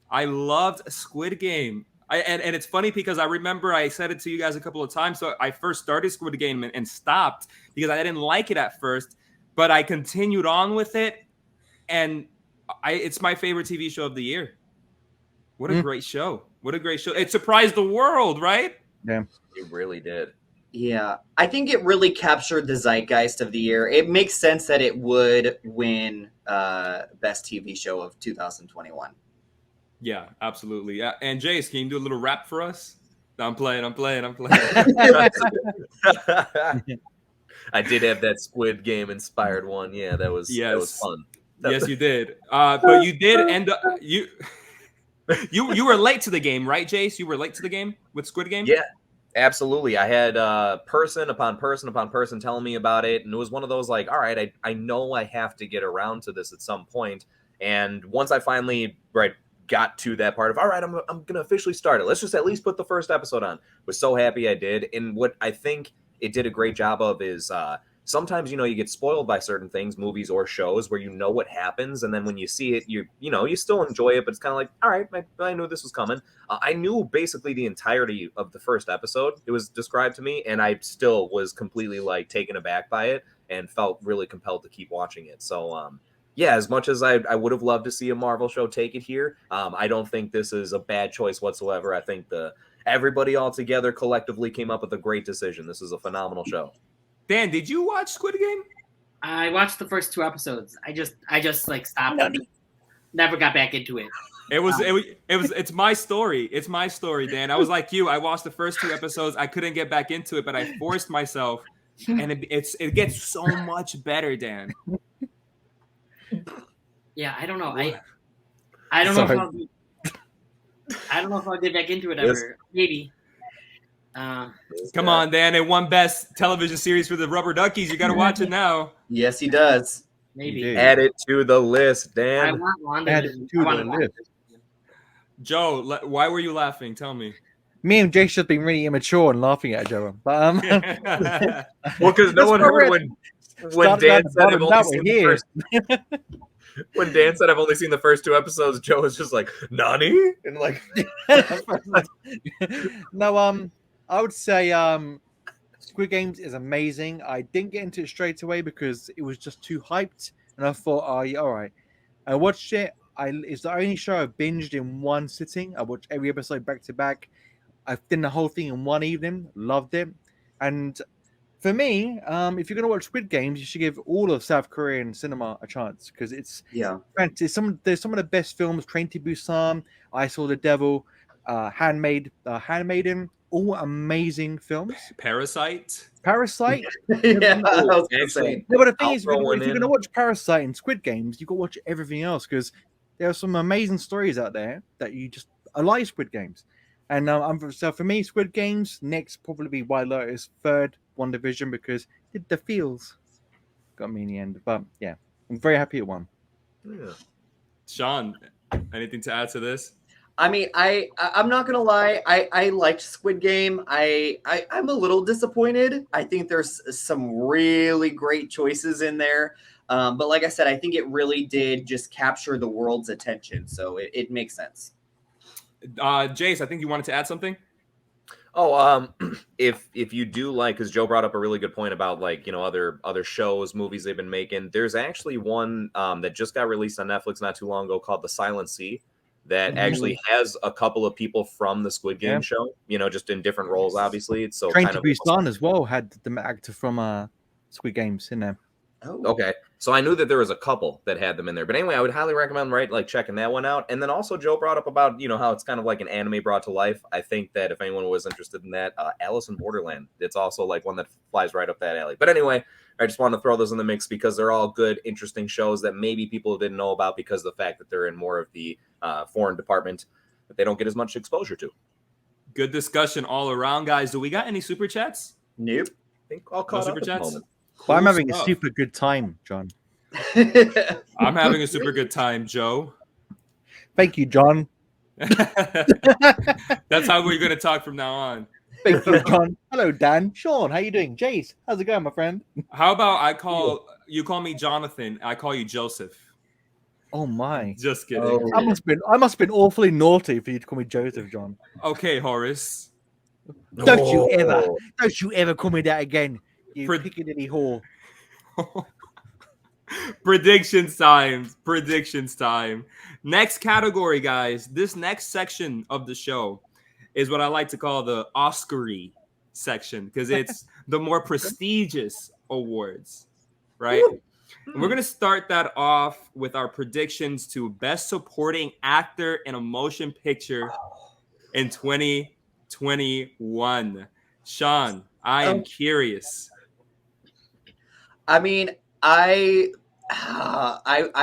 I loved Squid Game. And it's funny because I remember I said it to you guys a couple of times. So I first started Squid Game and stopped because I didn't like it at first, but I continued on with it, and it's my favorite TV show of the year. What a great show. What a great show. It surprised the world, right? Yeah. It really did. Yeah, I think it really captured the zeitgeist of the year. It makes sense that it would win Best TV Show of 2021. Yeah, absolutely. And Jace, can you do a little rap for us? No, I'm playing. I did have that Squid Game inspired one. Yeah, that was fun. Yes, you did. But you did end up you were late to the game, right, Jace? You were late to the game with Squid Game? Yeah, absolutely. I had person upon person upon person telling me about it, and it was one of those like, all right, I know I have to get around to this at some point. And once I finally got to that part of, all right, I'm gonna officially start it. Let's just at least put the first episode on. Was so happy I did. And what I think it did a great job of is sometimes, you get spoiled by certain things, movies or shows, where you know what happens, and then when you see it, you still enjoy it, but it's kind of like, all right, I knew this was coming. I knew basically the entirety of the first episode. It was described to me, and I still was completely like taken aback by it and felt really compelled to keep watching it. So, yeah, as much as I would have loved to see a Marvel show take it here, I don't think this is a bad choice whatsoever. I think everybody all together collectively came up with a great decision. This is a phenomenal show. Dan, did you watch Squid Game? I watched the first 2 episodes. I just like stopped. Never got back into it. It's my story. It's my story, Dan. I was like you. I watched the first 2 episodes. I couldn't get back into it, but I forced myself, and it gets so much better, Dan. Yeah, I don't know. I don't know if I'll get back into it ever. Maybe. Come on, Dan. It won Best Television Series for the Rubber Duckies. You got to watch it now. Yes, he does. Maybe. Add it to the list, Dan. I want Wanda. Add it to the list. Joe, why were you laughing? Tell me. Me and Jake's just been really immature and laughing at Joe. But well, because no one heard when Dan said I've only seen the first. When Dan said I've only seen the first 2 episodes, Joe was just like, "Nani?" and like, no. I would say Squid Games is amazing. I didn't get into it straight away because it was just too hyped, and I thought, "Oh, yeah, all right." I watched it. It's the only show I binged in one sitting. I watched every episode back to back. I did the whole thing in one evening. Loved it. And for me, if you're going to watch Squid Games, you should give all of South Korean cinema a chance because it's there's some of the best films. Train to Busan, I Saw the Devil, Handmaiden, all amazing films. Parasite. Yeah, I was gonna say. No, but the thing is, if you're going to watch Parasite and Squid Games, you've got to watch everything else because there are some amazing stories out there that I like Squid Games. And so for me, Squid Games, next probably White Lotus, third One Division because the feels got me in the end. But yeah, I'm very happy it won. Yeah. Sean, anything to add to this? I mean, I'm not gonna lie. I liked Squid Game. I'm a little disappointed. I think there's some really great choices in there. But like I said, I think it really did just capture the world's attention. So it makes sense. Jace, I think you wanted to add something. Oh, if you do like, because Joe brought up a really good point about like other shows, movies they've been making. There's actually one that just got released on Netflix not too long ago called The Silent Sea. That actually has a couple of people from the Squid Game show, just in different roles. Obviously, it's so Train to Busan as well had the actor from Squid Games in there. Oh, okay. So I knew that there was a couple that had them in there. But anyway, I would highly recommend checking that one out. And then also Joe brought up about, how it's kind of like an anime brought to life. I think that if anyone was interested in that, Alice in Borderland, it's also like one that flies right up that alley. But anyway, I just wanted to throw those in the mix because they're all good, interesting shows that maybe people didn't know about because of the fact that they're in more of the foreign department that they don't get as much exposure to. Good discussion all around, guys. Do we got any super chats? Nope. I think I'll call super chats. Cool, I'm having a super good time, John. I'm having a super good time, Joe. Thank you, John. That's how we're going to talk from now on. Thank you, John. Hello, Dan. Sean, how you doing? Jace, how's it going, my friend? How about you call me Jonathan, I call you Joseph. Oh my. Just kidding. I must have been awfully naughty for you to call me Joseph, John. Okay, Horace. Don't you ever call me that again. You Piccadilly whore. Predictions time. Predictions time. Next category, guys. This next section of the show is what I like to call the Oscar-y section because it's the more prestigious awards, right? And we're going to start that off with our predictions to Best Supporting Actor in a Motion Picture in 2021. Sean, I am curious. I mean, I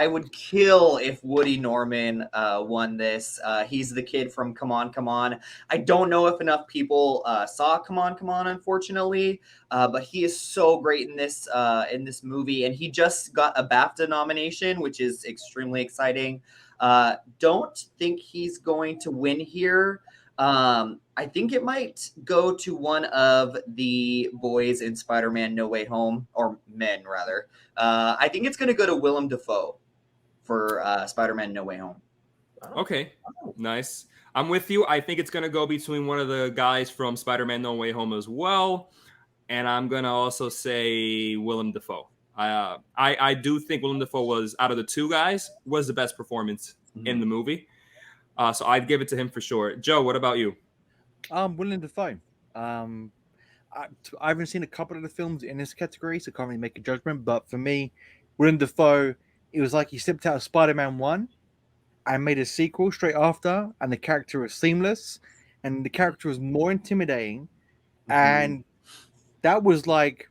would kill if Woody Norman won this. He's the kid from Come On, Come On. I don't know if enough people saw Come On, Come On, unfortunately, but he is so great in this movie, and he just got a BAFTA nomination, which is extremely exciting. Don't think he's going to win here. I think it might go to one of the boys in Spider-Man No Way Home, or men rather. I think it's going to go to Willem Dafoe for Spider-Man No Way Home. Okay, nice. I'm with you. I think it's going to go between one of the guys from Spider-Man No Way Home as well. And I'm going to also say Willem Dafoe. I do think Willem Dafoe was, out of the two guys, was the best performance in the movie. So I'd give it to him for sure. Joe, what about you? Willem Dafoe. I haven't seen a couple of the films in this category, so I can't really make a judgment. But for me, Willem Dafoe, it was like he stepped out of Spider-Man 1 and made a sequel straight after, and the character was seamless, and the character was more intimidating. And that was like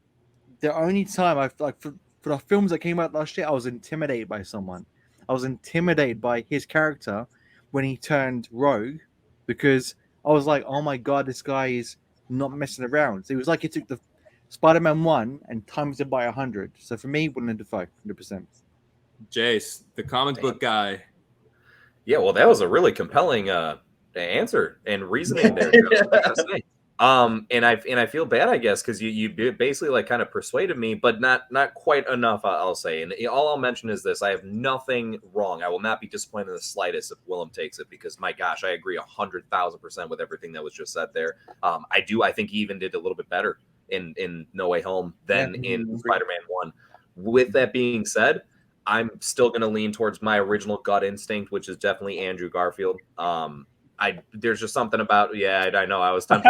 the only time I like for the films that came out last year, I was intimidated by someone. I was intimidated by his character when he turned rogue, because I was like, oh my god, this guy is not messing around. So it was like he took the Spider-Man 1 and times it by 100. So for me, Willem Dafoe, 100%. Jace, the comic book guy. Yeah, well, that was a really compelling answer and reasoning there. And I feel bad, I guess, because you basically like kind of persuaded me, but not quite enough, I'll say. And all I'll mention is this: I have nothing wrong. I will not be disappointed in the slightest if Willem takes it, because my gosh, I agree 100,000% with everything that was just said there. I think he even did a little bit better in No Way Home than in Spider-Man 1. With that being said, I'm still going to lean towards my original gut instinct, which is definitely Andrew Garfield. There's just something about, I know I was tempted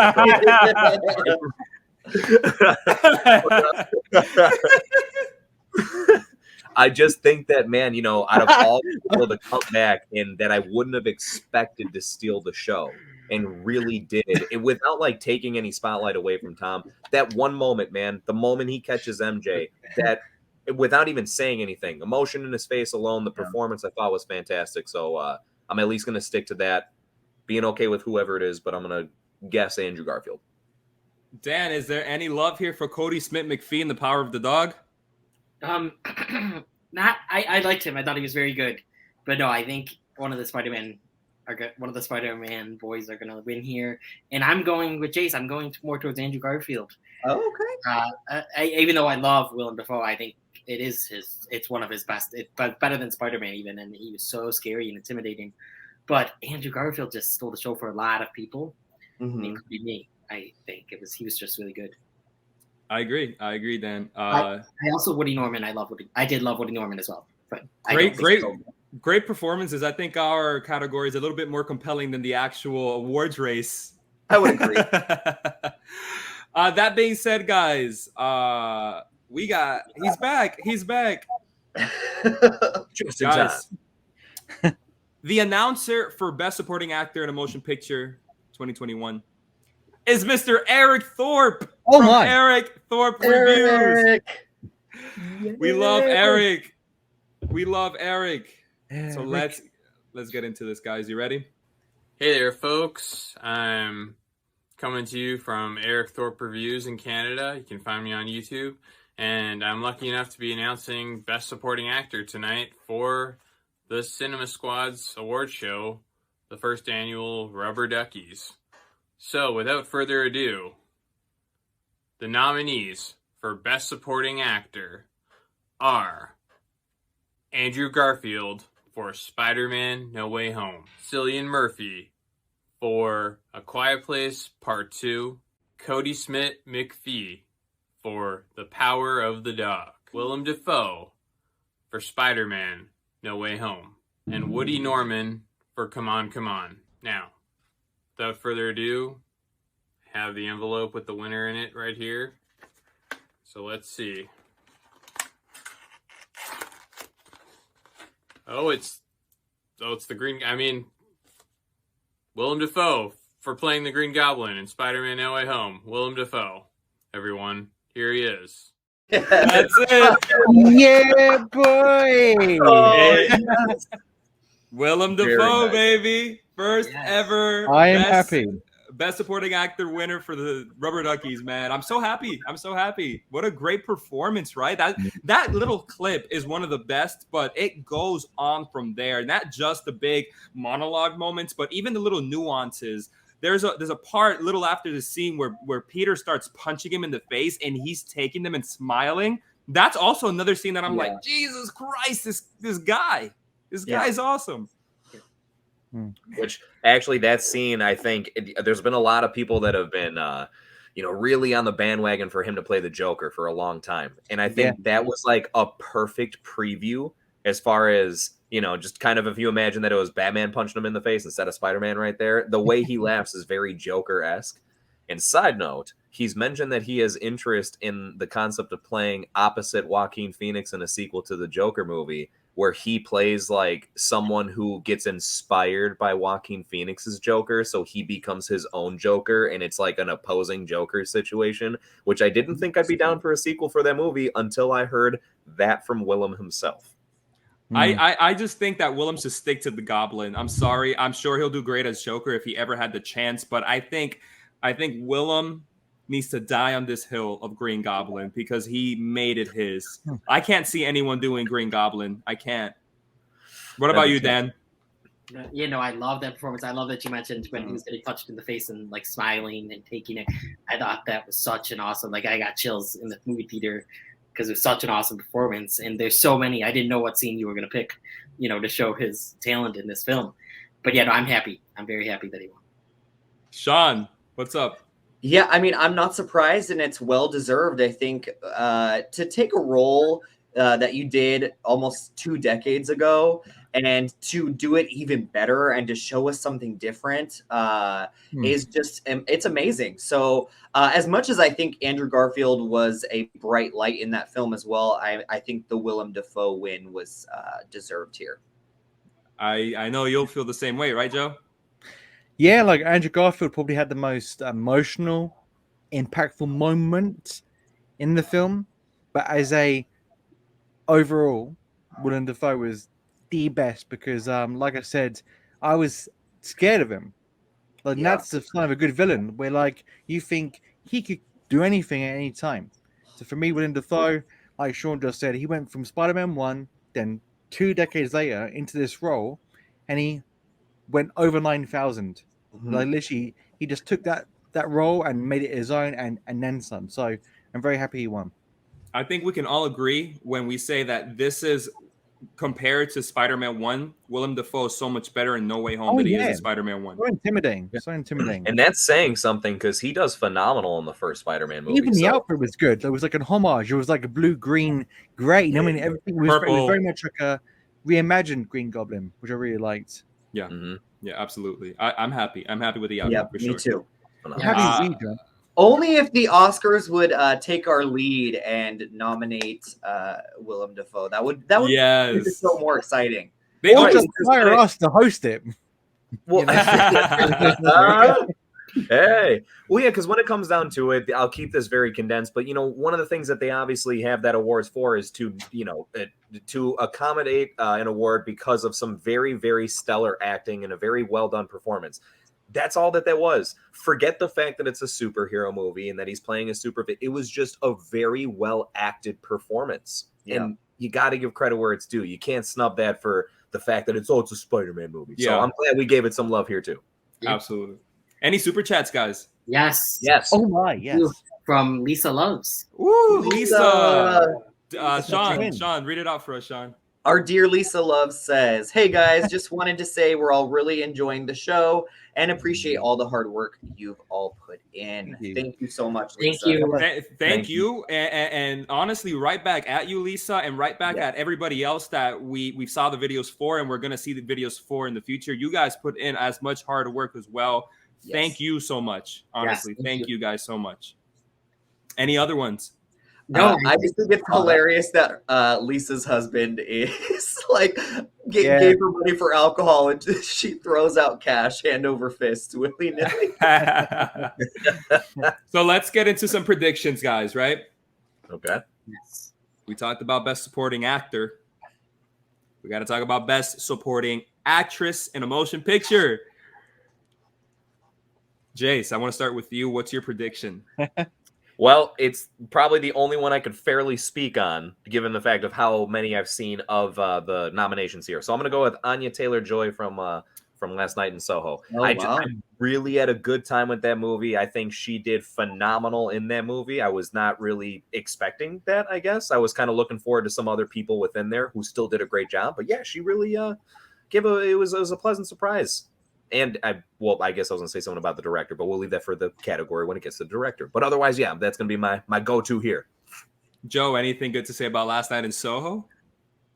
I just think that, man, out of all people to come back and that I wouldn't have expected to steal the show and really did it without like taking any spotlight away from Tom. That one moment, man, the moment he catches MJ, that without even saying anything, emotion in his face alone, the performance I thought was fantastic. So I'm at least going to stick to that, being okay with whoever it is, but I'm going to guess Andrew Garfield. Dan, is there any love here for Cody Smith-McPhee in The Power of the Dog? I liked him. I thought he was very good. But no, I think one of the Spider-Man boys are going to win here. And I'm going with Jace. I'm going more towards Andrew Garfield. Oh, okay. Even though I love Willem Dafoe, I think it's one of his best. But better than Spider-Man even, and he was so scary and intimidating. But Andrew Garfield just stole the show for a lot of people, including me. I think he was just really good. I agree, Dan. I also Woody Norman. I did love Woody Norman as well. But great performances. I think our category is a little bit more compelling than the actual awards race. I would agree. That being said, guys, he's back. Just in time. The announcer for Best Supporting Actor in a Motion Picture 2021 is Mr. Eric Thorpe. Oh my! Eric Thorpe Reviews. We love Eric. So let's get into this, guys. You ready? Hey there, folks. I'm coming to you from Eric Thorpe Reviews in Canada. You can find me on YouTube. And I'm lucky enough to be announcing Best Supporting Actor tonight for the Cinema Squad's award show, the first annual Rubber Duckies. So, without further ado, the nominees for Best Supporting Actor are Andrew Garfield for Spider-Man No Way Home, Cillian Murphy for A Quiet Place Part 2, Cody Smith-McPhee for The Power of the Dog, Willem Dafoe for Spider-Man No Way Home, and Woody Norman for Come On, Come On. Now, without further ado, I have the envelope with the winner in it right here. So let's see. Oh, it's the Green. I mean, Willem Dafoe for playing the Green Goblin in Spider-Man No Way Home. Willem Dafoe, everyone, here he is. That's it. Yeah, boy. Oh, yes. Willem Very Dafoe, nice. baby, first ever. I am happy. Best Supporting Actor winner for the Rubber Duckies, man. I'm so happy. I'm so happy. What a great performance, right? That little clip is one of the best, but it goes on from there. Not just the big monologue moments, but even the little nuances. There's a part a little after the scene where Peter starts punching him in the face and he's taking them and smiling. That's also another scene that I'm like, Jesus Christ, this guy. This guy's awesome. Which actually, that scene, I think there's been a lot of people that have been, really on the bandwagon for him to play the Joker for a long time, and I think that was like a perfect preview as far as just kind of if you imagine that it was Batman punching him in the face instead of Spider-Man right there. The way he laughs is very Joker-esque. And side note, he's mentioned that he has interest in the concept of playing opposite Joaquin Phoenix in a sequel to the Joker movie, where he plays like someone who gets inspired by Joaquin Phoenix's Joker, so he becomes his own Joker, and it's like an opposing Joker situation, which I didn't think I'd be down for a sequel for that movie until I heard that from Willem himself. I just think that Willem should stick to the Goblin. I'm sorry. I'm sure he'll do great as Joker if he ever had the chance, but I think Willem needs to die on this hill of Green Goblin because he made it his. I can't see anyone doing Green Goblin. I can't. What about you, Dan? I love that performance. I love that you mentioned when he was getting touched in the face and like smiling and taking it. I thought that was such an awesome, I got chills in the movie theater because it was such an awesome performance. And there's so many. I didn't know what scene you were going to pick, to show his talent in this film. But I'm happy. I'm very happy that he won. Sean, what's up? Yeah, I mean, I'm not surprised, and it's well-deserved. I think to take a role that you did almost 2 decades ago and to do it even better and to show us something different is just, it's amazing. So as much as I think Andrew Garfield was a bright light in that film as well, I think the Willem Dafoe win was deserved here. I know you'll feel the same way, right, Joe? Yeah, like Andrew Garfield probably had the most emotional, impactful moment in the film, but as a overall, Willem Dafoe was the best because, like I said, I was scared of him. That's the sign of a good villain, where you think he could do anything at any time. So for me, Willem Dafoe, like Sean just said, he went from Spider-Man 1, then 2 decades later into this role, and he went over 9,000. Literally, he just took that role and made it his own and then some. So I'm very happy he won. I think we can all agree when we say that this is compared to Spider-Man 1, Willem Dafoe is so much better in No Way Home than he is in Spider-Man 1. So intimidating. So intimidating. And that's saying something because he does phenomenal in the first Spider-Man movie. Even the outfit was good. There was like an homage. It was like a blue, green, gray. I mean, everything was very much like a reimagined Green Goblin, which I really liked. Yeah. Yeah, absolutely. I'm happy. I'm happy with the outcome for sure. Me too. Only if the Oscars would take our lead and nominate Willem Dafoe. That would make it so more exciting. They just hire us to host it. Well, because when it comes down to it, I'll keep this very condensed. But one of the things that they obviously have that awards for is to to accommodate an award because of some very, very stellar acting and a very well done performance. That's all that was. Forget the fact that it's a superhero movie and that he's playing a it was just a very well acted performance. Yeah. And you got to give credit where it's due. You can't snub that for the fact that it's a Spider-Man movie. Yeah. So I'm glad we gave it some love here too. Absolutely. Any super chats, guys? Yes. Oh my, yes. From Lisa Loves. Ooh, Lisa. Sean, read it out for us, Sean. Our dear Lisa Love says, "Hey guys, just wanted to say we're all really enjoying the show and appreciate all the hard work you've all put in. Thank you so much, Lisa." Thank you. And honestly, right back at you, Lisa, and right back at everybody else that we saw the videos for and we're going to see the videos for in the future. You guys put in as much hard work as well. Yes. Thank you so much. Honestly, Yes, thank you guys so much. Any other ones? I just think it's hilarious that Lisa's husband is like gave her money for alcohol and she throws out cash hand over fist willy nilly. So let's get into some predictions, guys. Right? Okay. Yes. We talked about best supporting actor. We got to talk about best supporting actress in a motion picture. Jace, I want to start with you. What's your prediction? Well, it's probably the only one I could fairly speak on, given the fact of how many I've seen of the nominations here. So I'm going to go with Anya Taylor-Joy from Last Night in Soho. Oh, I wow. really had a good time with that movie. I think she did phenomenal in that movie. I was not really expecting that, I guess. I was kind of looking forward to some other people within there who still did a great job. But yeah, she really it was a pleasant surprise. And I guess I was going to say something about the director, but we'll leave that for the category when it gets to the director. But otherwise, yeah, that's going to be my go-to here. Joe, anything good to say about Last Night in Soho?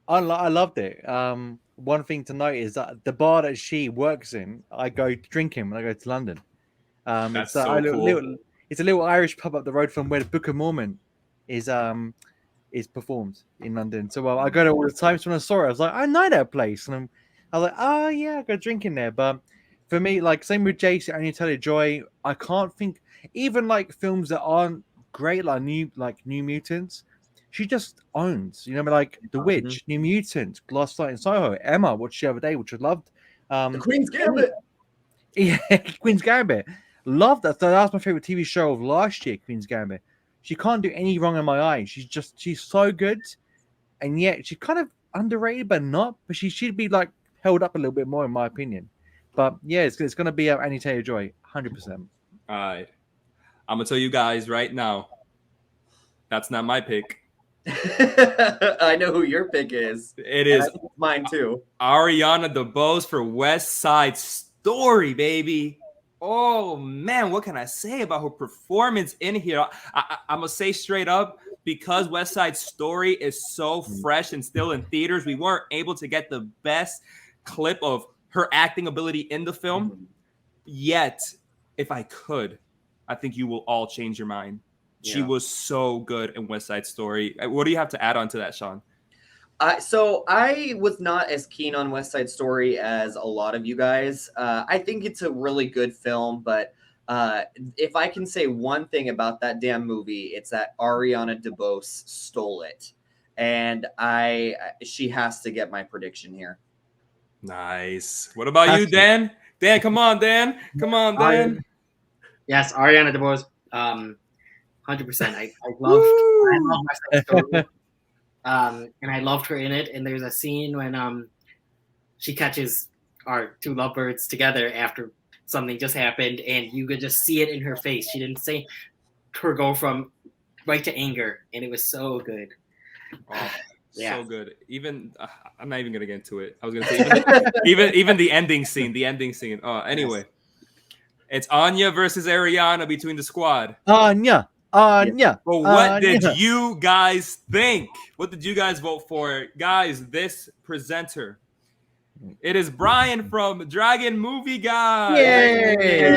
I loved it. One thing to note is that the bar that she works in, I go drinking when I go to London. That's it's so cool. It's a little Irish pub up the road from where the Book of Mormon is performed in London. So I go there all the time. So when I saw it, I was like, I know that place, and I was like, oh yeah, I go drinking there. But for me, like same with Jason, Anya Taylor-Joy, I can't think even like films that aren't great, like New Mutants. She just owns, like The Witch, New Mutants, Last Night in Soho, Emma, watched the other day, which I loved. The Queen's Gambit. Yeah, Queen's Gambit. Loved that. So that was my favorite TV show of last year, Queen's Gambit. She can't do any wrong in my eyes. She's so good, and yet she's kind of underrated, but not. But she should be like held up a little bit more, in my opinion. But yeah, it's going to be Anya Taylor-Joy, 100%. All right. I'm going to tell you guys right now, that's not my pick. I know who your pick is. It is mine too. Ariana DeBose for West Side Story, baby. Oh man, what can I say about her performance in here? I'm gonna say straight up, because West Side Story is so fresh and still in theaters, we weren't able to get the best clip of her acting ability in the film. Yet, if I could, I think you will all change your mind. She was so good in West Side Story. What do you have to add on to that, Sean? So I was not as keen on West Side Story as a lot of you guys. I think it's a really good film, but if I can say one thing about that damn movie, it's that Ariana DeBose stole it. And she has to get my prediction here. Nice. What about you, Dan? Dan, come on, Dan. Come on, Dan. Yes, Ariana DeBose. 100%. I love West Side Story. And I loved her in it. And there's a scene when she catches our two lovebirds together after something just happened, and you could just see it in her face. She didn't say her go from right to anger, and it was so good. Oh, so good. Even I'm not even gonna get into it. I was gonna say even the ending scene. Anyway, it's Anya versus Ariana between the squad. Anya. But what did you guys think? What did you guys vote for? Guys, this presenter. It is Brian from Dragon Movie Guy. Yay!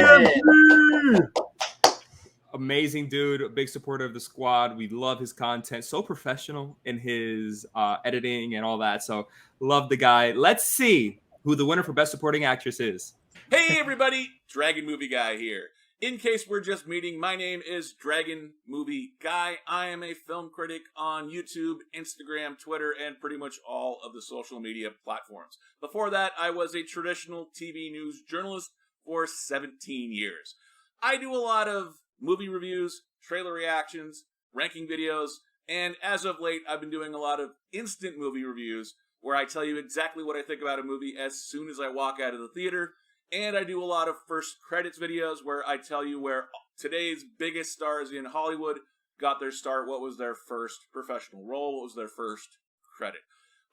Amazing dude, a big supporter of the squad. We love his content. So professional in his editing and all that. So love the guy. Let's see who the winner for Best Supporting Actress is. Hey everybody, Dragon Movie Guy here. In case we're just meeting, my name is Dragon Movie Guy. I am a film critic on YouTube, Instagram, Twitter, and pretty much all of the social media platforms. Before that, I was a traditional TV news journalist for 17 years. I do a lot of movie reviews, trailer reactions, ranking videos, and as of late, I've been doing a lot of instant movie reviews where I tell you exactly what I think about a movie as soon as I walk out of the theater. And I do a lot of first credits videos where I tell you where today's biggest stars in Hollywood got their start, what was their first professional role, what was their first credit.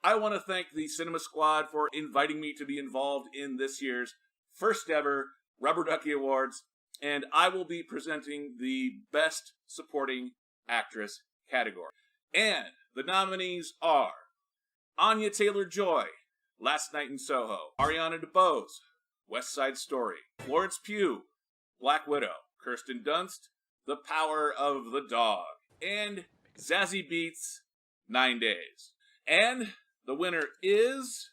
I want to thank the Cinema Squad for inviting me to be involved in this year's first ever Rubber Ducky Awards, and I will be presenting the Best Supporting Actress category. And the nominees are Anya Taylor-Joy, Last Night in Soho; Ariana DeBose, West Side Story; Florence Pugh, Black Widow; Kirsten Dunst, The Power of the Dog; and Zazie Beetz, 9 Days. And the winner is...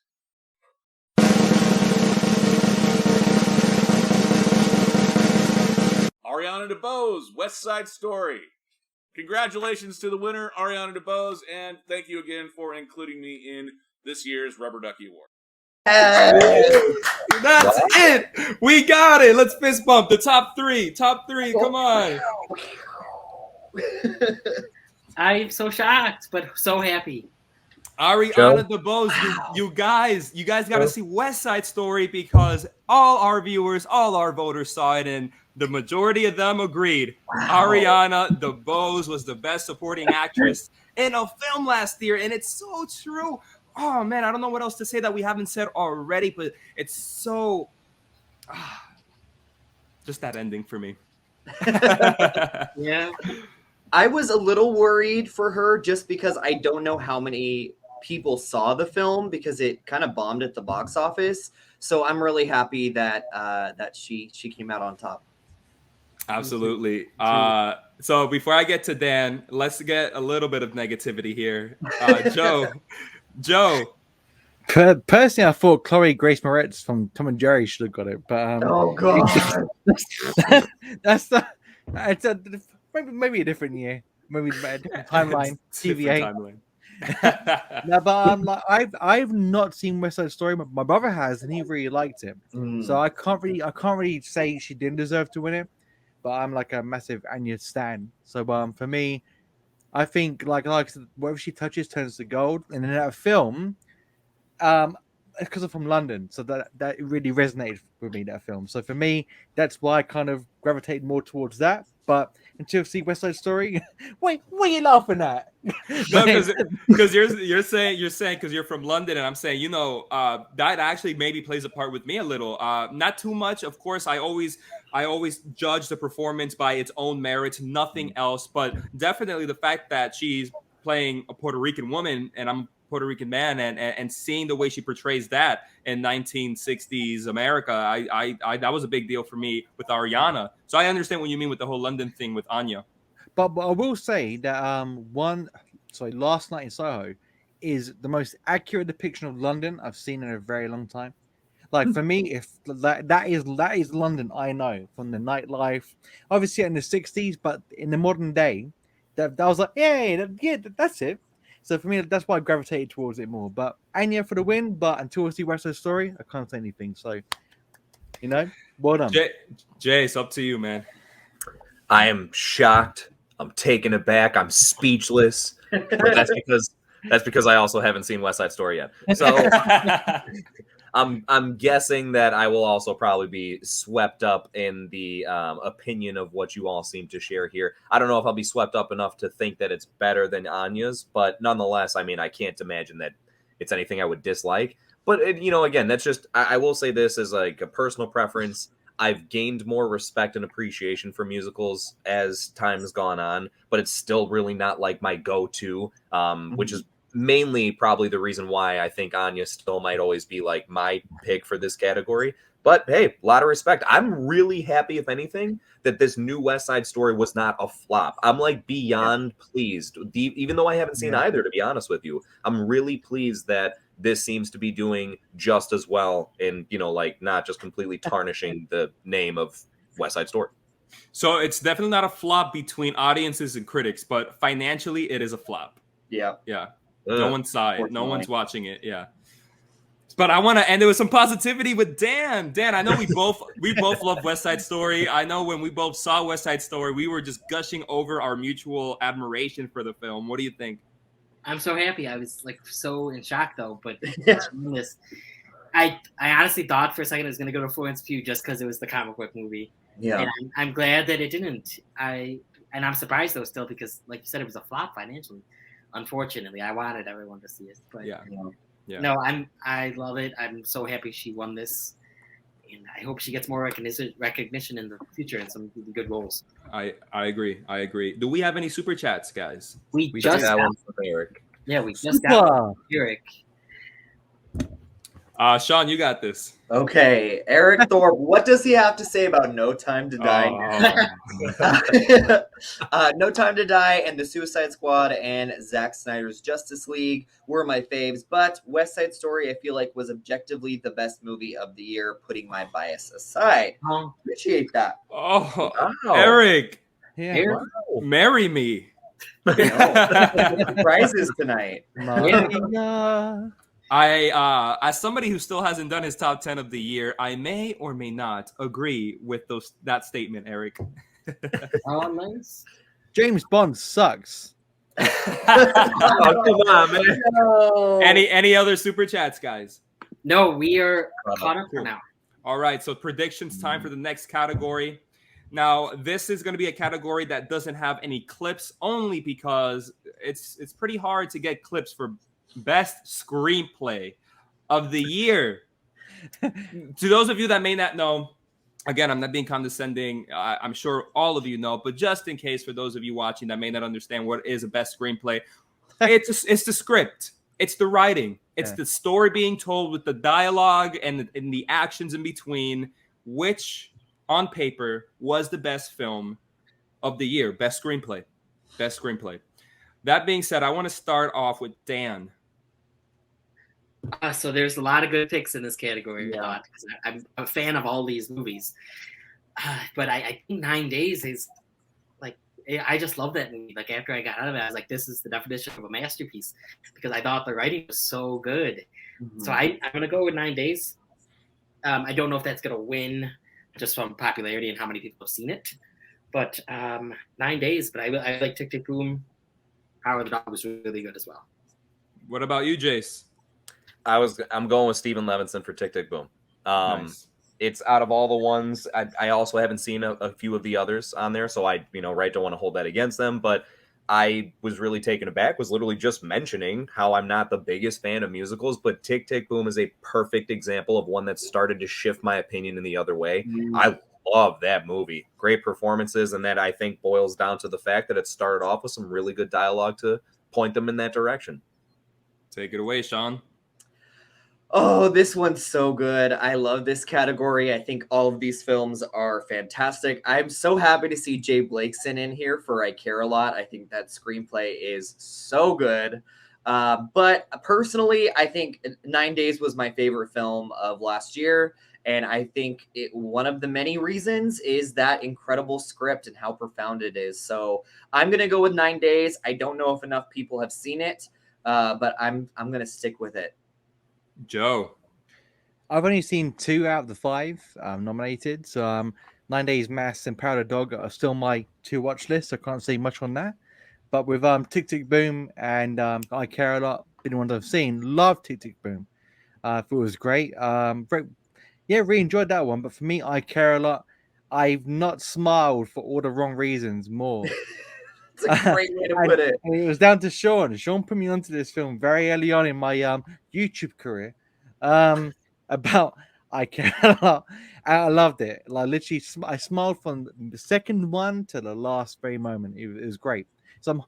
Ariana DeBose, West Side Story. Congratulations to the winner, Ariana DeBose, and thank you again for including me in this year's Rubber Ducky Award. That's it. We got it. Let's fist bump the top three. Top three. Come on. I'm so shocked, but so happy. Ariana DeBose, you guys got to see West Side Story because all our viewers, all our voters saw it, and the majority of them agreed. Ariana DeBose was the best supporting actress in a film last year, and it's so true. Oh man, I don't know what else to say that we haven't said already, but it's so just that ending for me. Yeah. I was a little worried for her just because I don't know how many people saw the film because it kind of bombed at the box office. So I'm really happy that that she came out on top. Absolutely. So before I get to Dan, let's get a little bit of negativity here. Joe. Personally, I thought Chloe Grace Moretz from Tom and Jerry should have got it, but oh god, maybe a different year, maybe a different timeline. TVA. Timeline. No, but like I've not seen West Side Story. My brother has, and he really liked it. So I can't really say she didn't deserve to win it. But I'm like a massive Anya stan. So for me, I think like whatever she touches turns to gold. And in that film, because I'm from London, so that really resonated with me, that film. So for me, that's why I kind of gravitated more towards that. But until I see West Side Story, wait, what are you laughing at? No, because you're saying because you're from London, and I'm saying that actually maybe plays a part with me a little. Not too much, of course. I always judge the performance by its own merits, nothing else. But definitely the fact that she's playing a Puerto Rican woman, and I'm a Puerto Rican man, and seeing the way she portrays that in 1960s America, I that was a big deal for me with Ariana. So I understand what you mean with the whole London thing with Anya. But I will say that Last Night in Soho is the most accurate depiction of London I've seen in a very long time. Like for me, if that is London I know from the nightlife, obviously in the 60s, but in the modern day, that was like, that's it. So for me, that's why I gravitated towards it more. But Anya for the win. But until I see West Side Story, I can't say anything. So, well done. Jay, it's up to you, man. I am shocked. I'm taken aback. I'm speechless. But that's because I also haven't seen West Side Story yet. So I'm guessing that I will also probably be swept up in the opinion of what you all seem to share here. I don't know if I'll be swept up enough to think that it's better than Anya's, but nonetheless, I mean, I can't imagine that it's anything I would dislike. But again, that's just I will say this as like a personal preference. I've gained more respect and appreciation for musicals as time has gone on, but it's still really not like my go-to, which is mainly probably the reason why I think Anya still might always be like my pick for this category. But hey, a lot of respect. I'm really happy, if anything, that this new West Side Story was not a flop. I'm like beyond pleased, even though I haven't seen either, to be honest with you. I'm really pleased that this seems to be doing just as well and, like not just completely tarnishing the name of West Side Story. So it's definitely not a flop between audiences and critics, but financially it is a flop. Yeah. Yeah. No one saw it. No one's watching it. Yeah. But I want to end it with some positivity with Dan. Dan, I know we both love West Side Story. I know when we both saw West Side Story, we were just gushing over our mutual admiration for the film. What do you think? I'm so happy. I was like so in shock though, but I honestly thought for a second it was going to go to Florence Pugh just because it was the comic book movie. Yeah. And I'm glad that it didn't. I'm surprised though still because like you said, it was a flop financially. Unfortunately, I wanted everyone to see it, but Yeah. no, I love it. I'm so happy she won this, and I hope she gets more recognition in the future and some really good roles. I agree. Do we have any super chats, guys? We just got one from Eric. Yeah, we just got Eric. Sean, you got this. Okay, Eric Thorpe, what does he have to say about No Time to Die? No Time to Die and The Suicide Squad and Zack Snyder's Justice League were my faves, but West Side Story I feel like was objectively the best movie of the year, putting my bias aside. Appreciate that. Oh, Wow. Eric. Yeah. Wow. Marry me. Prizes tonight. I, as somebody who still hasn't done his top 10 of the year, I may or may not agree with that statement, Eric. Oh, nice. James Bond sucks. Oh, come on, man. No. Any other super chats, guys? No, we are caught up for now. All right, so predictions time for the next category. Now, this is going to be a category that doesn't have any clips, only because it's pretty hard to get clips for best screenplay of the year. To those of you that may not know, again, I'm not being condescending. I'm sure all of you know, but just in case for those of you watching that may not understand what is a best screenplay, it's the script, it's the writing, it's the story being told with the dialogue and the actions in between, which on paper was the best film of the year, best screenplay. That being said, I want to start off with Dan. So there's a lot of good picks in this category. Yeah. I'm a fan of all these movies, but I think 9 Days is like, I just love that movie. Like after I got out of it, I was like, this is the definition of a masterpiece because I thought the writing was so good. Mm-hmm. So I'm gonna go with 9 Days. I don't know if that's gonna win just from popularity and how many people have seen it, but 9 Days. But I like Tick Tick Boom. Power of the Dog was really good as well. What about you, Jace? I'm going with Steven Levinson for Tick Tick Boom. Nice. It's out of all the ones. I also haven't seen a few of the others on there, so I don't want to hold that against them. But I was really taken aback. Was literally just mentioning how I'm not the biggest fan of musicals, but Tick Tick Boom is a perfect example of one that started to shift my opinion in the other way. I love that movie. Great performances, and that I think boils down to the fact that it started off with some really good dialogue to point them in that direction. Take it away, Sean. Oh, this one's so good. I love this category. I think all of these films are fantastic. I'm so happy to see Jay Blakeson in here for I Care a Lot. I think that screenplay is so good. But personally, I think 9 Days was my favorite film of last year. And I think one of the many reasons is that incredible script and how profound it is. So I'm going to go with 9 Days. I don't know if enough people have seen it, but I'm going to stick with it. Joe. I've only seen 2 out of the 5 nominated. So 9 Days, Mass, and Power of the Dog are still my 2 watch lists. I can't say much on that. But with Tick Tick Boom and I Care a Lot, been one I've seen, love Tick Tick Boom. It was great. Really enjoyed that one. But for me, I Care a Lot. I've not smiled for all the wrong reasons more. It's a great way to put it. And it was down to Sean. Sean put me onto this film very early on in my YouTube career about I Care a Lot. I loved it. Like literally, I smiled from the second one to the last very moment. It was great. So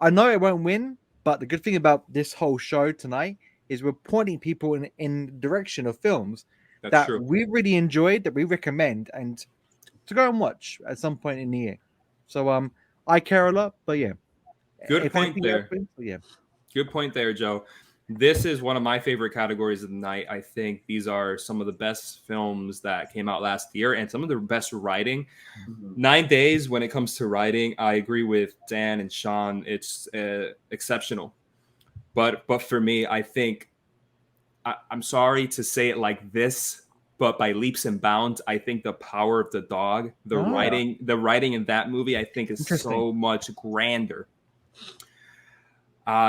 I know it won't win, but the good thing about this whole show tonight is we're pointing people in the direction of films that we really enjoyed, that we recommend, and to go and watch at some point in the year. So I Care a Lot, but yeah. Good point there. Happens, yeah. Good point there, Joe. This is one of my favorite categories of the night. I think these are some of the best films that came out last year and some of the best writing. 9 Days, when it comes to writing, I agree with Dan and Sean. It's exceptional. But for me, I think, I'm sorry to say it like this, but by leaps and bounds, I think The Power of the Dog, the writing in that movie, I think is so much grander.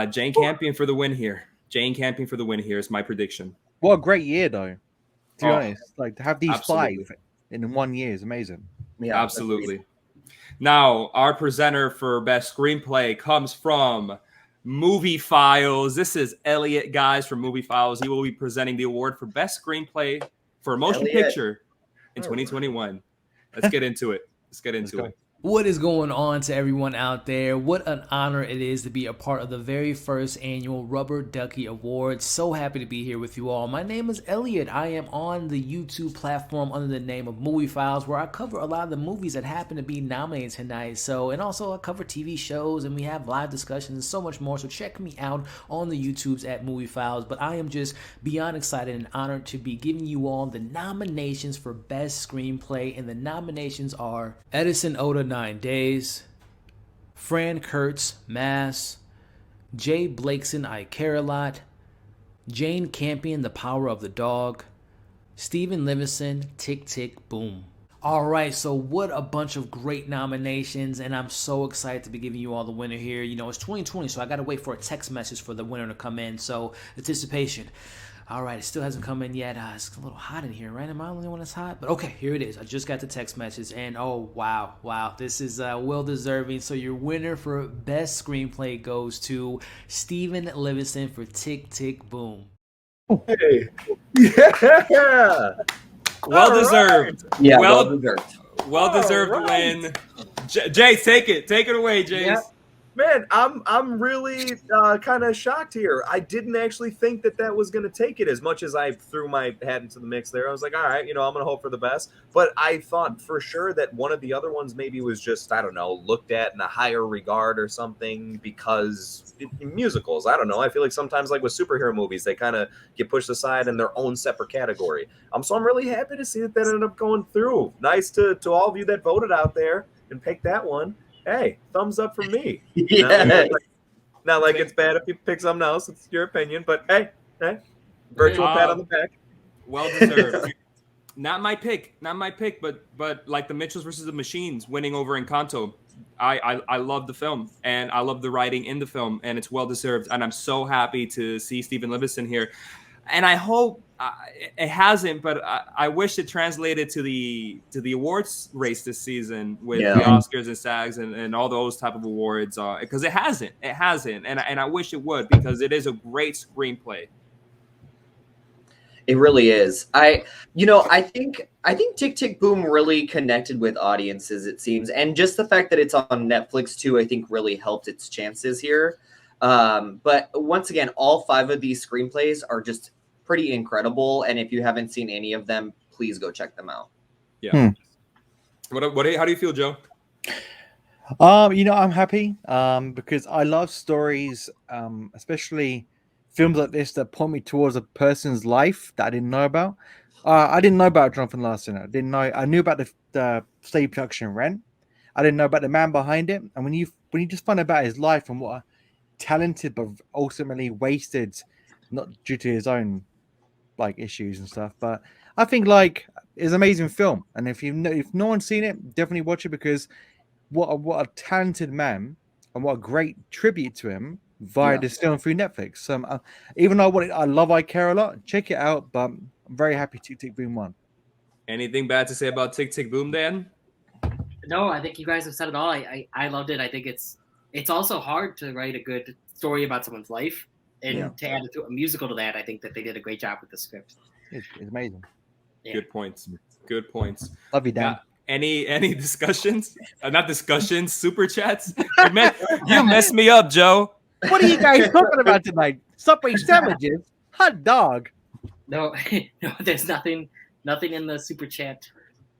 Jane Campion for the win here. Jane Campion for the win here is my prediction. What a great year, though. To be honest, like to have these 5 in 1 year is amazing. Yeah, absolutely. Now, our presenter for best screenplay comes from Movie Files. This is Elliot, guys, from Movie Files. He will be presenting the award for Best Screenplay for a Motion Elliot. Picture in 2021. Let's get into it. What is going on to everyone out there? What an honor it is to be a part of the very first annual Rubber Ducky Awards. So happy to be here with you all. My name is Elliot. I am on the YouTube platform under the name of Movie Files, where I cover a lot of the movies that happen to be nominated tonight. And also I cover TV shows, and we have live discussions and so much more. So check me out on the YouTubes at Movie Files. But I am just beyond excited and honored to be giving you all the nominations for Best Screenplay. And the nominations are Edison Oda, 9 Days, Fran Kurtz, Mass, Jay Blakeson, I Care a Lot, Jane Campion, The Power of the Dog, Stephen Livingston, Tick Tick Boom. All right, so what a bunch of great nominations, and I'm so excited to be giving you all the winner here. You know, it's 2020, so I got to wait for a text message for the winner to come in, so anticipation. All right, it still hasn't come in yet. It's a little hot in here, right? Am I the only one that's hot? But okay, here it is. I just got the text message, and oh, wow. This is well-deserving. So your winner for Best Screenplay goes to Stephen Livingston for Tick, Tick, Boom. Hey. Yeah. Well-deserved. Right. Yeah, well-deserved. Well-deserved win. Jace, take it. Take it away, Jace. Yeah. Man, I'm really kind of shocked here. I didn't actually think that was going to take it as much as I threw my hat into the mix there. I was like, all right, I'm going to hope for the best. But I thought for sure that one of the other ones maybe was just, I don't know, looked at in a higher regard or something because musicals, I don't know. I feel like sometimes like with superhero movies, they kind of get pushed aside in their own separate category. So I'm really happy to see that ended up going through. Nice to all of you that voted out there and picked that one. Hey, thumbs up for me. Yeah. Not like it's bad if you pick something else. It's your opinion, but hey, virtual pat on the back. Well deserved. Not my pick, but like the Mitchells versus the Machines winning over Encanto. I love the film, and I love the writing in the film, and it's well deserved. And I'm so happy to see Stephen Livingston here. And I hope it hasn't, but I wish it translated to the awards race this season with the Oscars and SAGs and all those type of awards, because it hasn't, and I wish it would, because it is a great screenplay. It really is. I think Tick Tick Boom really connected with audiences, it seems, and just the fact that it's on Netflix too, I think really helped its chances here. But once again, all 5 of these screenplays are just pretty incredible, and if you haven't seen any of them, please go check them out. Yeah. What? How do you feel, Joe? I'm happy because I love stories, especially films like this that point me towards a person's life that I didn't know about. I didn't know about Jonathan Larson. I knew about the stage production Rent. I didn't know about the man behind it. And when you just find out about his life and what a talented but ultimately wasted, not due to his own issues and stuff, but I think it's an amazing film. And if no one's seen it, definitely watch it, because what a talented man, and what a great tribute to him via this film through Netflix. Even though I love I Care a Lot, check it out. But I'm very happy Tick Tick Boom won. Anything bad to say about Tick Tick Boom, Dan? No, I think you guys have said it all. I loved it. I think it's also hard to write a good story about someone's life, and to add a musical to that, I think that they did a great job with the script. It's amazing. Yeah. Good points. Love you, Dan. Any discussions? Not discussions, super chats. You messed me up, Joe. What are you guys talking about tonight? Subway sandwiches, hot dog. No, there's nothing in the super chat.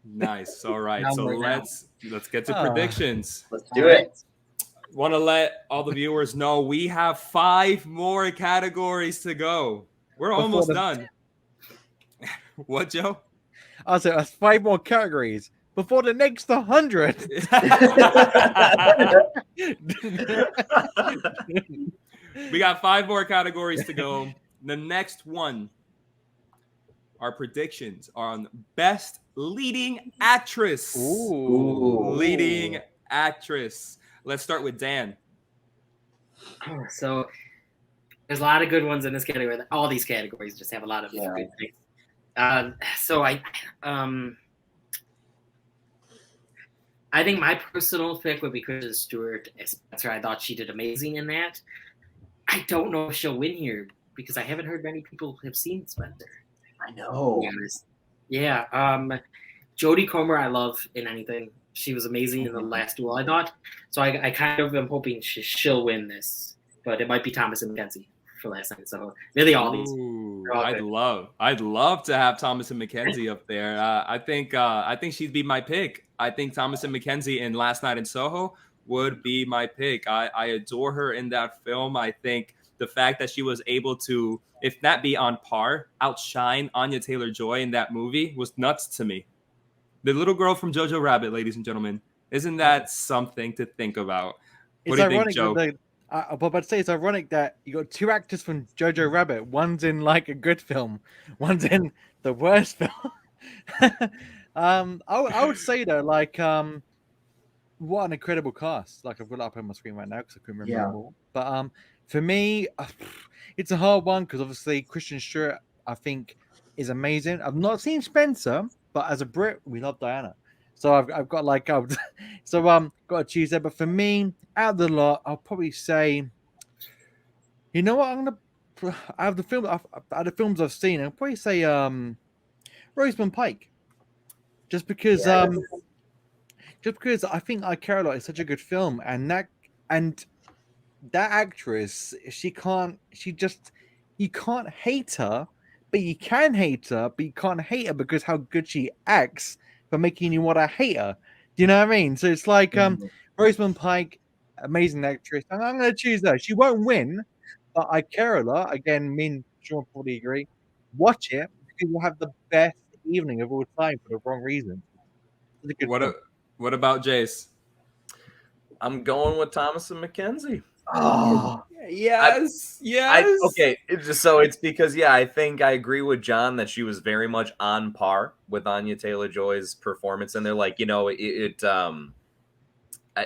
Nice. All right. So let's get to predictions. Let's do it. Want to let all the viewers know we have 5 more categories to go. We're almost done. What, Joe? I said that's 5 more categories before the next 100. We got 5 more categories to go. The next one, our predictions are on Best Leading Actress. Ooh. Leading Actress. Let's start with Dan. So there's a lot of good ones in this category. All these categories just have a lot of good things. So I think my personal pick would be Kristen Stewart as Spencer. I thought she did amazing in that. I don't know if she'll win here because I haven't heard many people have seen Spencer. I know. To be honest. Yeah. Jodie Comer, I love in anything. She was amazing in the last duel, I thought. So I kind of am hoping she'll win this, but it might be Thomas and Mackenzie for last night. So really all these. Ooh, all I'd love to have Thomas and Mackenzie up there. I think she'd be my pick. I think Thomas and Mackenzie in Last Night in Soho would be my pick. I adore her in that film. I think the fact that she was able to, if not be on par, outshine Anya Taylor-Joy in that movie was nuts to me. The little girl from Jojo Rabbit, ladies and gentlemen. Isn't that something to think about? What do you think, Joe? But I'd say it's ironic that you got two actors from Jojo Rabbit. One's in like a good film, one's in the worst film. I would say though, like, what an incredible cast! Like I've got it up on my screen right now because I couldn't remember more. But for me, it's a hard one because obviously Christian Stewart, I think, is amazing. I've not seen Spencer, but as a Brit, we love Diana. So I've got like got to choose there. But for me, out of the lot, I'll probably say, you know what, I'm gonna out of the films I've seen, I'll probably say Rosamund Pike, just because I think I Care a Lot is such a good film, and that actress, you can't hate her, but you can hate her, but you can't hate her because how good she acts for making you want to hate her. Do you know what I mean? So it's like Rosamund Pike, amazing actress, and I'm going to choose her. She won't win, but I Care a Lot. Again, me and Sean probably agree. Watch it because you'll have the best evening of all time for the wrong reason. What about Jace? I'm going with Thomas and Mackenzie. Oh, yes. Okay, it's because I think I agree with John that she was very much on par with Anya Taylor-Joy's performance, and they're like,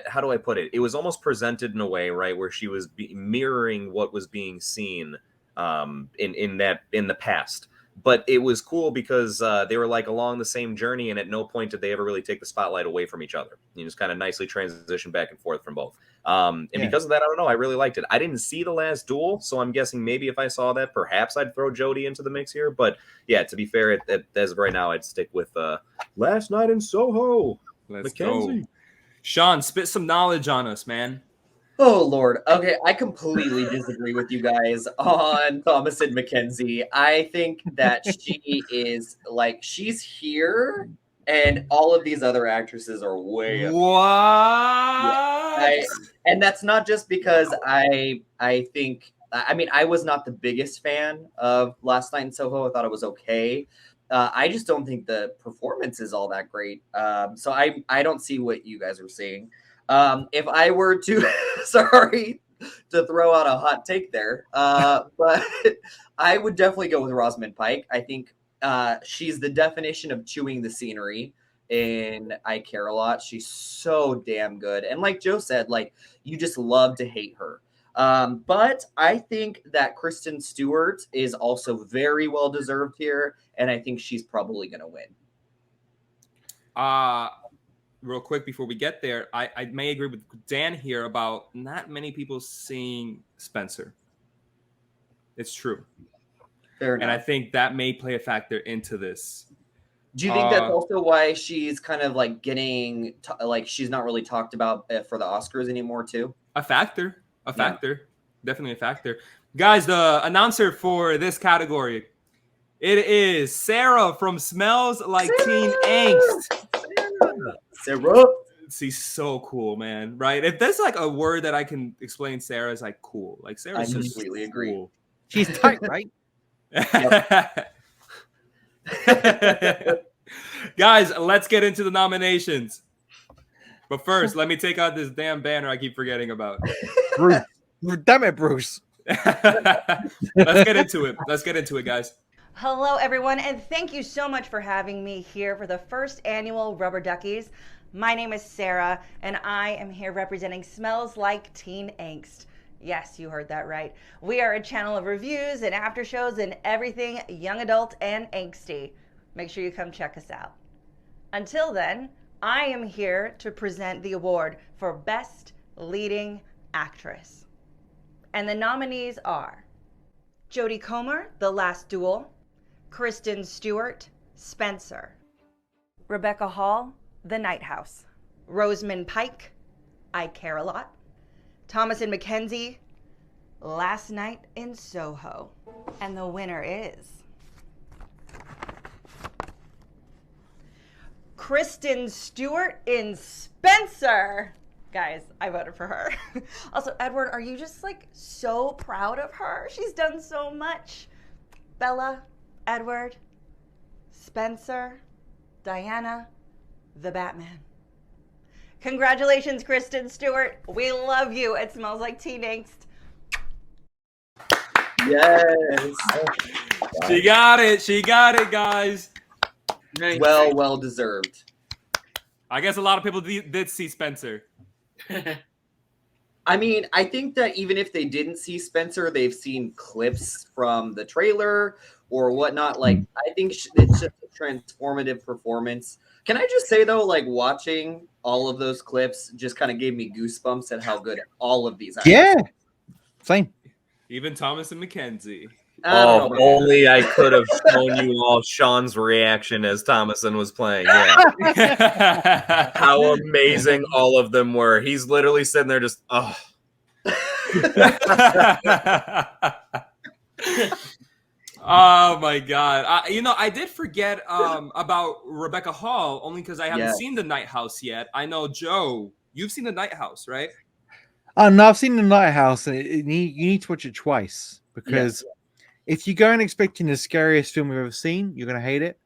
how do I put it? It was almost presented in a way, right, where she was mirroring what was being seen in the past. But it was cool because they were like along the same journey, and at no point did they ever really take the spotlight away from each other. You just kind of nicely transition back and forth from both. Because of that, I don't know, I really liked it. I didn't see The Last Duel, so I'm guessing maybe if I saw that, perhaps I'd throw Jodie into the mix here. But yeah, to be fair, as of right now, I'd stick with Last Night in Soho. Let's Mackenzie. go. Sean, spit some knowledge on us, man. Oh, Lord. Okay, I completely disagree with you guys on Thomas and Mackenzie. I think that she is, like, she's here, and all of these other actresses are way up. What? And that's not just because I think, I mean, I was not the biggest fan of Last Night in Soho. I thought it was okay. I just don't think the performance is all that great. So I don't see what you guys are seeing. If I were to, sorry to throw out a hot take there, but I would definitely go with Rosamund Pike. I think she's the definition of chewing the scenery in I Care a Lot. She's so damn good. And like Joe said, like, you just love to hate her. But I think that Kristen Stewart is also very well deserved here, and I think she's probably going to win. Real quick before we get there, I may agree with Dan here about not many people seeing Spencer. It's true. Fair enough. And I think that may play a factor into this. Do you think that's also why she's kind of like getting, like, she's not really talked about for the Oscars anymore too? A factor. Definitely a factor. Guys, the announcer for this category, it is Sarah from Smells Like Teen Angst. Sarah. She's so cool, man. Right? If there's like a word that I can explain Sarah is like cool. Like Sarah's I just completely agree. Cool. She's tight, right? Guys, let's get into the nominations. But first, let me take out this damn banner I keep forgetting about. Bruce. Damn it, Bruce. Let's get into it, guys. Hello, everyone, and thank you so much for having me here for the first annual Rubber Duckies. My name is Sarah, and I am here representing Smells Like Teen Angst. Yes, you heard that right. We are a channel of reviews and after shows and everything young adult and angsty. Make sure you come check us out. Until then, I am here to present the award for Best Leading Actress. And the nominees are Jodie Comer, The Last Duel, Kristen Stewart, Spencer, Rebecca Hall, The Night House, Rosamund Pike, I Care a Lot, Thomasin McKenzie, Last Night in Soho. And the winner is Kristen Stewart in Spencer. Guys, I voted for her. Also, Edward, are you just like so proud of her? She's done so much. Bella, Edward, Spencer, Diana, the Batman. Congratulations, Kristen Stewart. We love you. It smells like teen angst. Yes. She got it. She got it, guys. Well deserved. I guess a lot of people did see Spencer. I mean, I think that even if they didn't see Spencer, they've seen clips from the trailer or whatnot. Like, I think it's just a transformative performance. Can I just say, though, like, watching all of those clips just kind of gave me goosebumps at how good all of these actors Yeah. Same. Even Thomasin McKenzie. Oh, if only I could have shown you all Sean's reaction as Thomasin was playing. Yeah. How amazing all of them were. He's literally sitting there just, oh. Oh my god! I did forget about Rebecca Hall only because I haven't seen The Night House yet. I know, Joe, you've seen The Night House, right? Oh no, I've seen The Night House, and you need to watch it twice because if you go in expecting the scariest film you've ever seen, you're gonna hate it.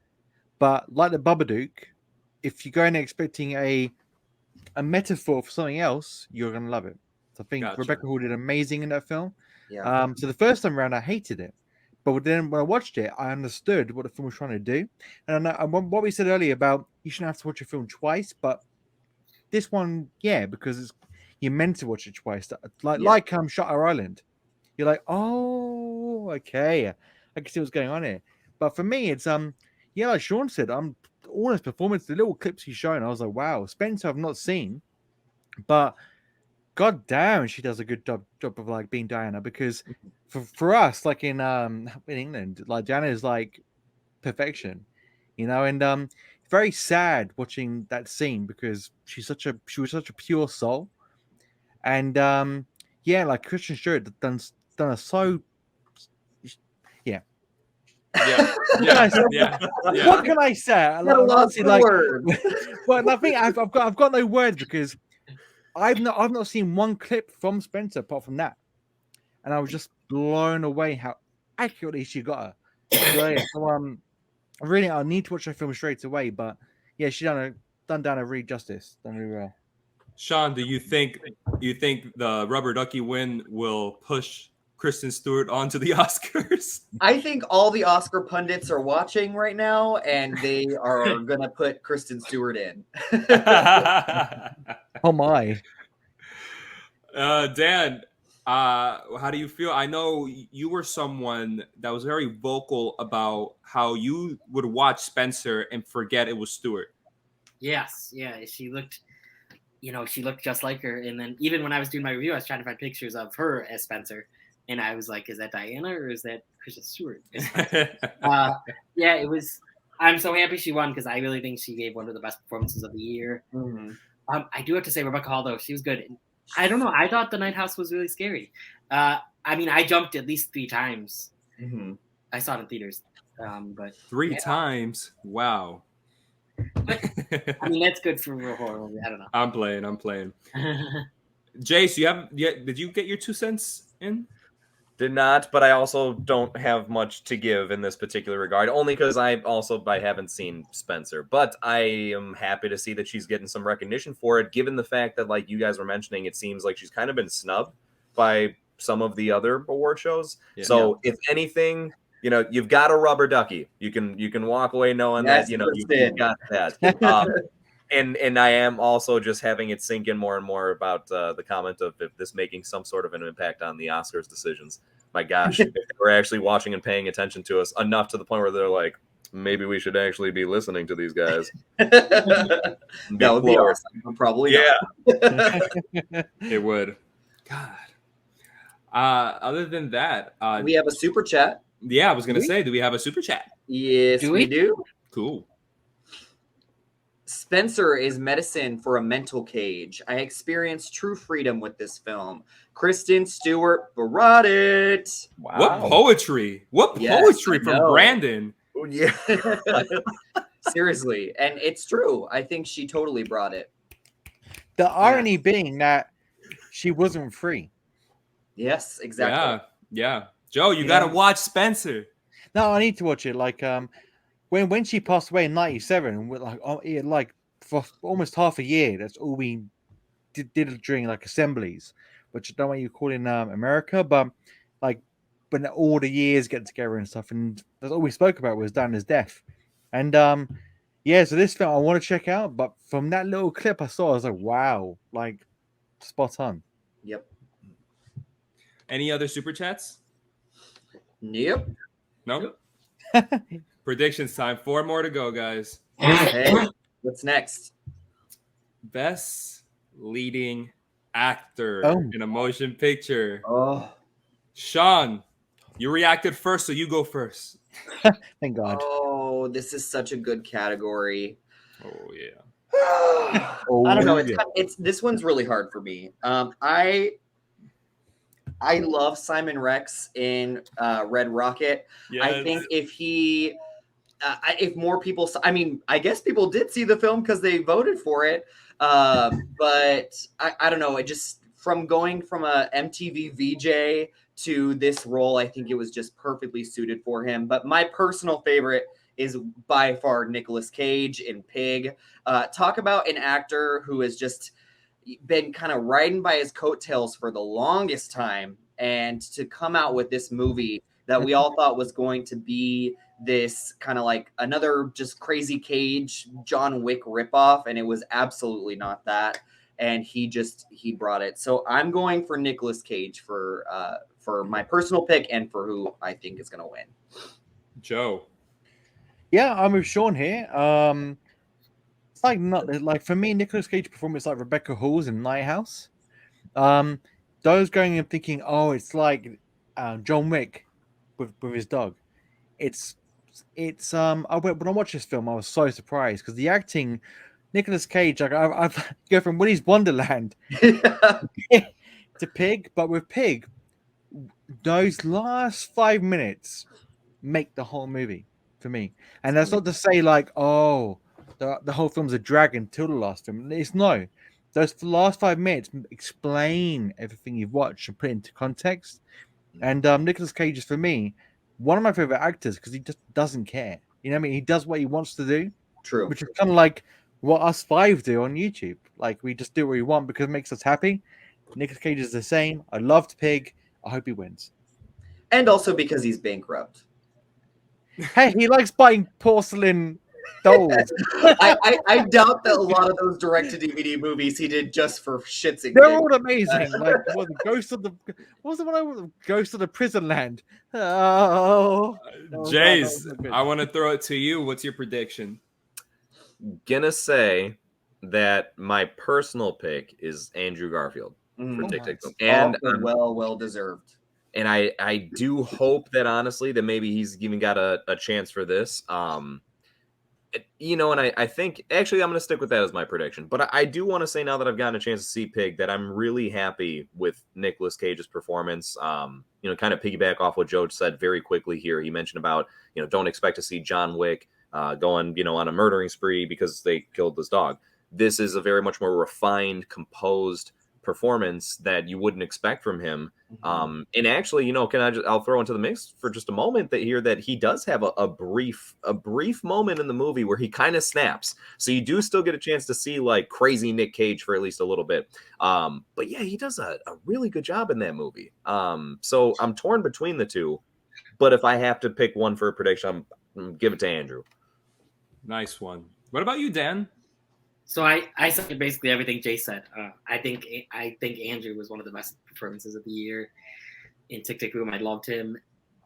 But like the Babadook, if you go in expecting a metaphor for something else, you're gonna love it. So I think Rebecca Hall did amazing in that film. Yeah. So the first time around, I hated it. But then when I watched it, I understood what the film was trying to do. And I know what we said earlier about you shouldn't have to watch a film twice, but this one, because you're meant to watch it twice. Like Shutter Island. You're like, oh, okay. I can see what's going on here. But for me, it's like Sean said, all his performance, the little clips he's showing, I was like, wow. Spencer I've not seen, but god damn, she does a good job of like being Diana, because for us, like in England, like Diana is like perfection, and very sad watching that scene because she was such a pure soul, and like Kristen Stewart done a so What can I say? Well, I think I've got no words because I've not seen one clip from Spencer apart from that, and I was just blown away how accurately she got her. So really, I need to watch her film straight away. But yeah, she done a really justice, done really well. Sean, do you think the Rubber Ducky win will push Kristen Stewart onto the Oscars? I think all the Oscar pundits are watching right now, and they are gonna put Kristen Stewart in. Oh my. Dan, how do you feel? I know you were someone that was very vocal about how you would watch Spencer and forget it was Stewart. Yes, she looked just like her. And then even when I was doing my review, I was trying to find pictures of her as Spencer, and I was like, is that Diana or is that Kristen Stewart? It was. I'm so happy she won because I really think she gave one of the best performances of the year. Mm-hmm. I do have to say Rebecca Hall, though, she was good. I don't know. I thought The Night House was really scary. I jumped at least 3 times. Mm-hmm. I saw it in theaters. But 3 times? Wow. That's good for a horror movie. I don't know. I'm playing. Jace, did you get your 2 cents in? Did not, but I also don't have much to give in this particular regard, only because I haven't seen Spencer. But I am happy to see that she's getting some recognition for it, given the fact that, like you guys were mentioning, it seems like she's kind of been snubbed by some of the other award shows. Yeah. So if anything, you've got a rubber ducky. You can walk away knowing that you've got that. And I am also just having it sink in more and more about the comment of if this making some sort of an impact on the Oscars decisions. My gosh, if we're actually watching and paying attention to us enough to the point where they're like, maybe we should actually be listening to these guys. That would be awesome. Probably not. It would. God. Other than that, we have a super chat. Yeah, I was gonna say, do we have a super chat? Yes, we do. Cool. Spencer is medicine for a mental cage. I experienced true freedom with this film. Kristen Stewart brought it. What poetry? What Yes, poetry I from know. Brandon? Yeah. Seriously. And it's true. I think she totally brought it. The irony being that she wasn't free. Yes, exactly. Yeah. Joe, you gotta watch Spencer. No, I need to watch it. Like when she passed away in '97, like for almost half a year, that's all we did during like assemblies, which I don't know what you call in America, but like when all the years get together and stuff, and that's all we spoke about was Diana's death, and yeah. So this film I want to check out, but from that little clip I saw, I was like, wow, like spot on. Yep. Any other super chats? Yep. No. Predictions time. 4 more to go, guys. Hey, what's next? Best leading actor Oh. in a motion picture. Oh. Sean, you reacted first, so you go first. Thank God. Oh, this is such a good category. Oh yeah. I don't know. It's this one's really hard for me. I love Simon Rex in Red Rocket. I think if more people, I mean, I guess people did see the film because they voted for it. But I don't know. It just from going from a MTV VJ to this role, I think it was just perfectly suited for him. But my personal favorite is by far Nicolas Cage in Pig. Talk about an actor who has just been kind of riding by his coattails for the longest time, and to come out with this movie that we all thought was going to be this kind of like another just crazy Cage John Wick ripoff, and it was absolutely not that. And he brought it. So I'm going for Nicolas Cage for my personal pick and for who I think is going to win. Joe. Yeah, I'm with Sean here. It's like not like for me, Nicolas Cage performance like Rebecca Hall's in Lighthouse. Those going and thinking, oh, it's like John Wick with his dog. It's when I watched this film, I was so surprised because the acting, Nicolas Cage, like I've go from Willy's Wonderland to Pig, but with Pig, those last 5 minutes make the whole movie for me. And that's not to say like, oh, the whole film's a drag until the last film. It's no. Those last 5 minutes explain everything you've watched and put it into context. And Nicolas Cage is, for me, one of my favorite actors because he just doesn't care. You know what I mean? He does what he wants to do. True. Which is kind of like what us 5 do on YouTube. Like, we just do what we want because it makes us happy. Nicolas Cage is the same. I loved Pig. I hope he wins. And also because he's bankrupt. Hey, he likes buying porcelain dolls. I doubt that a lot of those direct-to-DVD movies he did just for shits and They're gigs. all amazing. Like, what was the one? Ghost of the Prison Land. Oh, Jace, I want to throw it to you. What's your prediction? Gonna say that my personal pick is Andrew Garfield for Tick Tick Boom, and well deserved. And I do hope that honestly that maybe he's even got a chance for this. And I think actually I'm going to stick with that as my prediction. But I do want to say now that I've gotten a chance to see Pig that I'm really happy with Nicolas Cage's performance. Kind of piggyback off what Joe said very quickly here. He mentioned about, don't expect to see John Wick going, on a murdering spree because they killed this dog. This is a very much more refined, composed performance that you wouldn't expect from him. And actually, I'll throw into the mix for just a moment that he does have a brief moment in the movie where he kind of snaps. So you do still get a chance to see like crazy Nick Cage for at least a little bit. But yeah, he does a really good job in that movie. So I'm torn between the two, but if I have to pick one for a prediction, I'm give it to Andrew. Nice one. What about you, Dan? So I said basically everything Jay said. I think Andrew was one of the best performances of the year in Tick Tick Boom. I loved him,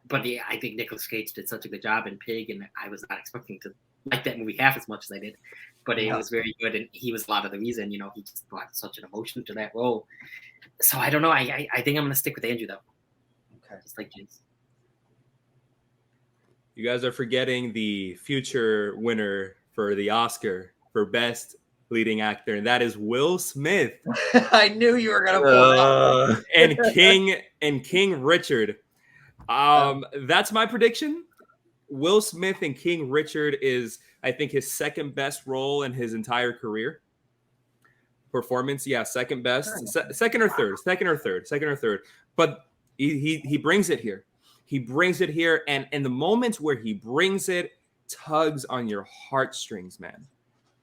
but yeah, I think Nicolas Cage did such a good job in Pig, and I was not expecting to like that movie half as much as I did. But it was very good, and he was a lot of the reason. He just brought such an emotion to that role. So I don't know. I think I'm going to stick with Andrew though. Just like James. You guys are forgetting the future winner for the Oscar for Best Leading Actor, and that is Will Smith. I knew you were gonna pull that. and King Richard. That's my prediction. Will Smith and King Richard is, I think, his second best role in his entire career. Performance, yeah, second best, second or third. But he brings it here. He brings it here, and in the moments where he brings it, tugs on your heartstrings, man.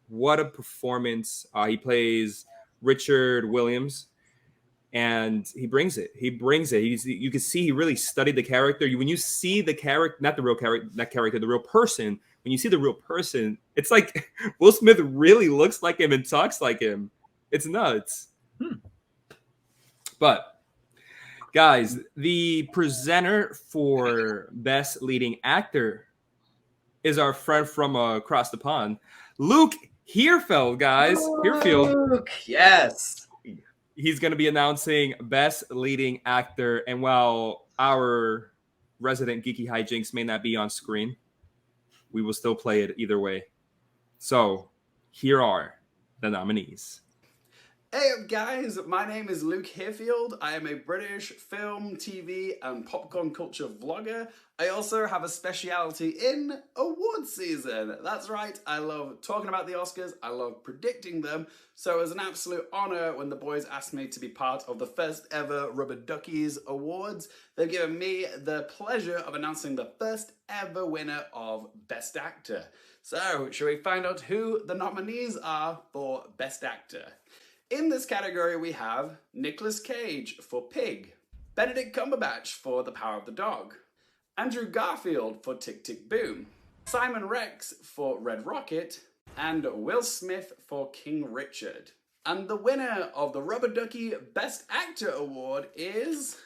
What a performance! He plays Richard Williams, and he brings it. He brings it. You can see he really studied the character. When you see the character, not the real character, the real person. When you see the real person, it's like Will Smith really looks like him and talks like him. It's nuts. But guys, the presenter for Best Leading Actor is our friend from across the pond, Luke Hearfield, guys. Luke, yes. He's going to be announcing Best Leading Actor, and while our resident geeky hijinks may not be on screen, we will still play it either way. So, here are the nominees. Hey up guys, my name is Luke Hearfield. I am a British film, TV and popcorn culture vlogger. I also have a speciality in award season. That's right, I love talking about the Oscars, I love predicting them. So it was an absolute honor when the boys asked me to be part of the first ever Rubber Duckies Awards. They've given me the pleasure of announcing the first ever winner of Best Actor. So, shall we find out who the nominees are for Best Actor? In this category, we have Nicolas Cage for Pig, Benedict Cumberbatch for The Power of the Dog, Andrew Garfield for Tick, Tick, Boom, Simon Rex for Red Rocket, and Will Smith for King Richard. And the winner of the Rubber Ducky Best Actor Award is...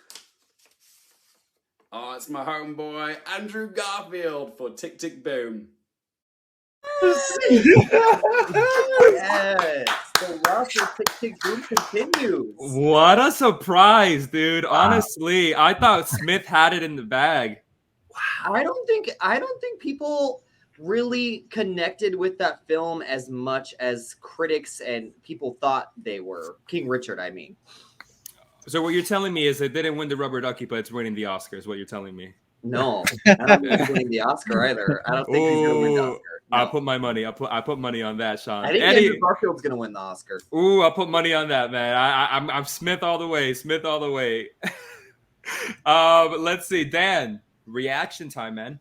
oh, it's my homeboy, Andrew Garfield for Tick, Tick, Boom. Yes, the roster Tick Tick Boom continues. What a surprise, dude. Honestly, I thought Smith had it in the bag. I don't think people really connected with that film as much as critics and people thought they were. King Richard, I mean. So what you're telling me is it didn't win the Rubber Ducky, but it's winning the Oscars, what you're telling me. No, I don't think he's winning the Oscar either. I don't think he's going to win the Oscar. No. I put my money. I put money on that, Sean. I think Andrew Garfield's going to win the Oscar. Ooh, I put money on that, man. I'm Smith all the way. Smith all the way. Let's see, Dan. Reaction time, man.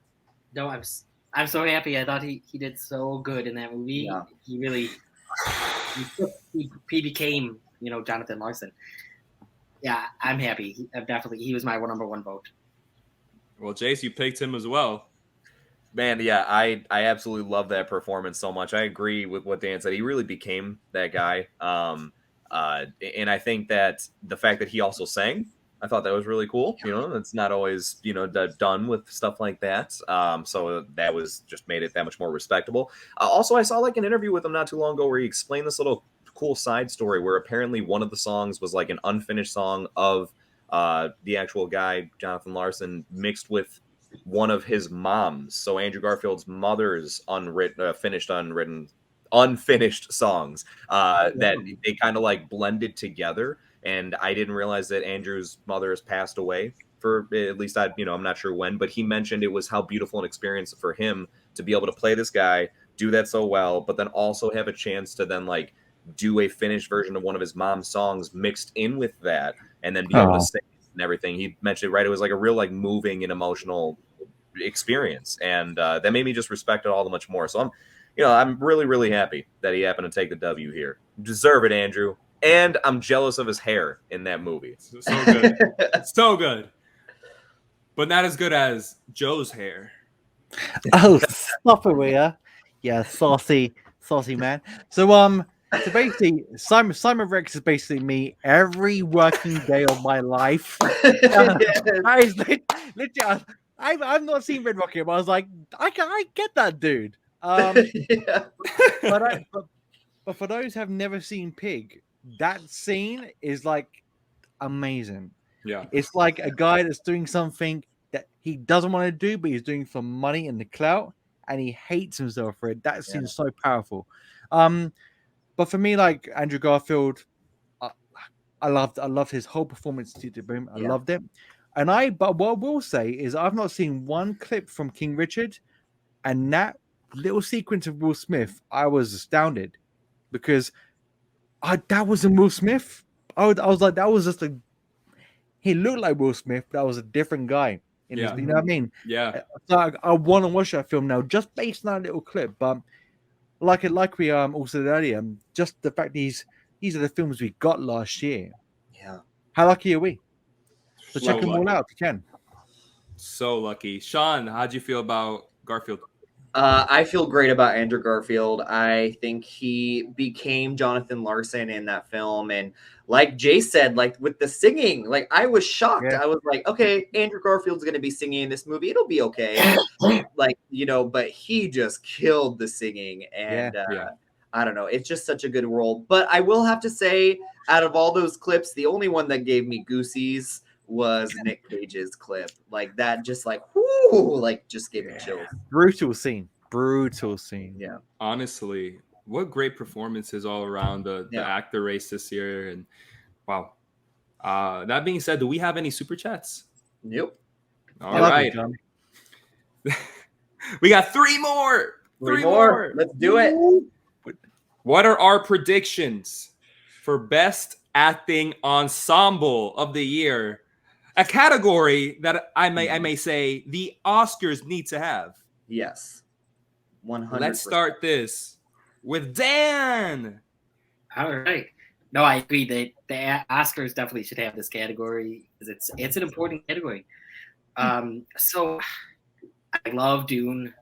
No, I'm so happy. I thought he did so good in that movie. Yeah. He really he became Jonathan Larson. Yeah, I'm happy. He was my number one vote. Well, Jace, you picked him as well. Man, yeah, I absolutely love that performance so much. I agree with what Dan said. He really became that guy. And I think that the fact that he also sang, I thought that was really cool. It's not always, done with stuff like that. So that was just made it that much more respectable. Also, I saw an interview with him not too long ago where he explained this little cool side story where apparently one of the songs was an unfinished song of the actual guy, Jonathan Larson, mixed with one of his moms. So Andrew Garfield's mother's unfinished songs that they kind of blended together. And I didn't realize that Andrew's mother has passed away for at least I'm not sure when, but he mentioned it was how beautiful an experience for him to be able to play this guy, do that so well, but then also have a chance to then do a finished version of one of his mom's songs mixed in with that, and then be able to sing and everything. He mentioned it right. It was a real moving and emotional experience, and that made me just respect it all the much more. So I'm really, really happy that he happened to take the W here. Deserve it, Andrew. And I'm jealous of his hair in that movie. So good. So good. But not as good as Joe's hair. Oh, stop it, will ya? Yeah, saucy man. So basically, Simon Rex is basically me every working day of my life. I was literally, I've not seen Red Rocket, but I was like, I get that dude. But for those who have never seen Pig, that scene is amazing. Yeah. It's like a guy that's doing something that he doesn't want to do, but he's doing for money and the clout, and he hates himself for it. That seems so powerful. But for me, like Andrew Garfield, I loved his whole performance to boom. I loved it. But what I will say is I've not seen one clip from King Richard, and that little sequence of Will Smith, I was astounded because that wasn't Will Smith. I was like, that was just he looked like Will Smith, but that was a different guy. You know what I mean? Yeah. So I want to watch that film now just based on that little clip. But like we also said earlier, just the fact these are the films we got last year. Yeah. How lucky are we? So So check them all lucky. out if you can. So lucky. Sean, how'd you feel about Garfield? I feel great about Andrew Garfield. I think he became Jonathan Larson in that film. And like Jay said, like with the singing, like I was shocked. I was like, okay, Andrew Garfield's going to be singing in this movie. It'll be okay. Like, but he just killed the singing. And I don't know. It's just such a good role. But I will have to say, out of all those clips, the only one that gave me goosies was Nick Cage's clip. Like that just like, whoo, like just gave me chills. Brutal scene. Yeah. Honestly, what great performances all around the actor race this year. And wow. That being said, do we have any super chats? Nope. All right. We got three more. Three more. Let's do it. What are our predictions for best acting ensemble of the year? A category that I may say the Oscars need to have. Yes. 100%. Let's start this with Dan. All right. No, I agree that the Oscars definitely should have this category because it's an important category. So I love Dune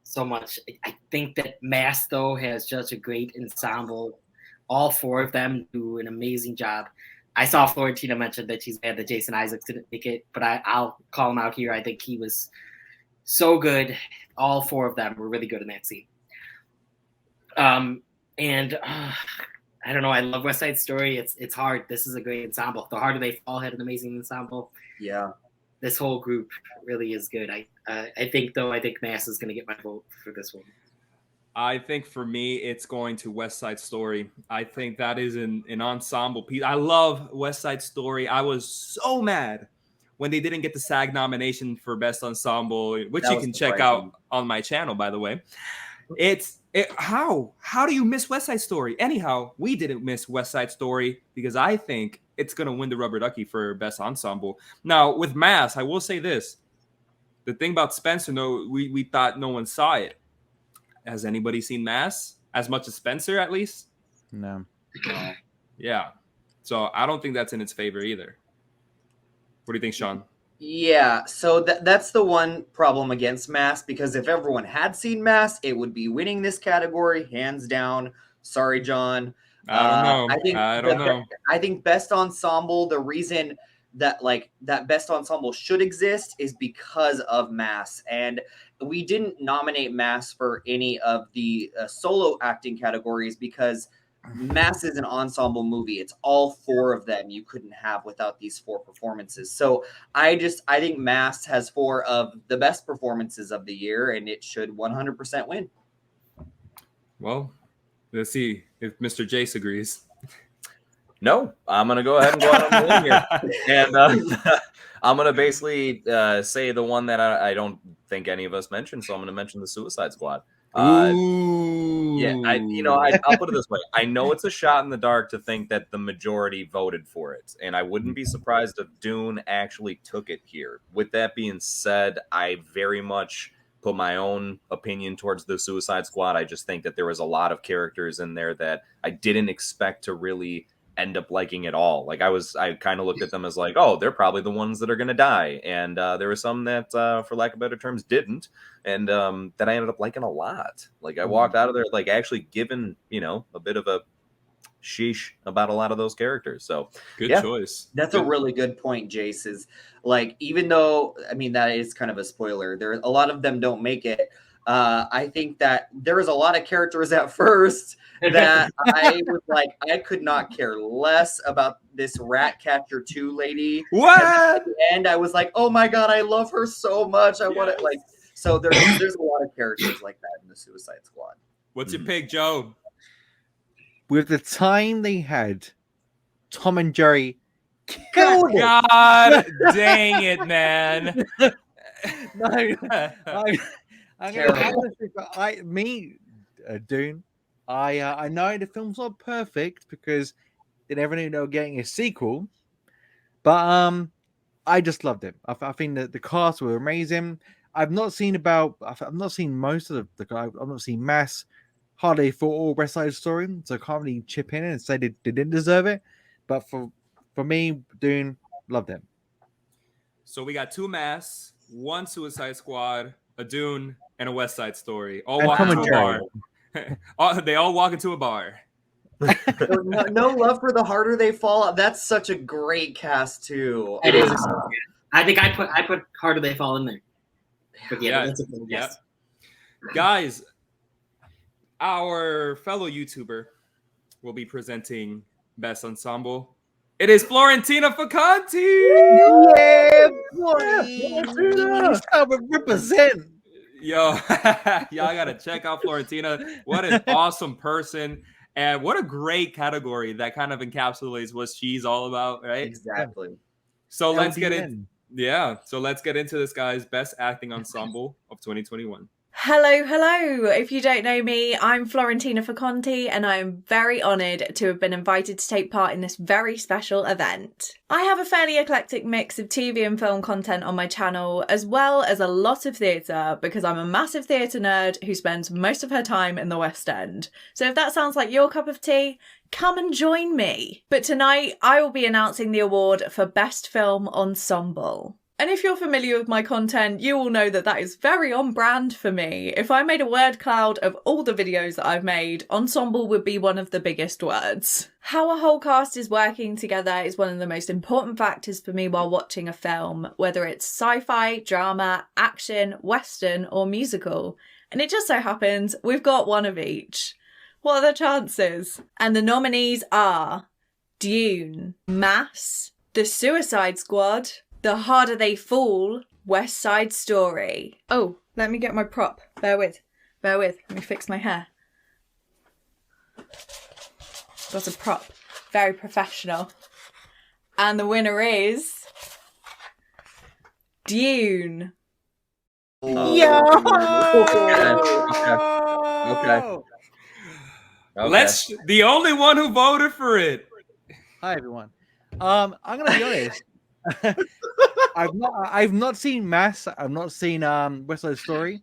so much. I think that Mass, though, has just a great ensemble. All four of them do an amazing job. I saw Florentina mention that she's mad that Jason Isaacs didn't make it, but I'll call him out here. I think he was so good. All four of them were really good in that scene. I don't know. I love West Side Story. It's hard. This is a great ensemble. The Harder They Fall had an amazing ensemble. Yeah. This whole group really is good. I think Mass is going to get my vote for this one. I think for me, it's going to West Side Story. I think that is an ensemble piece. I love West Side Story. I was so mad when they didn't get the SAG nomination for Best Ensemble, which you can check out on my channel, by the way. How do you miss West Side Story? Anyhow, we didn't miss West Side Story because I think it's going to win the Rubber Ducky for Best Ensemble. Now, with Mass, I will say this. The thing about Spencer, we thought no one saw it. Has anybody seen Mass? As much as Spencer, at least? No. Yeah. So I don't think that's in its favor either. What do you think, Sean? Yeah, so that's the one problem against Mass, because if everyone had seen Mass, it would be winning this category, hands down. Sorry, John. I don't know. I don't know. I think Best Ensemble, the reason that that Best Ensemble should exist is because of Mass. And we didn't nominate Mass for any of the solo acting categories because Mass is an ensemble movie. It's all four of them you couldn't have without these four performances. So I think Mass has four of the best performances of the year, and it should 100% win. Well, let's see if Mr. Jace agrees. No, I'm going to go ahead and go out on the limb here. And I'm going to basically say the one that I don't think any of us mentioned, so I'm going to mention the Suicide Squad. Yeah, I'll put it this way. I know it's a shot in the dark to think that the majority voted for it, and I wouldn't be surprised if Dune actually took it here. With that being said, I very much put my own opinion towards the Suicide Squad. I just think that there was a lot of characters in there that I didn't expect to really end up liking at all. Like I kind of looked at them as like, oh, they're probably the ones that are going to die. And there were some that, for lack of better terms, didn't. And that I ended up liking a lot. Like I walked out of there, like actually given, a bit of a sheesh about a lot of those characters. So good choice. That's a really good point, Jace, is like, even though, that is kind of a spoiler, a lot of them don't make it. I think that there was a lot of characters at first that I was like, I could not care less about this Ratcatcher 2 lady. What? And at the end, I was like, oh my god, I love her so much. I want it like. So there's a lot of characters like that in the Suicide Squad. What's your pick, Joe? With the time they had, Tom and Jerry killed it. God dang it, man. I'm gonna Dune. I know the film's not perfect because they never knew they were getting a sequel, but I just loved it. I think that the cast were amazing. I've not seen most of the guy. I've not seen Mass, Holiday for or West Side Story, so I can't really chip in and say they didn't deserve it. But for me, Dune, loved it. So we got 2 Mass, 1 Suicide Squad, a Dune, and a West Side Story. All And walk Tom into and a bar. Jerry. They all walk into a bar. No Love for the Harder They Fall. That's such a great cast too. It is. I think I put Harder They Fall in there. But yeah, that's a good guess. Guys, our fellow YouTuber will be presenting Best Ensemble. It is Florentina Facanti. Yeah, boy. Represent. Yo, y'all gotta check out Florentina. What an awesome person. And what a great category that kind of encapsulates what she's all about, right? Exactly. So let's get LDN. so let's get into this, guys. Best Acting Ensemble of 2021. Hello. If you don't know me, I'm Florentina Facanti, and I am very honoured to have been invited to take part in this very special event. I have a fairly eclectic mix of TV and film content on my channel, as well as a lot of theatre, because I'm a massive theatre nerd who spends most of her time in the West End. So if that sounds like your cup of tea, come and join me. But tonight, I will be announcing the award for Best Film Ensemble. And if you're familiar with my content, you will know that is very on brand for me. If I made a word cloud of all the videos that I've made, ensemble would be one of the biggest words. How a whole cast is working together is one of the most important factors for me while watching a film, whether it's sci-fi, drama, action, western, or musical. And it just so happens we've got one of each. What are the chances? And the nominees are Dune, Mass, The Suicide Squad, The Harder They Fall, West Side Story. Oh, let me get my prop. Bear with. Let me fix my hair. Got a prop. Very professional. And the winner is Dune. Okay. Let's the only one who voted for it. Hi everyone. I'm gonna be honest. I've not seen Mass. I've not seen West Side Story,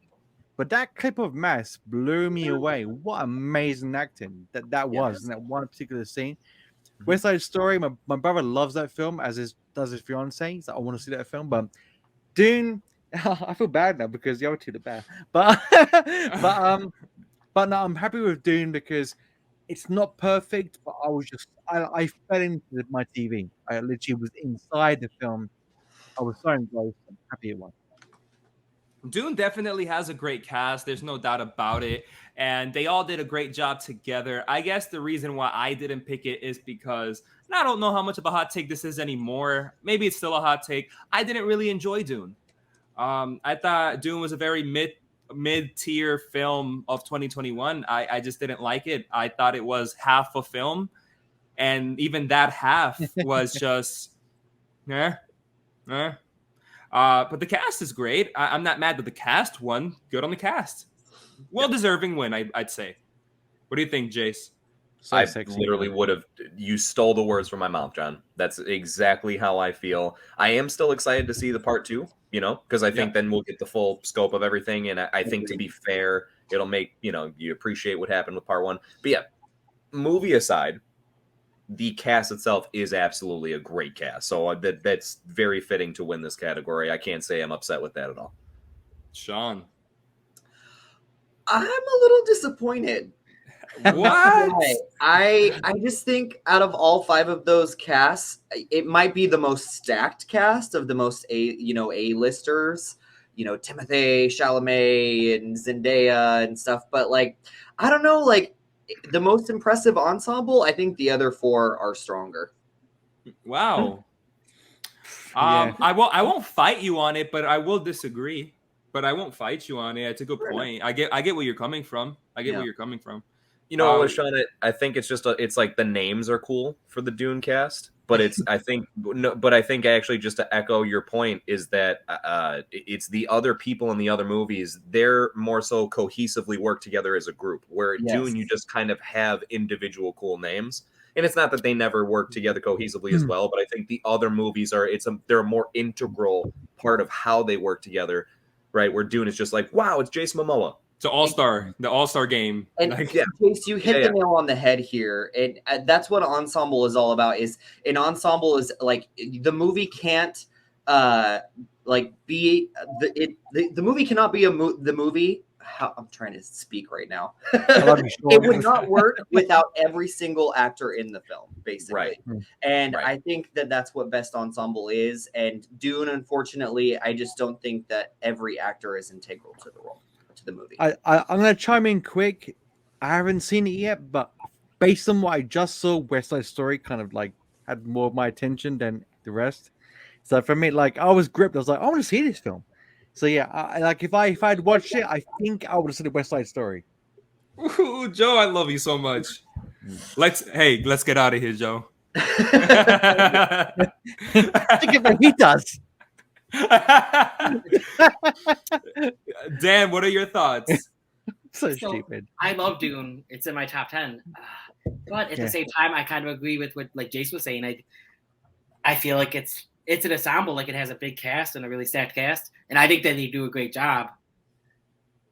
but that clip of Mass blew me away. What amazing acting that was in that one particular scene. West Side Story. My brother loves that film, as does his fiance. So I want to see that film. But Dune, I feel bad now because the other two are bad. But no, I'm happy with Dune because it's not perfect, but I fell into my TV. I literally was inside the film. I was so engrossed. I'm happy it won. Dune definitely has a great cast. There's no doubt about it. And they all did a great job together. I guess the reason why I didn't pick it is because, and I don't know how much of a hot take this is anymore. Maybe it's still a hot take. I didn't really enjoy Dune. I thought Dune was a very mid-tier film of 2021. I just didn't like it. I thought it was half a film. And even that half was just, But the cast is great. I'm not mad that the cast won. Good on the cast. Well-deserving win, I'd say. What do you think, Jace? I literally would have. You stole the words from my mouth, John. That's exactly how I feel. I am still excited to see the part 2, because I think then we'll get the full scope of everything. And I think, to be fair, it'll make, you appreciate what happened with part 1. But yeah, movie aside, the cast itself is absolutely a great cast. So that's very fitting to win this category. I can't say I'm upset with that at all. Sean. I'm a little disappointed. What? I just think out of all 5 of those casts, it might be the most stacked cast of the most A-listers. you know, Timothée Chalamet and Zendaya and stuff. But like, I don't know, like the most impressive ensemble, I think the other four are stronger. Wow. Yeah. I won't fight you on it, but I will disagree. But I won't fight you on it. It's a good point. I get where you're coming from. Yeah. Where you're coming from. You know what, Sean? I think it's just it's like the names are cool for the Dune cast, but I think actually just to echo your point is that it's the other people in the other movies. They're more so cohesively work together as a group. Where at Dune, you just kind of have individual cool names, and it's not that they never work together cohesively as well. But I think the other movies they're a more integral part of how they work together, right? Where Dune is just like, wow, it's Jason Momoa. It's the All-Star game. And Chase, you hit the nail on the head here, and that's what Ensemble is all about. Is an ensemble is like the movie can't be the movie cannot be the movie. I'm trying to speak right now. It would not work without every single actor in the film, basically. Right. And I think that that's what best ensemble is. And Dune, unfortunately, I just don't think that every actor is integral to the role. The movie. I'm gonna chime in quick. I haven't seen it yet, but based on what I just saw, West Side Story kind of like had more of my attention than the rest. So for me, like I was gripped. I was like, I want to see this film. So yeah, if I'd watched it, I think I would have seen the West Side Story. Ooh, Joe, I love you so much. Let's get out of here, Joe. Think of what he does. Dan, what are your thoughts? So stupid. I love Dune. It's in my top 10. But at the same time, I kind of agree with what like Jace was saying. I feel like it's an ensemble, like it has a big cast and a really stacked cast, and I think that they do a great job.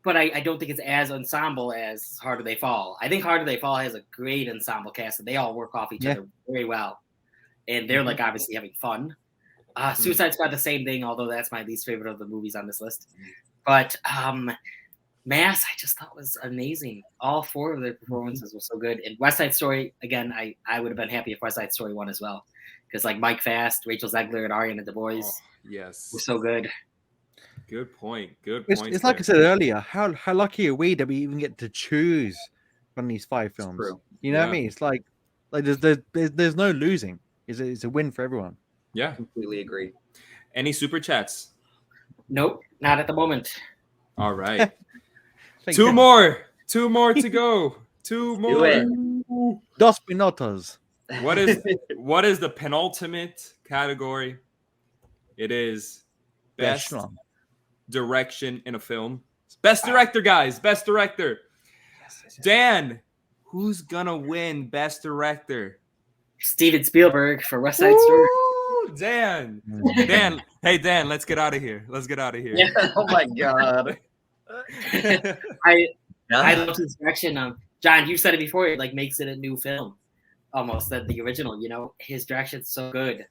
But I don't think it's as ensemble as Harder They Fall. I think Harder They Fall has a great ensemble cast, and they all work off each other very well, and they're like obviously having fun. Suicide Squad, the same thing, although that's my least favorite of the movies on this list. But Mass, I just thought was amazing. All four of their performances were so good. And West Side Story, again, I would have been happy if West Side Story won as well. Because like Mike Fast, Rachel Zegler, and Ariana DeBois yes, were so good. Good point. It's like I said earlier, how lucky are we that we even get to choose from these 5 films? True. You know what I mean? It's like there's no losing. It's a win for everyone. Yeah, completely agree. Any super chats? Nope, not at the moment. All right. Two more to go. Two more. Dos minutos. What is the penultimate category? It is best direction in a film. Best director, guys. Best director. Dan, who's gonna win best director? Steven Spielberg for West Side Story. Dan. Hey Dan, let's get out of here. Yeah. Oh my god. I love his direction. John, you said it before. It like makes it a new film, almost than the original. You know, his direction's so good,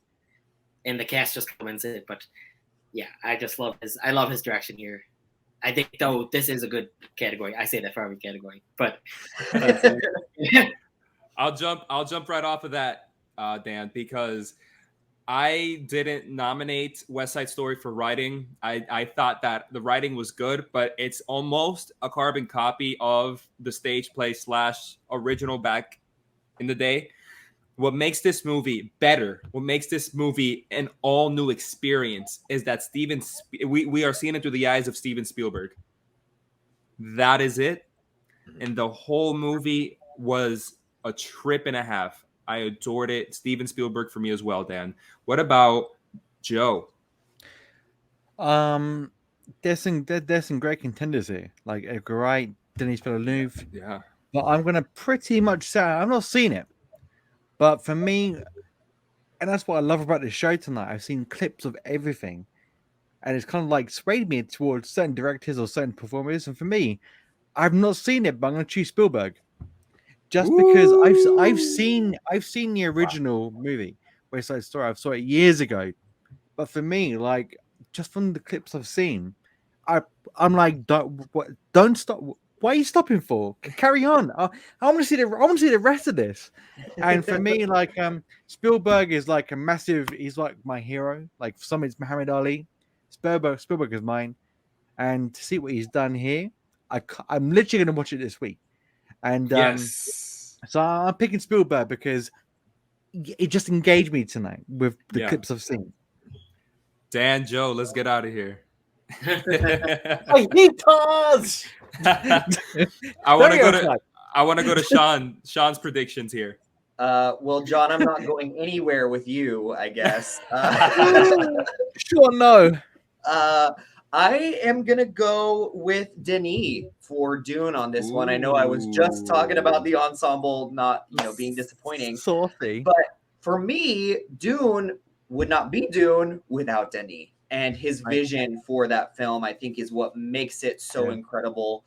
and the cast just comments it. But yeah, I just love his. I love his direction here. I think though this is a good category. I say that for every category, but I'll jump right off of that, Dan, because I didn't nominate West Side Story for writing. I thought that the writing was good, but it's almost a carbon copy of the stage play / original back in the day. What makes this movie better, what makes this movie an all new experience is that we are seeing it through the eyes of Steven Spielberg. That is it. And the whole movie was a trip and a half. I adored it. Steven Spielberg for me as well, Dan. What about Joe? There's some great contenders here, like Edgar Wright, Denis Villeneuve. Yeah. But I'm gonna pretty much say I've not seen it. But for me, and that's what I love about the show tonight, I've seen clips of everything. And it's kind of like swayed me towards certain directors or certain performers. And for me, I've not seen it, but I'm gonna choose Spielberg. Just because I've seen the original movie, West Side Story. I saw it years ago, but for me, like just from the clips I've seen, I'm like, don't stop. What are you stopping for? Carry on. I want to see the rest of this. And for me, like Spielberg is like a massive. He's like my hero. Like for some, it's Muhammad Ali. Spielberg is mine. and to see what he's done here, I'm literally going to watch it this week. And Yes. so I'm picking Spielberg because it just engaged me tonight with the Yeah. clips I've seen. Dan, Joe, let's get out of here. Fajitas! I want to Very go to outside. I want to go to Sean's predictions here. Well, John, I'm not going anywhere with you, I guess. Sure, no. I am gonna go with Denis for Dune on this one. I know I was just talking about the ensemble not, being disappointing. Saucy. But for me, Dune would not be Dune without Denis. And his vision for that film, I think, is what makes it so incredible.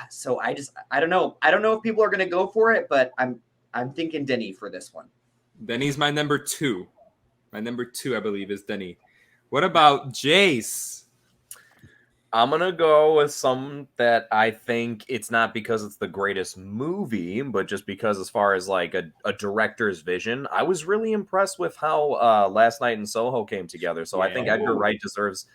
So I don't know. I don't know if people are gonna go for it, but I'm thinking Denis for this one. Denis my number 2. My number 2, I believe, is Denis. What about Jace? I'm going to go with some that I think it's not because it's the greatest movie, but just because as far as like a director's vision, I was really impressed with how Last Night in Soho came together. So I think Edgar Wright deserves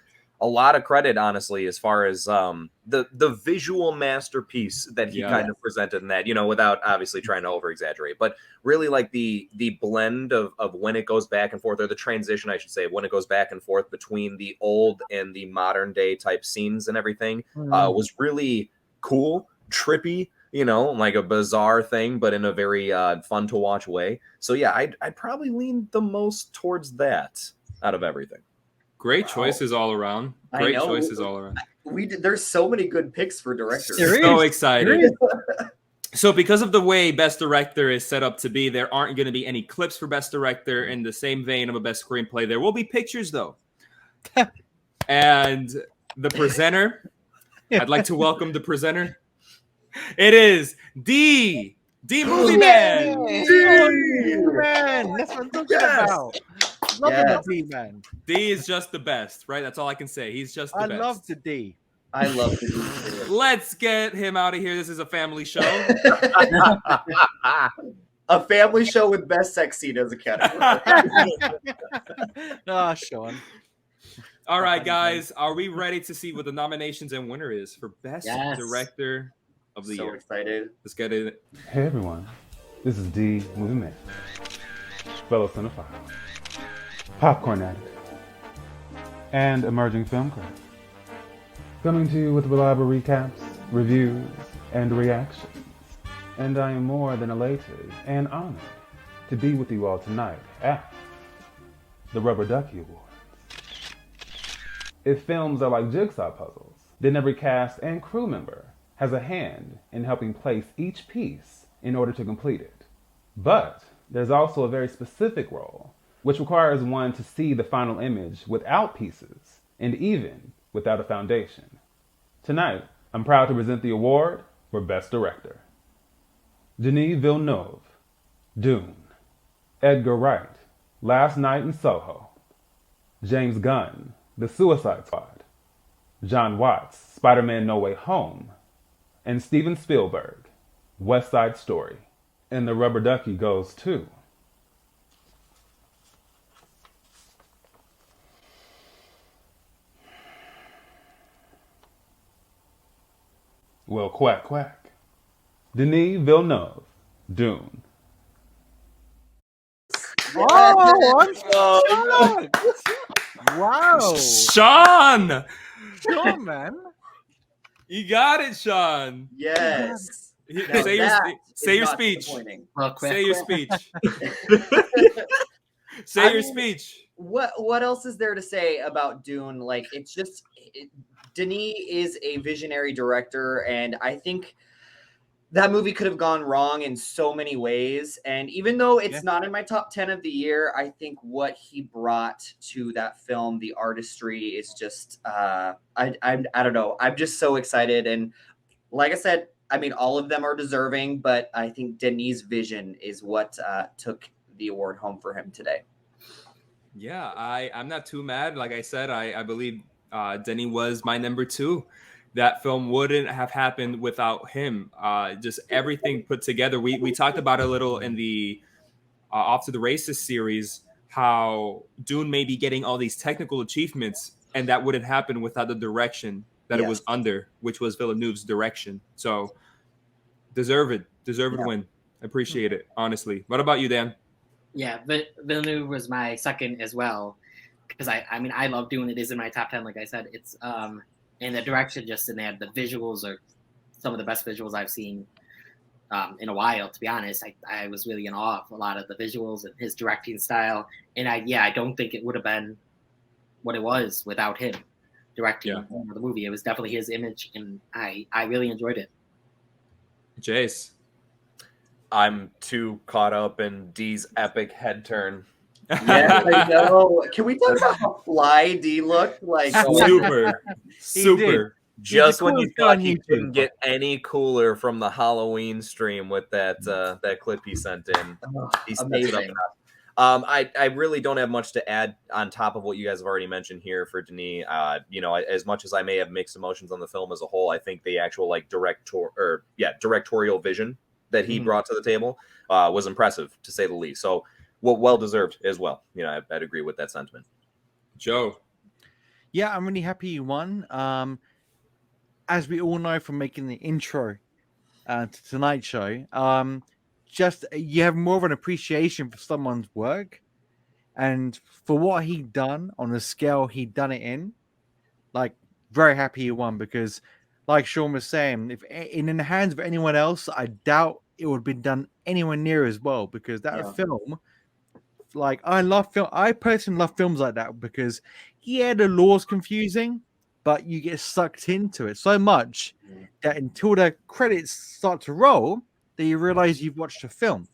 a lot of credit, honestly, as far as the visual masterpiece that he kind of presented in that, without obviously trying to over exaggerate, but really like the blend of when it goes back and forth, or the transition, I should say, when it goes back and forth between the old and the modern day type scenes and everything was really cool, trippy, like a bizarre thing, but in a very fun to watch way. So yeah, I'd probably lean the most towards that out of everything. Great choices all around. Great choices all around. There's so many good picks for directors. So excited. So because of the way Best Director is set up to be, there aren't going to be any clips for Best Director in the same vein of a Best Screenplay. There will be pictures, though. And the presenter, I'd like to welcome the presenter. It is D Movie Man. Man, that's what I'm talking about. Love the D, man. D is just the best, right? That's all I can say. He's just the best. I love the D. I love the D. Let's get him out of here. This is a family show. A family show with best sex scene as a category. Sean. All right, guys. Are we ready to see what the nominations and winner is for Best Director of the Year? So excited. Let's get it. Hey, everyone. This is D Movie Man, fellow cinephile, popcorn addict, and emerging film critic. Coming to you with reliable recaps, reviews, and reactions. And I am more than elated and honored to be with you all tonight at the Rubber Ducky Awards. If films are like jigsaw puzzles, then every cast and crew member has a hand in helping place each piece in order to complete it. But there's also a very specific role, which requires one to see the final image without pieces and even without a foundation. Tonight, I'm proud to present the award for Best Director. Denis Villeneuve, Dune. Edgar Wright, Last Night in Soho. James Gunn, The Suicide Squad. John Watts, Spider-Man No Way Home. And Steven Spielberg, West Side Story. And the Rubber Ducky goes to... Well, quack, quack. Denis Villeneuve, Dune. Oh, I'm shocked. Wow. Sean, man. You got it, Sean. Yes. Say your speech. Say your speech. Say your speech. What else is there to say about Dune? Like, it's just Denis is a visionary director, and I think that movie could have gone wrong in so many ways. And even though it's not in my top 10 of the year, I think what he brought to that film, the artistry, is just I don't know. I'm just so excited. And like I said, I mean, all of them are deserving, but I think Denis' vision is what took the award home for him today. Yeah, I'm not too mad. Like I said, I believe Denis was my number 2. That film wouldn't have happened without him. Just everything put together. We talked about it a little in the Off to the Races series, how Dune may be getting all these technical achievements, and that wouldn't happen without the direction that it was under, which was Villeneuve's direction. So deserved win. Appreciate it, honestly. What about you, Dan? Yeah, Villeneuve was my second as well, because I mean I love Dune. It is in my top 10, like I said. It's and the direction just in there, the visuals are some of the best visuals I've seen in a while. To be honest, I was really in awe of a lot of the visuals and his directing style. And I don't think it would have been what it was without him directing the movie. It was definitely his image, and I really enjoyed it. Jace. I'm too caught up in D's epic head turn. Yeah, I know. Can we talk about how fly D looked? Like super. Just when you thought he couldn't get any cooler from the Halloween stream with that that clip he sent in, he stepped it up. I really don't have much to add on top of what you guys have already mentioned here for Denis. You know, as much as I may have mixed emotions on the film as a whole, I think the actual like directorial vision that he brought to the table was impressive, to say the least. So, well deserved as well. You know, I'd agree with that sentiment. Joe. Yeah, I'm really happy you won. As we all know from making the intro to tonight's show, just you have more of an appreciation for someone's work, and for what he done on the scale he done it in. Like, very happy you won, because like Sean was saying, if in the hands of anyone else, I doubt it would have been done anywhere near as well, because that film, like, I personally love films like that, because the law's confusing, but you get sucked into it so much that until the credits start to roll, that you realize you've watched a film.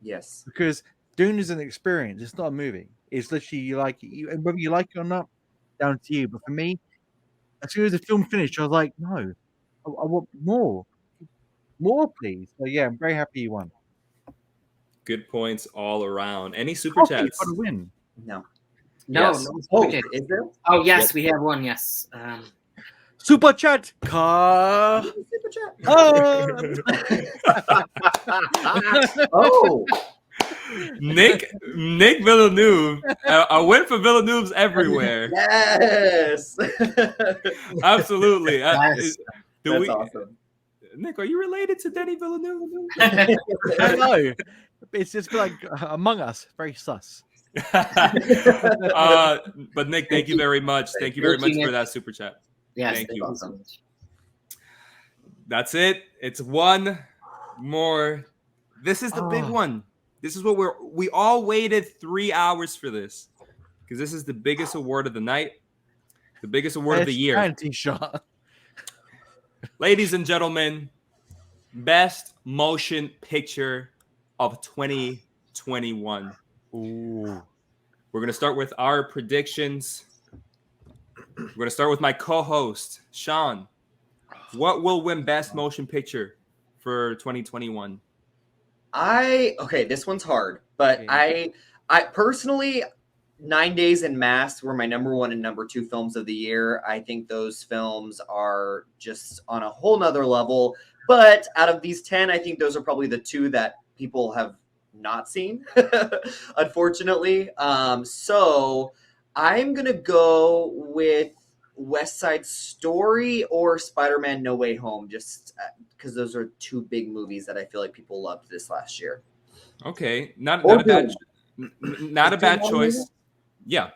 Yes. Because Dune is an experience. It's not a movie. It's literally and whether you like it or not, down to you. But for me, as soon as the film finished, I was like, no, I want more. More, please. So yeah, I'm very happy you won. Good points all around. Any super chats? For the win. No. Yes. Is there? Oh yes, we have one. Yes. Super chat. Super chat. Oh. Nick Villeneuve. I went for Villeneuve's everywhere. Yes. Absolutely. Yes. That's awesome. Nick, are you related to Denis Villeneuve? I know. It's just like Among Us. Very sus. But Nick, thank you very much. Thank you very much for that super chat. Yes, thank you. Awesome. That's it. It's one more. This is the big one. This is what we all waited 3 hours for this, because this is the biggest award of the night, the biggest award of the year. Anti-shot. Ladies and gentlemen, best motion picture of 2021. Ooh. We're going to start with our predictions. We're going to start with my co-host, Sean. What will win best motion picture for 2021? This one's hard, but I personally, 9 Days in Mass were my number 1 and number 2 films of the year. I think those films are just on a whole nother level. But out of these 10, I think those are probably the 2 that people have not seen, unfortunately. So I'm going to go with West Side Story or Spider-Man No Way Home, just because those are 2 big movies that I feel like people loved this last year. Okay. Not a bad choice. Yeah.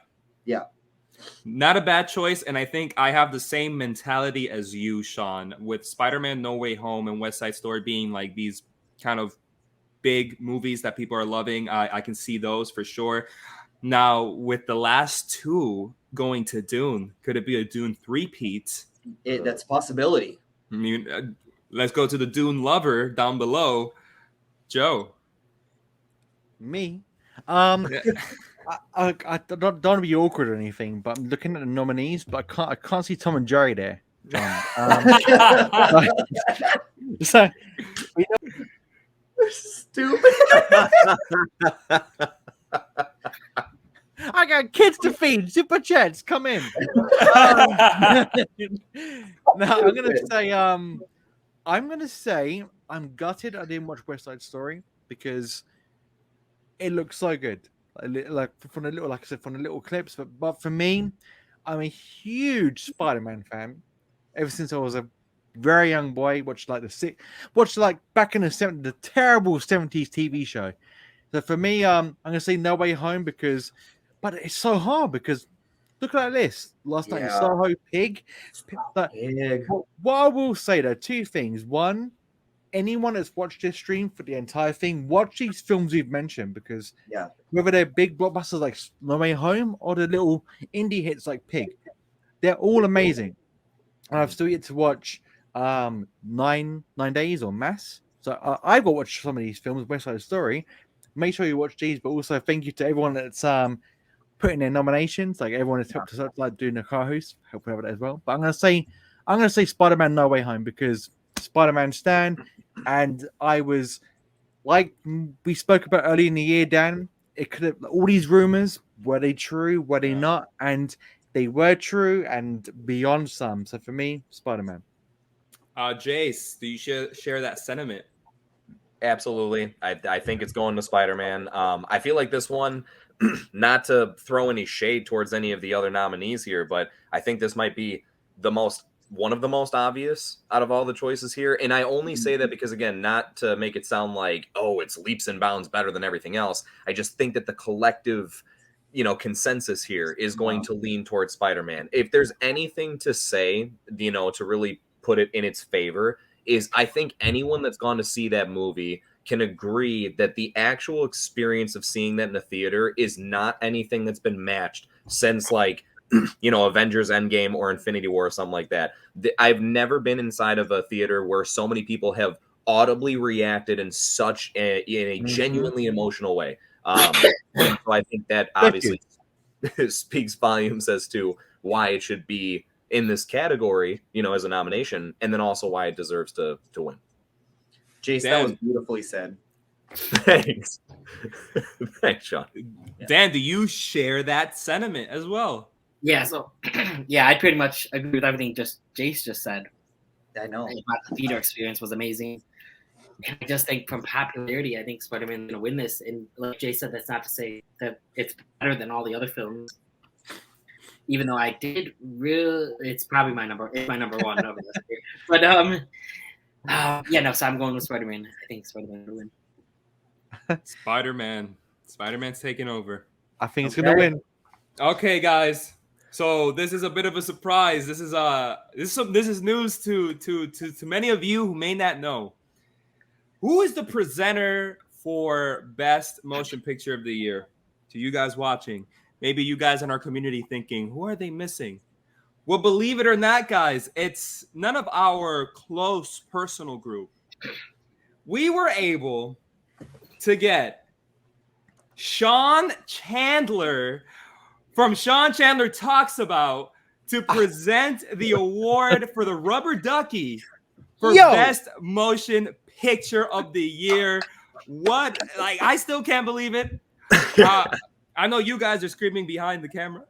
Not a bad choice. And I think I have the same mentality as you, Sean, with Spider-Man No Way Home and West Side Story being like these kind of big movies that people are loving. I can see those for sure. Now, with the last 2 going to Dune, could it be a Dune 3-peat? That's a possibility. I mean, let's go to the Dune lover down below. Joe. Me? I don't want to be awkward or anything, but I'm looking at the nominees, but I can't see Tom and Jerry there. So, stupid. I got kids to feed. Super chats, come in. No, I'm gonna say I'm gutted I didn't watch West Side Story, because it looks so good. like from the little, like I said, from the little clips. But for me, I'm a huge Spider-Man fan. Ever since I was a very young boy, watched like back in the 70s, the terrible 70s TV show. So for me, I'm gonna say No Way Home but it's so hard because look at that list. Last night in Soho, Pig. What I will say though, two things. One, anyone that's watched this stream for the entire thing, watch these films we've mentioned because whether they're big blockbusters like No Way Home or the little indie hits like Pig, they're all amazing. And I've still yet to watch 9 Days or Mass. So I've got to watch some of these films, West Side Story. Make sure you watch these, but also thank you to everyone that's putting their nominations. Like everyone has helped us out, like doing the car host, helping out with that as well. But I'm gonna say Spider-Man No Way Home because Spider-Man Stan, and I was like we spoke about early in the year, Dan. It could have all these rumors, were they true, were they not? And they were true and beyond some. So for me, Spider-Man. Jace, do you share that sentiment? Absolutely. I think it's going to Spider-Man. I feel like this one, not to throw any shade towards any of the other nominees here, but I think this might be one of the most obvious out of all the choices here. And I only say that because, again, not to make it sound like, oh, it's leaps and bounds better than everything else. I just think that the collective, consensus here is going to lean towards Spider-Man. If there's anything to say, to really put it in its favor, is I think anyone that's gone to see that movie can agree that the actual experience of seeing that in a theater is not anything that's been matched since Avengers Endgame or Infinity War or something like that. I've never been inside of a theater where so many people have audibly reacted in such a genuinely emotional way. So I think that obviously speaks volumes as to why it should be in this category, as a nomination, and then also why it deserves to win. Jace, that was beautifully said. Thanks. Thanks, Sean. Dan, do you share that sentiment as well? Yeah, so I pretty much agree with everything Jace just said. I know. The theater experience was amazing. And I just think from popularity, I think Spider-Man is going to win this. And like Jace said, that's not to say that it's better than all the other films. Even though it's probably my number one over there. But so I'm going with Spider-Man. I think Spider-Man will win. Spider-Man's taking over. I think it's gonna win. Okay, guys. So this is a bit of a surprise. This is news to many of you who may not know. Who is the presenter for Best Motion Picture of the Year? To you guys watching, maybe you guys in our community thinking, who are they missing? Well, believe it or not, guys, it's none of our close personal group. We were able to get Sean Chandler from Sean Chandler Talks About to present the award for the Rubber Ducky for Best Motion Picture of the Year. What? I still can't believe it. I know you guys are screaming behind the camera.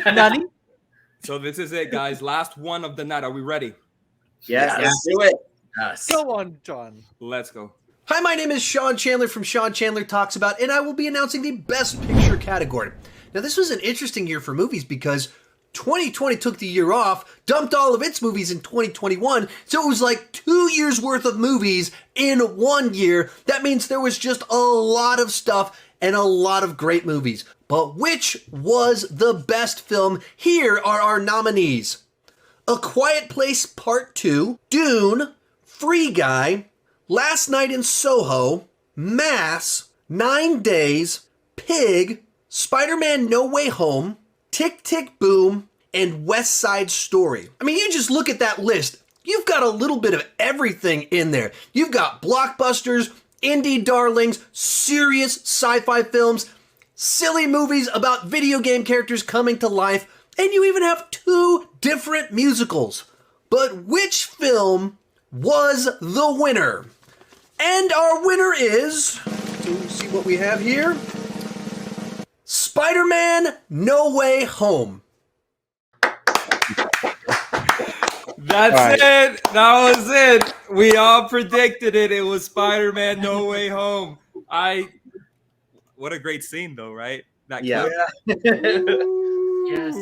Nani? So this is it, guys. Last one of the night. Are we ready? Yes. Do it. Yes. Go on, John. Let's go. Hi, my name is Sean Chandler from Sean Chandler Talks About, and I will be announcing the Best Picture category. Now, this was an interesting year for movies because 2020 took the year off, dumped all of its movies in 2021, so it was like 2 years worth of movies in 1 year. That means there was just a lot of stuff and a lot of great movies. But which was the best film? Here are our nominees. A Quiet Place Part 2, Dune, Free Guy, Last Night in Soho, Mass, 9 Days, Pig, Spider-Man No Way Home, Tick, Tick, Boom, and West Side Story. I mean, you just look at that list. You've got a little bit of everything in there. You've got blockbusters, indie darlings, serious sci-fi films, silly movies about video game characters coming to life, and you even have 2 different musicals. But which film was the winner? And our winner is, to see what we have here, Spider-Man No Way Home. That's it. That was it. We all predicted it. It was Spider-Man No Way Home. What a great scene, though, right? That clip. Yes.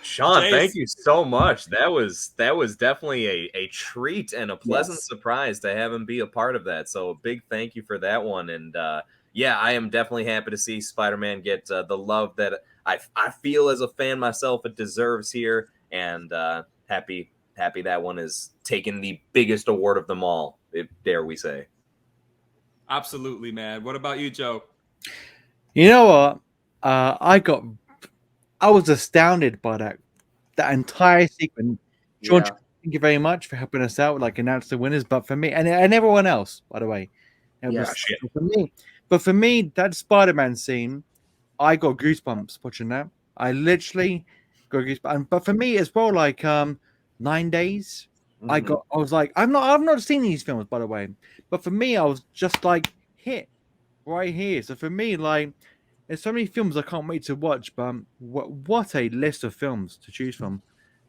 Sean, thank you so much. That was definitely a treat and a pleasant surprise to have him be a part of that. So a big thank you for that one. And yeah, I am definitely happy to see Spider-Man get the love that I feel as a fan myself it deserves here. And happy that one is taking the biggest award of them all, dare we say. Absolutely, man. What about you, Joe? You know what? I was astounded by that entire sequence. Sean, thank you very much for helping us out, like announce the winners. But for me, and everyone else, by the way, for me, that Spider-Man scene, I got goosebumps watching that. I literally got goosebumps. But for me as well, like 9 days, I was like, I've not seen these films, by the way. But for me, I was just like hit right here. So for me, like, there's so many films I can't wait to watch, but what a list of films to choose from.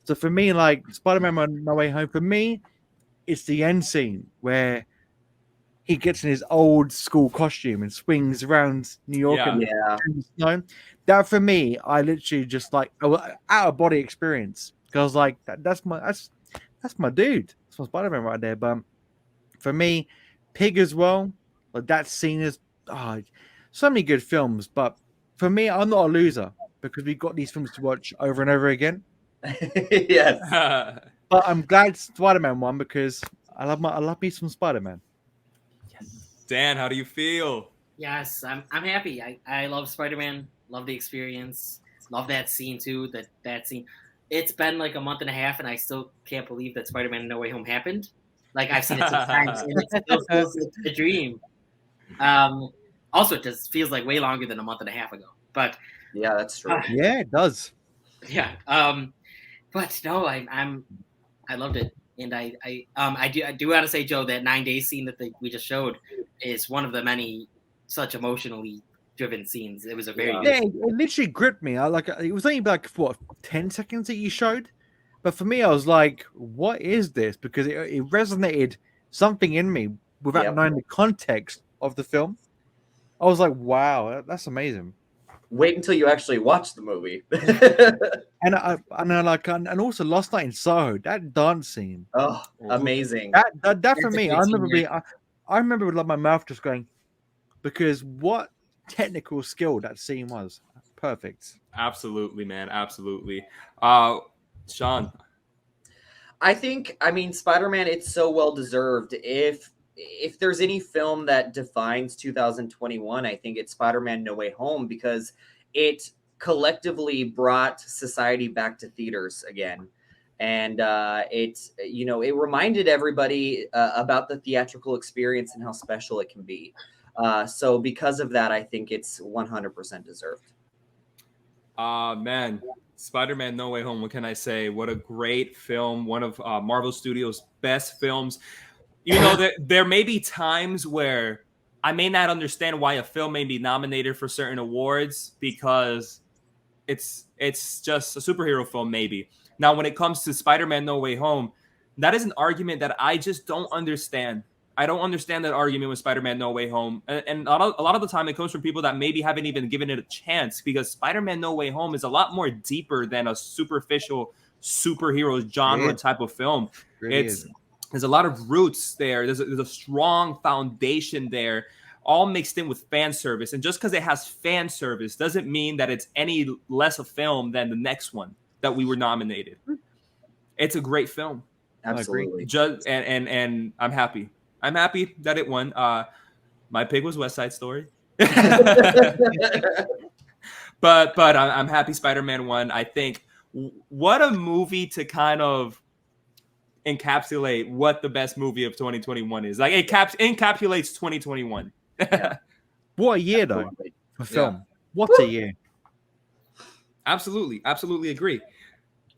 So for me, like Spider-Man No Way Home, for me, it's the end scene where he gets in his old school costume and swings around New York and the snow. That for me, I literally just like out of body experience. Because I was like, that's my dude. That's my Spider-Man right there. But for me, Pig as well. Like that scene is so many good films, but for me, I'm not a loser because we've got these films to watch over and over again. Yes. But I'm glad Spider-Man won because I love me some Spider-Man. Dan, how do you feel? Yes, I'm happy. I love Spider-Man. Love the experience. Love that scene too. That scene. It's been like a month and a half, and I still can't believe that Spider-Man No Way Home happened. Like I've seen it 6 times, and it still feels like a dream. Also, it just feels like way longer than a month and a half ago. But yeah, that's true. Yeah, it does. Yeah. But no, I loved it, and I do want to say, Joe, that 9 days scene that we just showed is one of the many such emotionally driven scenes. It was a very good it literally gripped me. It was only like 10 seconds that you showed, but for me, I was like, "What is this?" Because it resonated something in me without knowing the context of the film. I was like, "Wow, that's amazing." Wait until you actually watch the movie. and also last night in Soho, that dance scene. Oh, amazing! That for me, I remember with my mouth just going, because what technical skill that scene was. Perfect. Absolutely, man. Absolutely. Sean. I mean, Spider-Man, it's so well deserved. If there's any film that defines 2021, I think it's Spider-Man No Way Home, because it collectively brought society back to theaters again. And it reminded everybody about the theatrical experience and how special it can be. So because of that, I think it's 100% deserved. Man, Spider-Man No Way Home, what can I say? What a great film. One of Marvel Studios' best films. You know, there may be times where I may not understand why a film may be nominated for certain awards because it's just a superhero film, maybe. Now, when it comes to Spider-Man No Way Home, that is an argument that I just don't understand. I don't understand that argument with Spider-Man No Way Home. And a lot of the time, it comes from people that maybe haven't even given it a chance, because Spider-Man No Way Home is a lot more deeper than a superficial superhero genre type of film. There's a lot of roots there. There's a strong foundation there, all mixed in with fan service. And just because it has fan service doesn't mean that it's any less a film than the next one that we were nominated. It's a great film. Absolutely. And I'm happy. I'm happy that it won. My pick was West Side Story. but I'm happy Spider-Man won. I think what a movie to kind of encapsulate what the best movie of 2021 is. Like it encapsulates 2021. What a year though for film. Yeah. What a year. Absolutely agree.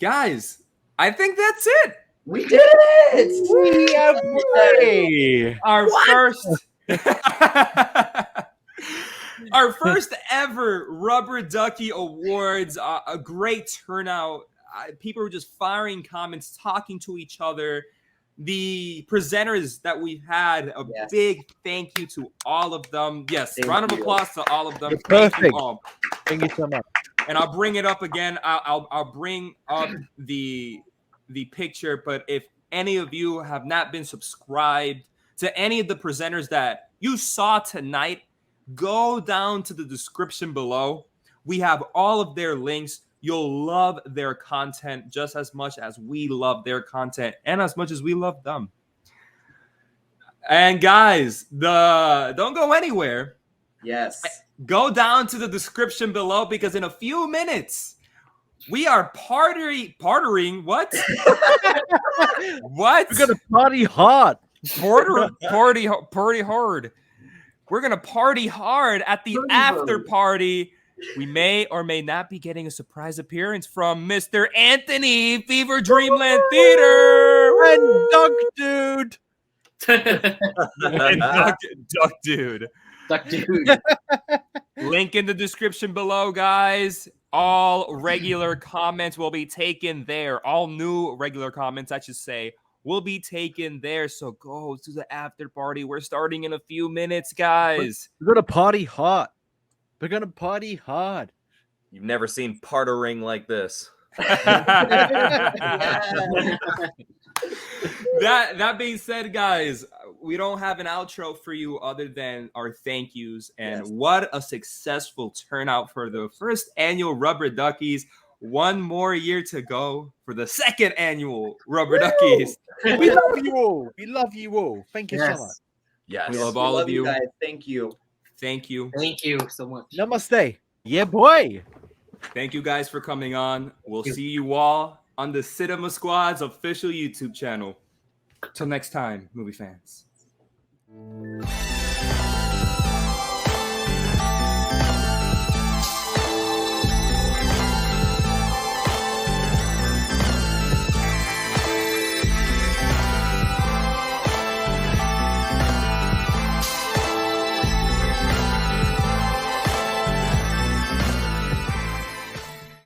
Guys, I think that's it. We did it. Our first ever Rubber Ducky Awards. A great turnout. people were just firing comments, talking to each other. The presenters that we've had, a big thank you to all of them. Yes, round of applause to all of them. You're Thank perfect. you all. Thank you so much. And I'll bring it up again. I'll bring up the picture. But if any of you have not been subscribed to any of the presenters that you saw tonight, go down to the description below. We have all of their links. You'll love their content just as much as we love their content and as much as we love them. And guys, don't go anywhere. Yes. Go down to the description below because in a few minutes we are partnering. What? What? We're gonna party hard. Party hard. We're gonna party hard at the after party. We may or may not be getting a surprise appearance from Mr. Anthony Fever Dreamland Theater and Duck Dude. And Duck Dude. Duck Dude. Link in the description below, guys. All regular comments will be taken there. All new regular comments, I should say, will be taken there. So go to the after party. We're starting in a few minutes, guys. We're gonna party hard. We're gonna party hard. You've never seen partering like this. That being said, guys, we don't have an outro for you other than our thank yous. And what a successful turnout for the first annual Rubber Duckies. One more year to go for the second annual Rubber Duckies. We love you all. We love you all. Thank you so much. Yes. We love all of you. Guys. Thank you. Thank you. Thank you so much. Namaste. Yeah, boy. Thank you guys for coming on. We'll see you all on the Cinema Squad's official YouTube channel. Till next time, movie fans.